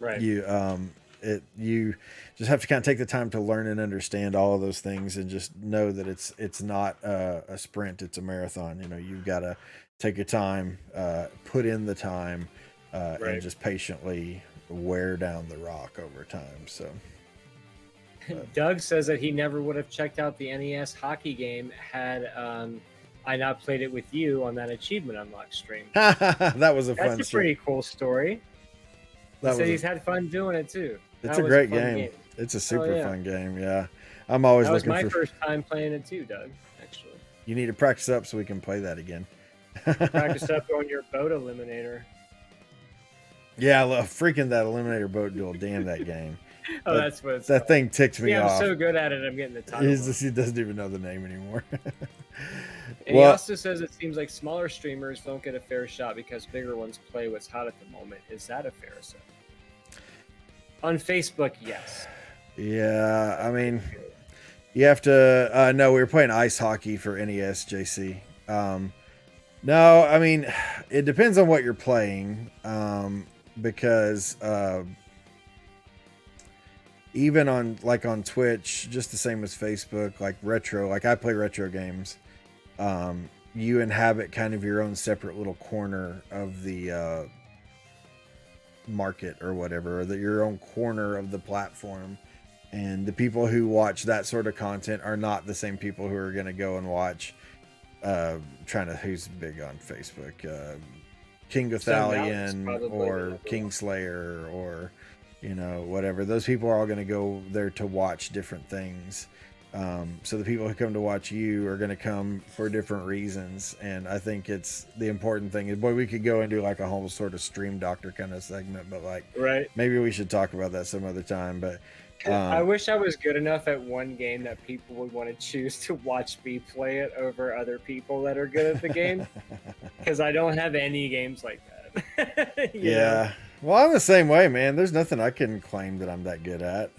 Right. You just have to kind of take the time to learn and understand all of those things, and just know that it's not a sprint, it's a marathon. You know, you've got to take your time, put in the time, and just patiently wear down the rock over time. So Doug says that he never would have checked out the NES hockey game had I not played it with you on that achievement unlock stream. That was That's a story. Pretty cool story. He said he's had fun doing it too. It's a great game. It's a super fun game. Yeah, I'm always looking for. That was my first time playing it too, Doug. Actually, you need to practice up so we can play that again. Practice up on your boat eliminator. Yeah, I love freaking that eliminator boat duel. Damn that game. That's what that thing ticked me off. I'm so good at it. I'm getting the title. He doesn't even know the name anymore. And he also says it seems like smaller streamers don't get a fair shot because bigger ones play what's hot at the moment. Is that a fair assessment? On Facebook, yes. Yeah, I mean, you have to. No, we were playing ice hockey for NES, JC. No, I mean, it depends on what you're playing, because even on Twitch, just the same as Facebook, like retro, like I play retro games. You inhabit kind of your own separate little corner of the market or whatever, or your own corner of the platform. And the people who watch that sort of content are not the same people who are going to go and watch who's big on Facebook, King Gothalion or Kingslayer or, you know, whatever. Those people are all going to go there to watch different things. So the people who come to watch you are going to come for different reasons. And I think it's the important thing is, boy, we could go into like a whole sort of stream doctor kind of segment, but like, maybe we should talk about that some other time. But I wish I was good enough at one game that people would want to choose to watch me play it over other people that are good at the game. Because I don't have any games like that. Yeah. Well, I'm the same way, man. There's nothing I can claim that I'm that good at.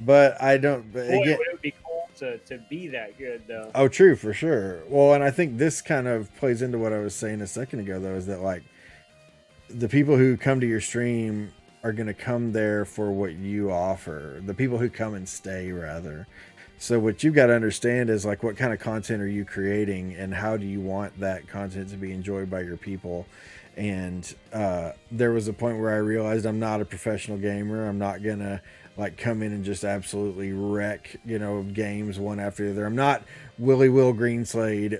But I don't. But again, it would be cool to be that good, though. Oh, true, for sure. Well, and I think this kind of plays into what I was saying a second ago, though, is that like the people who come to your stream are going to come there for what you offer. The people who come and stay, rather. So what you've got to understand is like what kind of content are you creating, and how do you want that content to be enjoyed by your people. And there was a point where I realized I'm not a professional gamer. I'm not gonna like come in and just absolutely wreck, you know, games one after the other. I'm not Willie Will Greenslade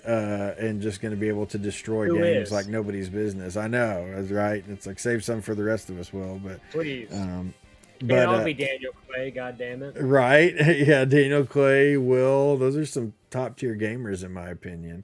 and just going to be able to destroy games like nobody's business. I know, that's right. It's like save some for the rest of us, Will. But please, but I'll be Daniel Clay. God damn it! Right? Yeah, Daniel Clay, Will. Those are some top tier gamers in my opinion.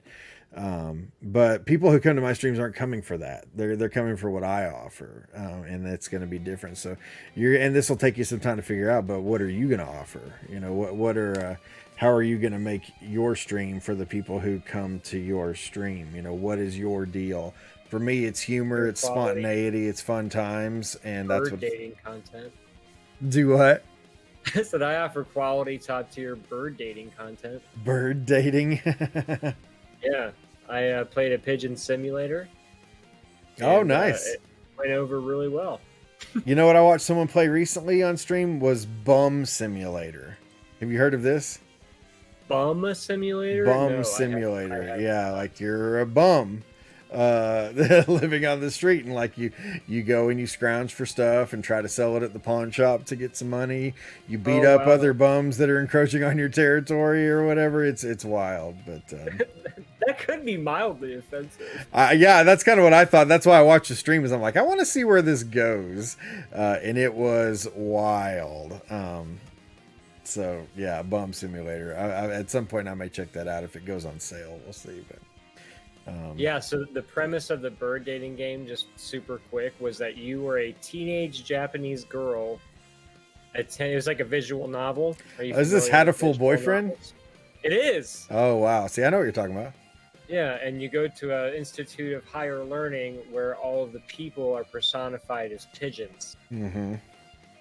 But people who come to my streams aren't coming for that. They're coming for what I offer, and it's going to be different. So and this will take you some time to figure out. But what are you going to offer? You know, how are you going to make your stream for the people who come to your stream? You know, what is your deal? For me, it's humor, it's spontaneity, it's fun times, and that's what dating content. Do what? I said I offer quality, top tier bird dating content. Bird dating. Yeah, I played a pigeon simulator. Oh, nice. It went over really well. You know what I watched someone play recently on stream was Bum Simulator. Have you heard of this? Bum Simulator? Bum Simulator. Yeah, like you're a bum living on the street, and like you go and you scrounge for stuff and try to sell it at the pawn shop to get some money. You beat up other bums that are encroaching on your territory or whatever. It's wild, but that could be mildly offensive. Yeah, that's kind of what I thought. That's why I watched the stream. Is I'm like, I want to see where this goes, and it was wild. So yeah, Bum Simulator. At some point I may check that out if it goes on sale. We'll see, but. Yeah, so the premise of the bird dating game, just super quick, was that you were a teenage Japanese girl. It was like a visual novel. Is this Hatoful Boyfriend? Novels? It is. Oh, wow. See, I know what you're talking about. Yeah, and you go to an institute of higher learning where all of the people are personified as pigeons. Mm-hmm.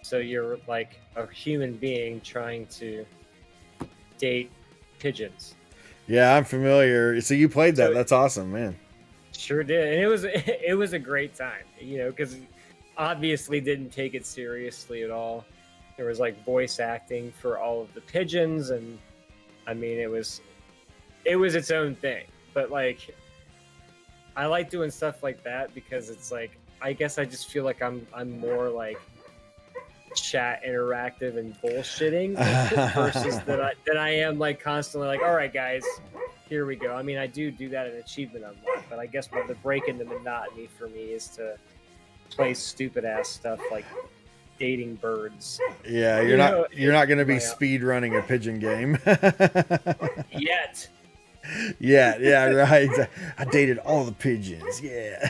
So you're like a human being trying to date pigeons. Yeah, I'm familiar. So you played that. That's awesome, man. Sure did. And it was a great time, you know, because obviously didn't take it seriously at all. There was like voice acting for all of the pigeons, and I mean it was its own thing. But like I like doing stuff like that because it's like I guess I just feel like I'm more like chat interactive and bullshitting versus that I am like constantly like, all right guys, here we go. I mean, I do that in achievement unlock, but I guess the break in the monotony for me is to play stupid ass stuff like dating birds. Yeah, you're not going to be speed running a pigeon game yet. Yeah, right. I dated all the pigeons. Yeah.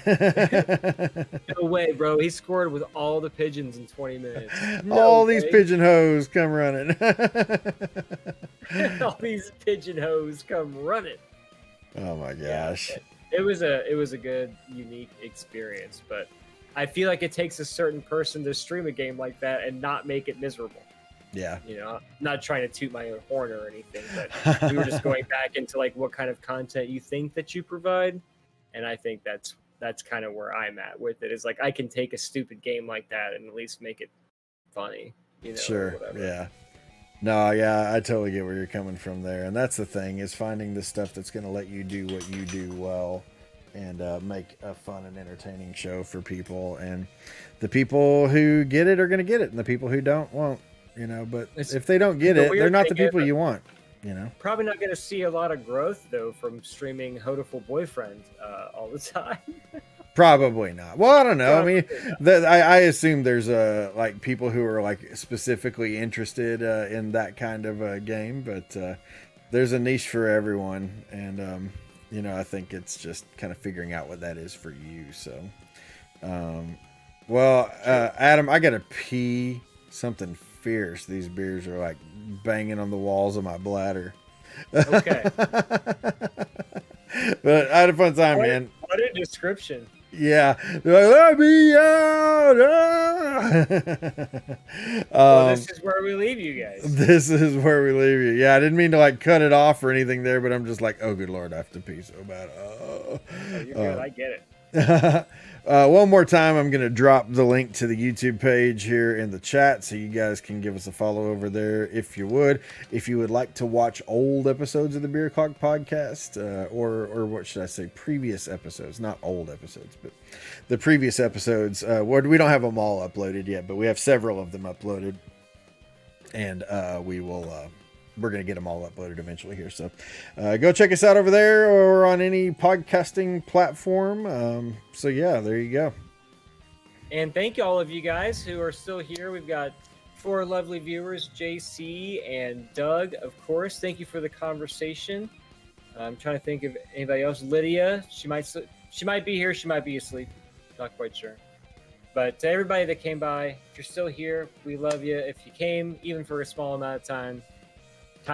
No way, bro. He scored with all the pigeons in 20 minutes. All these pigeon hoes come running. All these pigeon hoes come running. Oh my gosh. Yeah, it was a good, unique experience, but I feel like it takes a certain person to stream a game like that and not make it miserable. Yeah. You know, I'm not trying to toot my own horn or anything, but we were just going back into like what kind of content you think that you provide. And I think that's kind of where I'm at with it. Is like I can take a stupid game like that and at least make it funny. You know, sure. Yeah. No, yeah, I totally get where you're coming from there. And that's the thing, is finding the stuff that's going to let you do what you do well and make a fun and entertaining show for people. And the people who get it are going to get it, and the people who don't won't. You know, but if they don't get it, they're not the people you want. Probably not going to see a lot of growth though from streaming Hodaful Boyfriend all the time. Probably not. Well, I don't know. Probably I mean, I assume there's like people who are like specifically interested in that kind of game, but there's a niche for everyone, and I think it's just kind of figuring out what that is for you. So, Adam, I gotta pee something fierce. These beers are like banging on the walls of my bladder. Okay. But I had a fun time, man. What a description. Yeah, they're like, let me out. Well, this is where we leave you guys. This is where we leave you. Yeah, I didn't mean to like cut it off or anything there, but I'm just like, oh, good Lord, I have to pee so bad. Oh, you're good. I get it. One more time, I'm going to drop the link to the YouTube page here in the chat so you guys can give us a follow over there if you would. If you would like to watch old episodes of the Beer Clock podcast, or what should I say, previous episodes, not old episodes, but the previous episodes, we don't have them all uploaded yet, but we have several of them uploaded, and we're going to get them all uploaded eventually here. So go check us out over there or on any podcasting platform. So yeah, there you go. And thank you all of you guys who are still here. We've got 4 lovely viewers, JC and Doug, of course. Thank you for the conversation. I'm trying to think of anybody else. Lydia, she might be here. She might be asleep. Not quite sure. But to everybody that came by, if you're still here, we love you. If you came, even for a small amount of time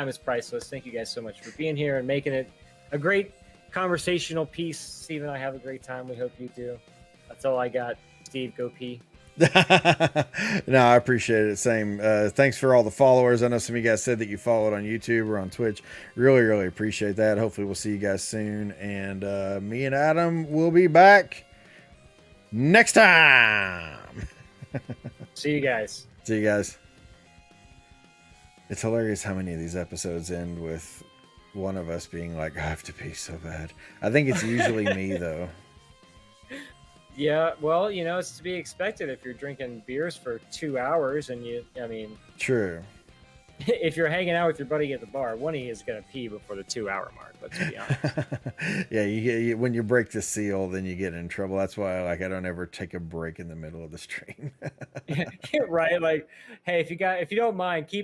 is priceless. Thank you guys so much for being here and making it a great conversational piece. Steve and I have a great time. We hope you do. That's all I got. Steve, go pee. No, I appreciate it. Same. Thanks for all the followers. I know some of you guys said that you followed on YouTube or on Twitch. Really, really appreciate that. Hopefully we'll see you guys soon. And me and Adam will be back next time. See you guys. See you guys. It's hilarious how many of these episodes end with one of us being like, I have to pee so bad. I think it's usually me, though. Yeah, well, it's to be expected if you're drinking beers for 2 hours and True. If you're hanging out with your buddy at the bar, one of you is going to pee before the 2-hour mark, let's be honest. Yeah, when you break the seal, then you get in trouble. That's why I don't ever take a break in the middle of the stream. Right, like, hey, if you don't mind, keep